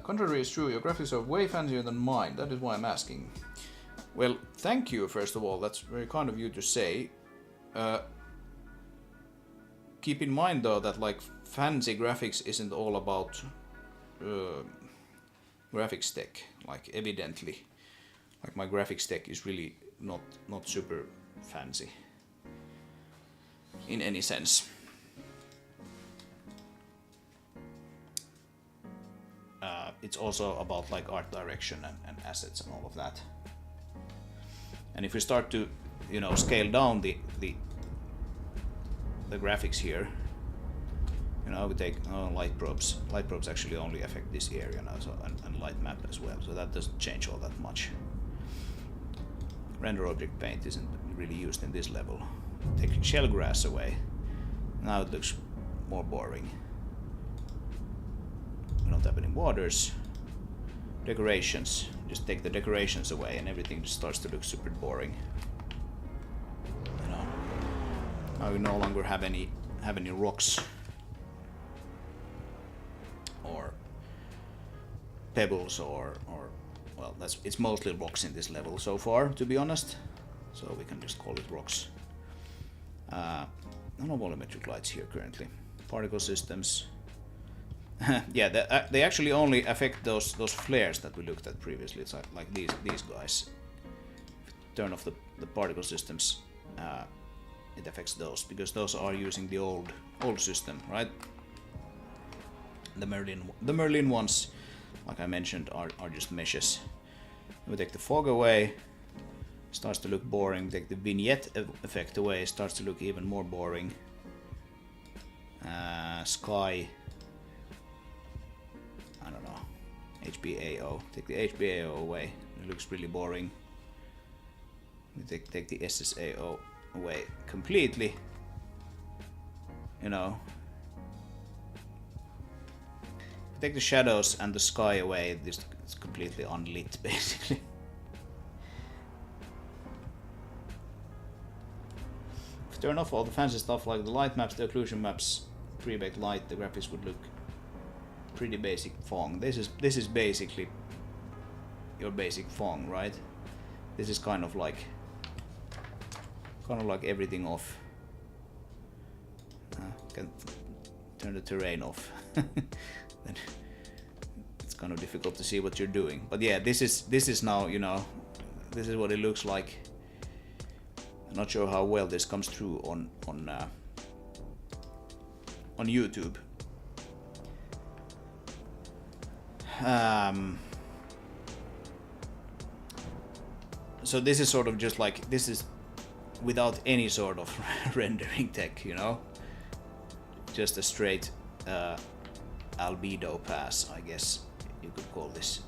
Contrary is true, your graphics are way fancier than mine. That is why I'm asking. Well, thank you, first of all. That's very kind of you to say. Keep in mind, though, that like fancy graphics isn't all about graphics tech. Like evidently, like my graphics tech is really not super fancy in any sense. It's also about like art direction and assets and all of that. And if we start to, you know, scale down the graphics here, you know, we take light probes. Light probes actually only affect this area now, so and light map as well. So that doesn't change all that much. Render object paint isn't really used in this level. Take shell grass away. Now it looks more boring. We don't have any waters. Decorations. Just take the decorations away and everything just starts to look super boring. You know. Now we no longer have any rocks or pebbles or well, it's mostly rocks in this level so far, to be honest. So we can just call it rocks. No volumetric lights here currently. Particle systems. Yeah, they actually only affect those flares that we looked at previously. It's like these guys. Turn off the particle systems. It affects those because those are using the old system, right? The Merlin ones, like I mentioned, are just meshes. We take the fog away. Starts to look boring. Take the vignette effect away. Starts to look even more boring. Sky. I don't know. HBAO. Take the HBAO away. It looks really boring. We take the SSAO away completely. You know. Take the shadows and the sky away. It's completely unlit, basically. If you turn off all the fancy stuff like the light maps, the occlusion maps, pre-baked light, the graphics would look pretty basic Phong. This is basically your basic Phong, right? This is kind of like everything off. Can turn the terrain off. Then it's kind of difficult to see what you're doing. But yeah, this is now, you know, this is what it looks like. I'm not sure how well this comes through on YouTube. So this is sort of just like, this is without any sort of rendering tech, you know, just a straight albedo pass, I guess you could call this.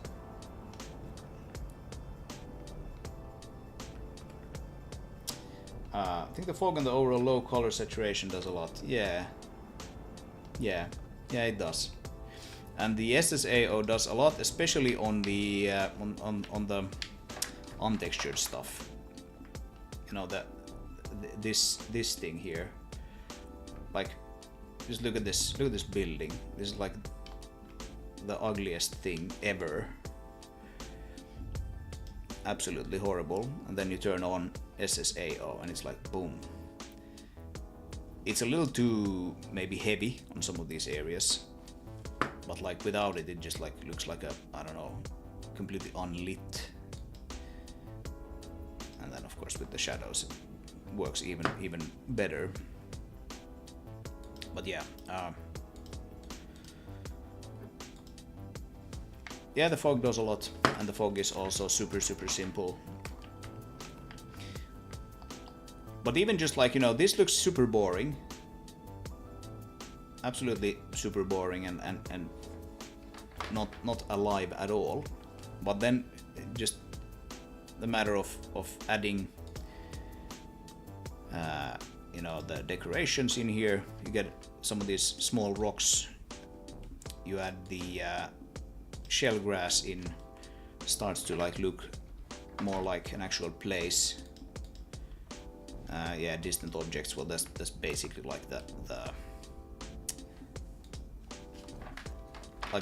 I think the fog and the overall low color saturation does a lot. Yeah, it does. And the SSAO does a lot, especially on the on the untextured stuff. You know, this thing here. Like, just look at this building. This is like the ugliest thing ever. Absolutely horrible. And then you turn on SSAO and it's like boom. It's a little too maybe heavy on some of these areas, but like without it, it just like looks like a, I don't know, completely unlit. And then of course with the shadows it works even better. But yeah, yeah, the fog does a lot, and the fog is also super simple. But even just like, you know, this looks super boring, absolutely super boring, and not alive at all. But then just the matter of adding you know, the decorations in here, you get some of these small rocks, you add the shell grass in, starts to like look more like an actual place. Yeah, distant objects, well that's basically like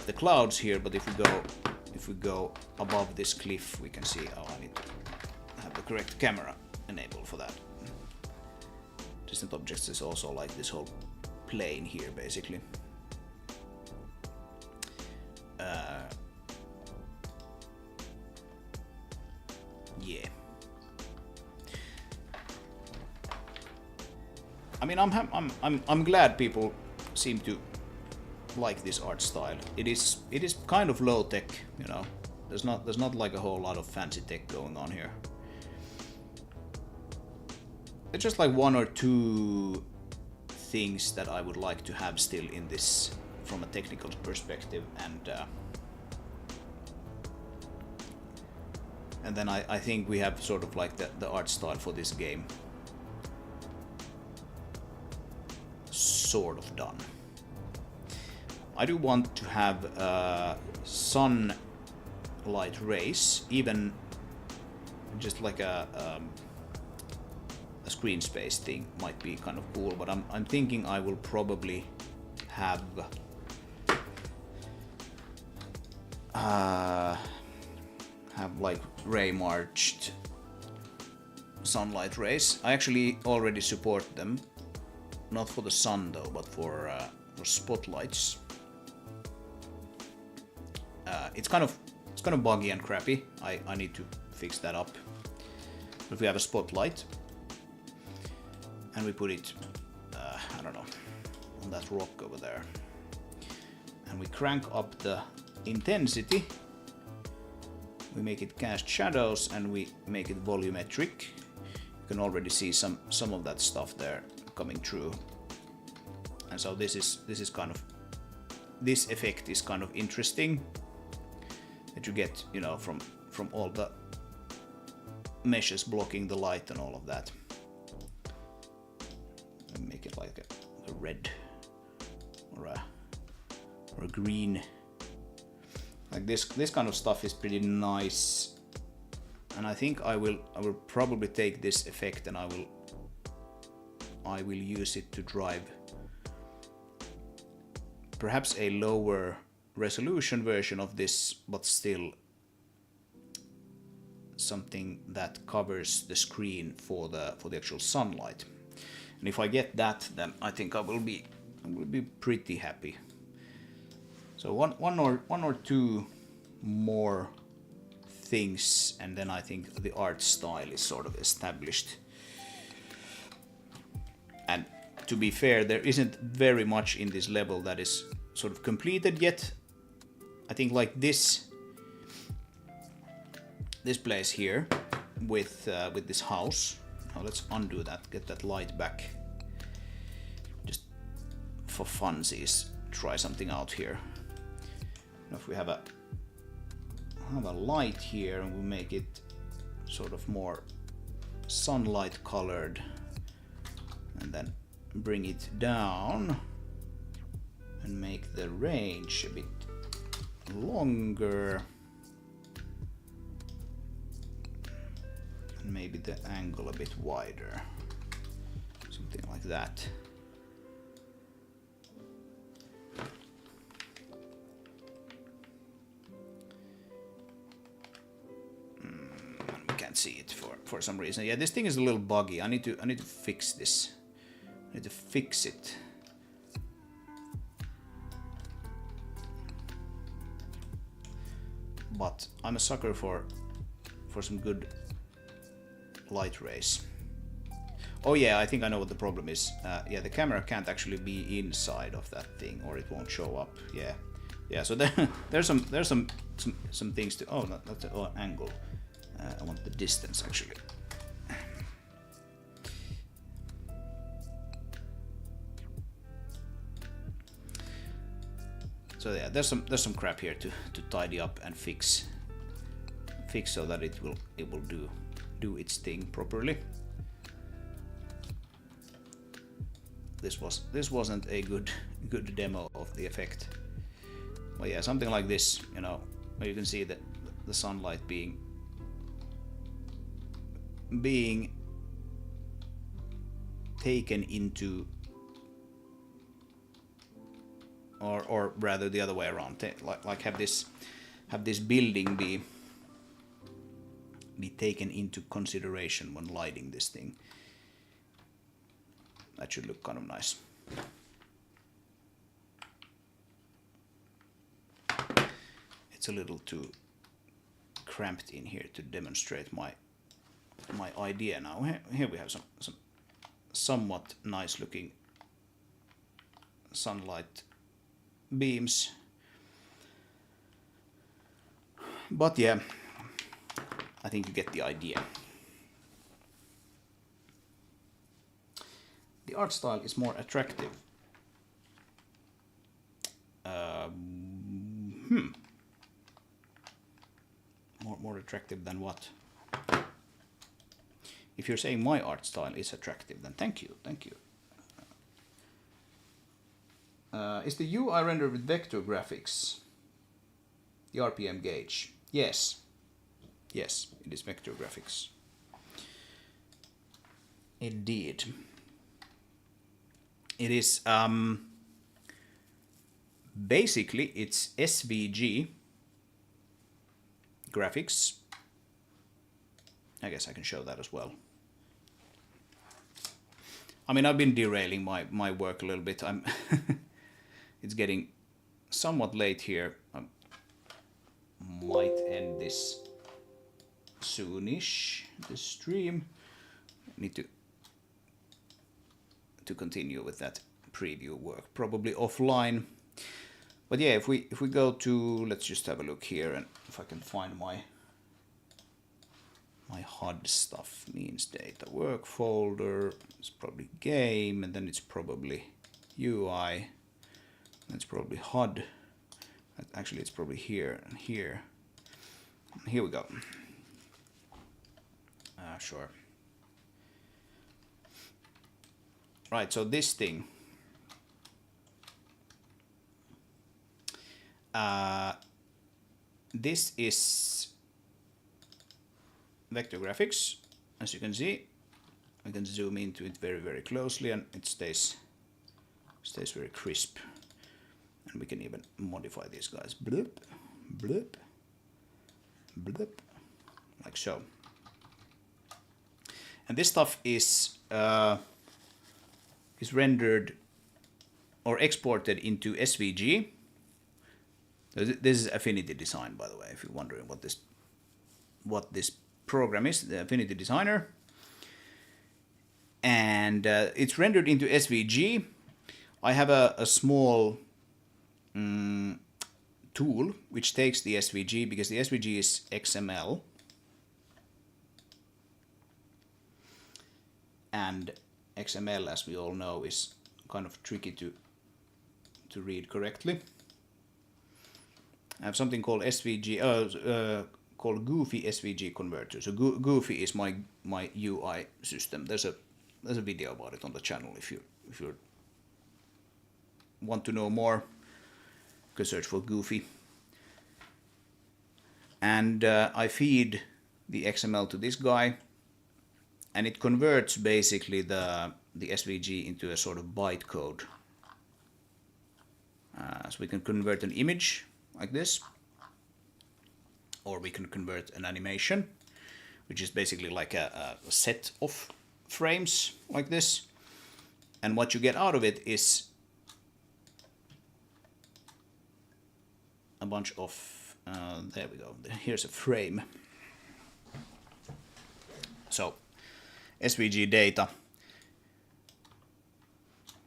the clouds here, but if we go above this cliff, we can see, oh, I need to have the correct camera enabled for that. Distant objects is also like this whole plane here, basically. I mean, I'm glad people seem to like this art style. It is kind of low tech, you know. There's not like a whole lot of fancy tech going on here. It's just like one or two things that I would like to have still in this from a technical perspective, and then I think we have sort of like the art style for this game sort of done. I do want to have sunlight rays, even just like a screen space thing might be kind of cool, but I'm thinking I will probably have like ray marched sunlight rays. I actually already support them, not for the sun though, but for spotlights. It's kind of buggy and crappy. I need to fix that up. But if we have a spotlight and we put it, I don't know, on that rock over there, and we crank up the intensity, we make it cast shadows, and we make it volumetric. You can already see some of that stuff there coming through. And so this is kind of, this effect is kind of interesting, that you get, you know, from all the meshes blocking the light and all of that. And make it like a red or a green. Like this kind of stuff is pretty nice, and I think I will probably take this effect and I will use it to drive perhaps a lower resolution version of this, but still something that covers the screen for the actual sunlight. And if I get that, then I think I will be pretty happy. So one or two more things, and then I think the art style is sort of established. And to be fair, there isn't very much in this level that is sort of completed yet. I think like this place here with this house. Now let's undo that, get that light back. Just for funsies, try something out here. If we have a light here and we make it sort of more sunlight colored, and then bring it down and make the range a bit longer, and maybe the angle a bit wider, something like that. See it for some reason. Yeah, this thing is a little buggy. I need to fix this. I need to fix it. But I'm a sucker for some good light rays. Oh yeah, I think I know what the problem is. Yeah, the camera can't actually be inside of that thing, or it won't show up. Yeah. So there's some things to. Oh, that's an angle. I want the distance actually. So yeah, there's some crap here to tidy up and fix so that it will do its thing properly. This wasn't a good demo of the effect. But yeah, something like this, you know, where you can see that the sunlight being taken into, or rather the other way around, like have this building be taken into consideration when lighting this thing. That should look kind of nice. It's a little too cramped in here to demonstrate my idea now. Here we have somewhat nice looking sunlight beams. But yeah, I think you get the idea. The art style is more attractive. More attractive than what? If you're saying my art style is attractive, then thank you, thank you. Is the UI rendered with vector graphics? The RPM gauge? Yes. Yes, it is vector graphics. Indeed. It is, basically it's SVG graphics. I guess I can show that as well. I mean, I've been derailing my work a little bit. It's getting somewhat late here. I might end this soonish, this stream. I need to continue with that preview work, probably offline. But yeah, if we go to, let's just have a look here, and if I can find my HUD stuff, means data work folder, it's probably game, and then it's probably UI, and it's probably HUD. Actually, it's probably here and here. Here we go. Sure. Right, so this thing. This is vector graphics. As you can see, I can zoom into it very, very closely, and it stays very crisp. And we can even modify these guys. Bloop, bloop, bloop, like so. And this stuff is rendered or exported into SVG. This is Affinity Design, by the way, if you're wondering what this program is, the Affinity Designer. And it's rendered into SVG. I have a small tool which takes the SVG, because the SVG is XML. And XML, as we all know, is kind of tricky to read correctly. I have something called SVG, called Goofy SVG converter. So Goofy is my UI system. There's a video about it on the channel. If you want to know more, you can search for Goofy. And I feed the XML to this guy, and it converts basically the SVG into a sort of bytecode. So we can convert an image like this, or we can convert an animation, which is basically like a set of frames like this. And what you get out of it is a bunch of, there we go, here's a frame. So SVG data,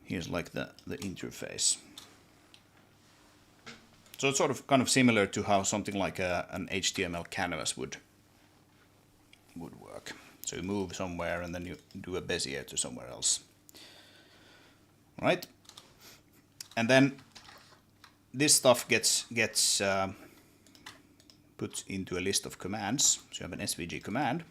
here's like the interface. So it's sort of kind of similar to how something like an HTML canvas would work. So you move somewhere and then you do a Bezier to somewhere else. Right? And then this stuff gets put into a list of commands. So you have an SVG command.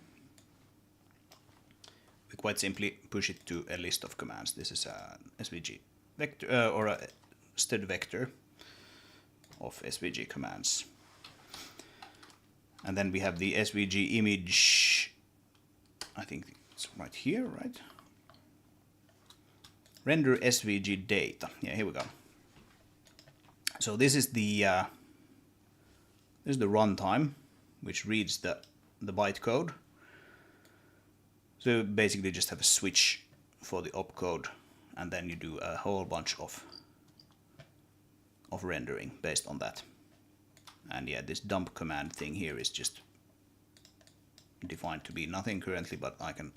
We quite simply push it to a list of commands. This is a SVG vector or a std vector of SVG commands. And then we have the SVG image, I think it's right here, right? Render SVG data. Yeah, here we go. So this is the runtime, which reads the bytecode. So you basically just have a switch for the opcode, and then you do a whole bunch of rendering based on that. And yeah, this dump command thing here is just defined to be nothing currently, but I can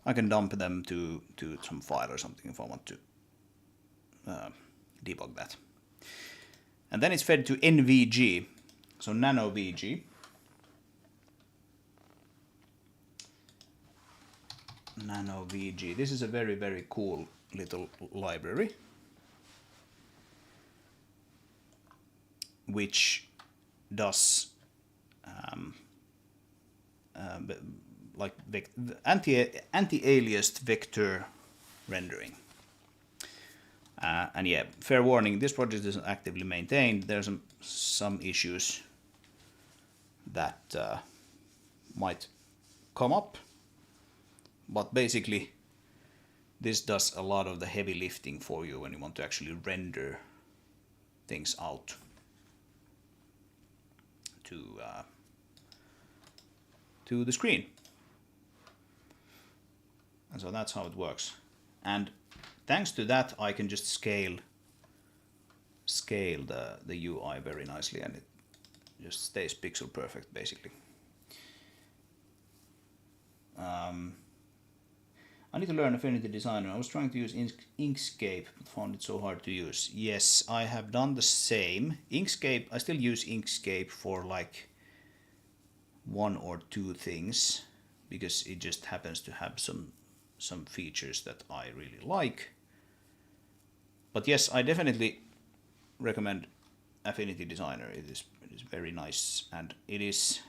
I can dump them to some file or something if I want to debug that. And then it's fed to NVG, so nano VG. Nano VG. This is a very, very cool little library, which does like anti-aliased vector rendering. And yeah, fair warning, this project isn't actively maintained. There's some issues that might come up, but basically this does a lot of the heavy lifting for you when you want to actually render things out to the screen. And so that's how it works. And thanks to that, I can just scale the UI very nicely, and it just stays pixel perfect, basically. I need to learn Affinity Designer. I was trying to use Inkscape, but found it so hard to use. Yes, I have done the same. Inkscape, I still use Inkscape for like 1 or 2 things, because it just happens to have some features that I really like. But yes, I definitely recommend Affinity Designer. It is very nice, and it is.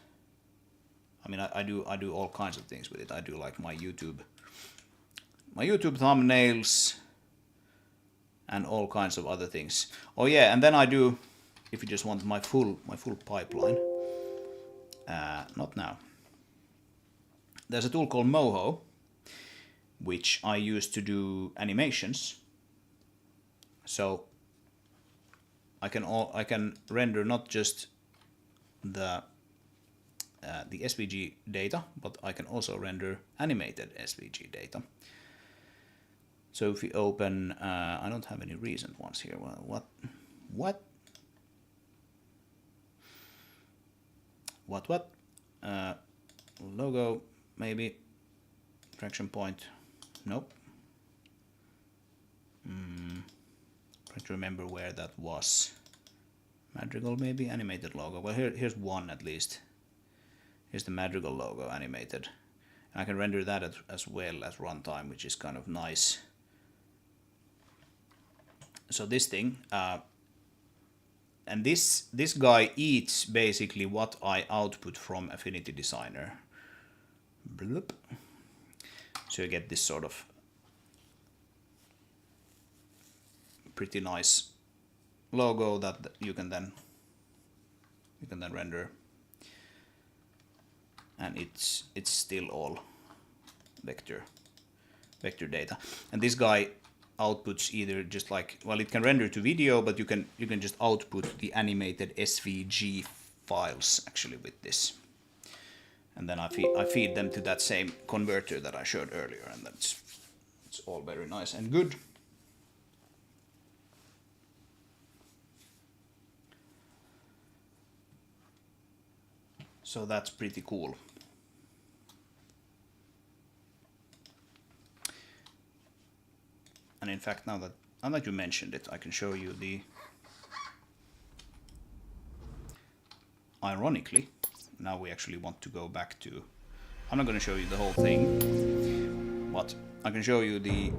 I mean, I do all kinds of things with it. I do like my YouTube thumbnails and all kinds of other things. Oh yeah, and then I do, if you just want my full pipeline. Not now. There's a tool called Moho, which I use to do animations. So I can render not just the SVG data, but I can also render animated SVG data. So if we open, I don't have any recent ones here. Well, what? Logo, maybe. Traction point, nope. Trying to remember where that was. Madrigal, maybe. Animated logo. Well, here's one at least. Here's the Madrigal logo animated. And I can render that as well as runtime, which is kind of nice. So this thing, and this guy eats basically what I output from Affinity Designer. Bloop. So you get this sort of pretty nice logo that you can then render, and it's still all vector data. And this guy outputs either just like, well, it can render to video, but you can just output the animated SVG files actually with this, and then I feed them to that same converter that I showed earlier, and it's all very nice and good. So that's pretty cool. And in fact, now that you mentioned it, I can show you the. Ironically, now we actually want to go back to. I'm not going to show you the whole thing, but I can show you the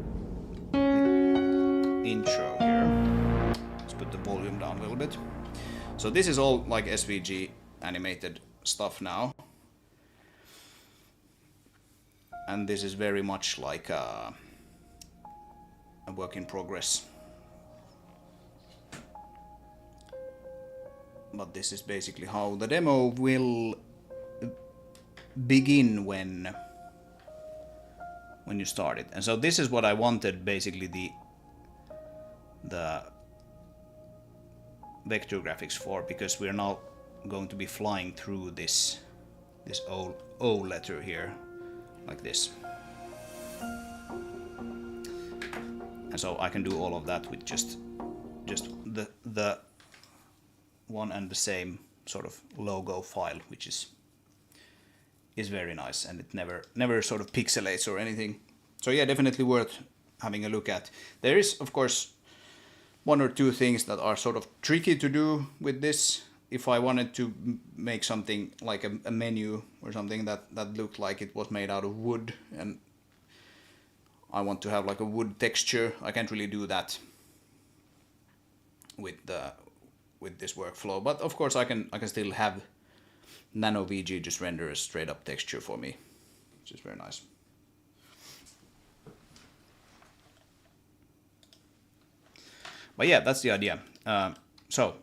intro here. Let's put the volume down a little bit. So this is all like SVG animated stuff now, and this is very much like a work in progress, but this is basically how the demo will begin when you start it. And so this is what I wanted, basically the vector graphics for, because we're now going to be flying through this O letter here like this. And so I can do all of that with just the one and the same sort of logo file, which is is very nice, and it never sort of pixelates or anything. So yeah, definitely worth having a look at. There is, of course, one or two things that are sort of tricky to do with this. If I wanted to make something like a menu or something that looked like it was made out of wood, and I want to have like a wood texture, I can't really do that with this workflow. But of course I can still have NanoVG just render a straight up texture for me, which is very nice. But yeah, that's the idea. So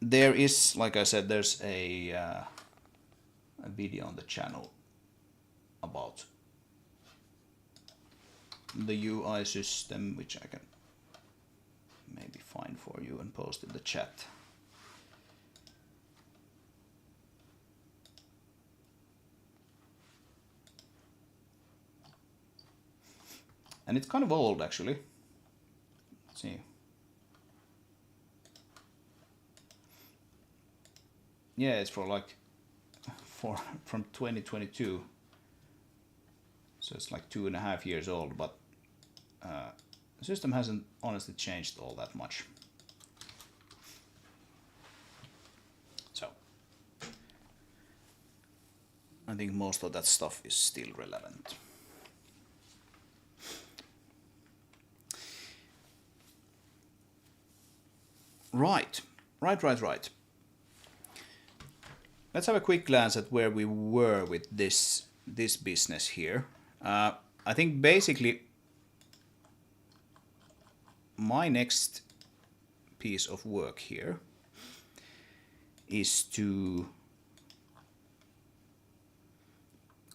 there is, like I said, there's a video on the channel about the UI system, which I can maybe find for you and post in the chat. And it's kind of old, actually. Let's see. Yeah, it's from 2022. So it's like 2.5 years old, but the system hasn't honestly changed all that much. So I think most of that stuff is still relevant. Right. Let's have a quick glance at where we were with this business here. I think basically my next piece of work here is to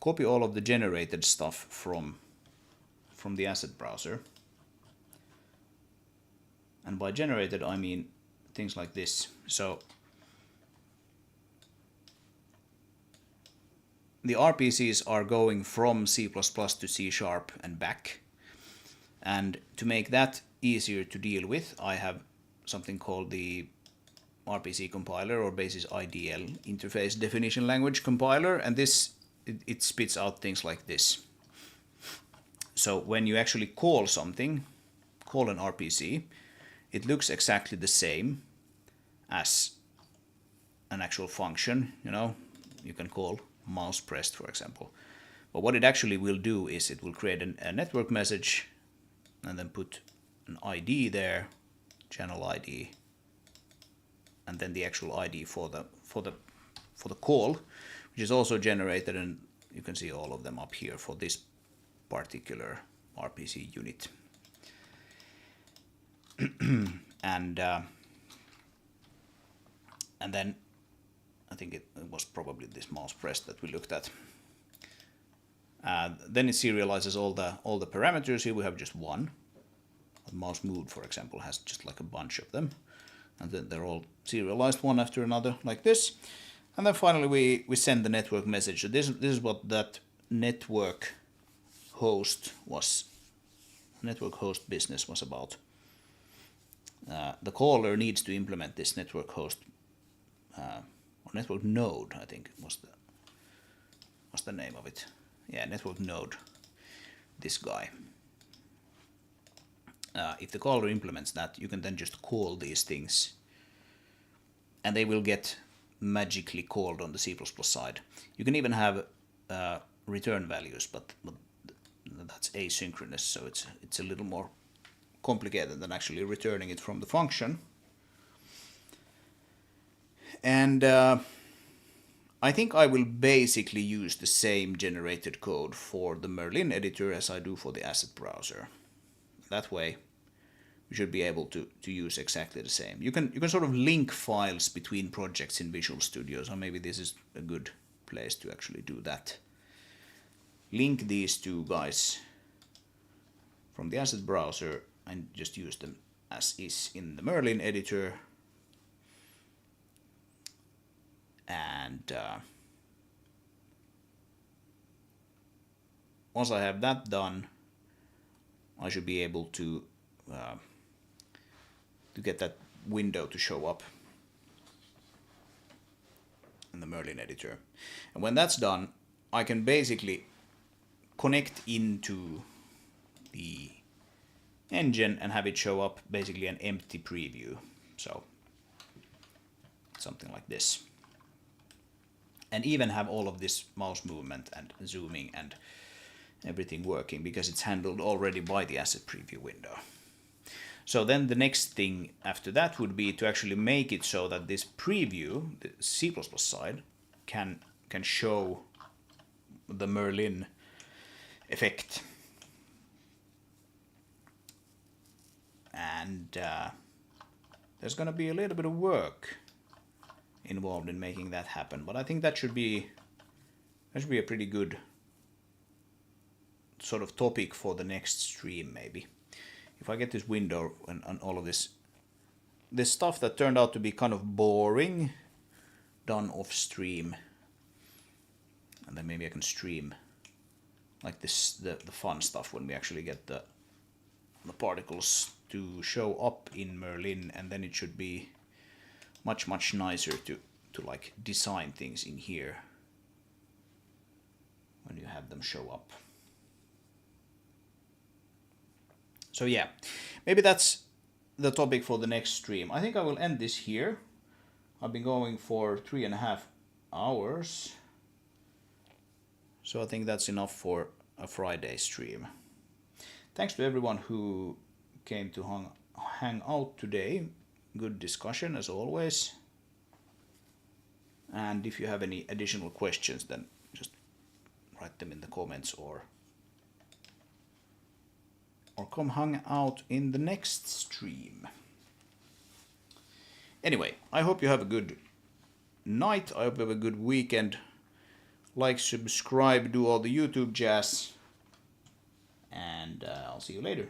copy all of the generated stuff from the asset browser. And by generated, I mean things like this. So the RPCs are going from C++ to C# and back. And to make that easier to deal with, I have something called the RPC compiler, or basis IDL, interface definition language compiler, and this it spits out things like this. So when you actually call something, call an RPC, it looks exactly the same as an actual function. You know, you can call mouse pressed, for example. But what it actually will do is it will create a network message and then put an ID there, channel ID, and then the actual ID for the call, which is also generated, and you can see all of them up here for this particular RPC unit. And then I think it was probably this mouse press that we looked at. Then it serializes all the parameters. Here we have just one. The mouse moved, for example, has just like a bunch of them, and then they're all serialized one after another like this. And then finally we send the network message. So this is what that network host business was about. The caller needs to implement this network host, or network node, I think was the name of it. Yeah, network node, this guy. If the caller implements that, you can then just call these things, and they will get magically called on the C++ side. You can even have return values, but that's asynchronous, so it's a little more complicated than actually returning it from the function. And I think I will basically use the same generated code for the Merlin editor as I do for the asset browser. That way we should be able to use exactly the same. You can sort of link files between projects in Visual Studio, so maybe this is a good place to actually do that. Link these two guys from the asset browser and just use them as is in the Merlin editor. And once I have that done, I should be able to get that window to show up. the Merlin editor. And when that's done, I can basically connect into the engine and have it show up basically an empty preview. So something like this. And even have all of this mouse movement and zooming and everything working because it's handled already by the asset preview window. So then the next thing after that would be to actually make it so that this preview, the C++ side, can show the Merlin effect. And there's going to be a little bit of work involved in making that happen, but I think that should be a pretty good sort of topic for the next stream, maybe. If I get this window and all of this stuff that turned out to be kind of boring done off stream, and then maybe I can stream like this the fun stuff when we actually get the particles to show up in Merlin, and then it should be much nicer to like design things in here when you have them show up. So yeah, maybe that's the topic for the next stream. I think I will end this here. I've been going for 3.5 hours. So I think that's enough for a Friday stream. Thanks to everyone who came to hang out today. Good discussion as always. And if you have any additional questions, then just write them in the comments or come hang out in the next stream. Anyway, I hope you have a good night. I hope you have a good weekend. Like, subscribe, do all the YouTube jazz. And I'll see you later.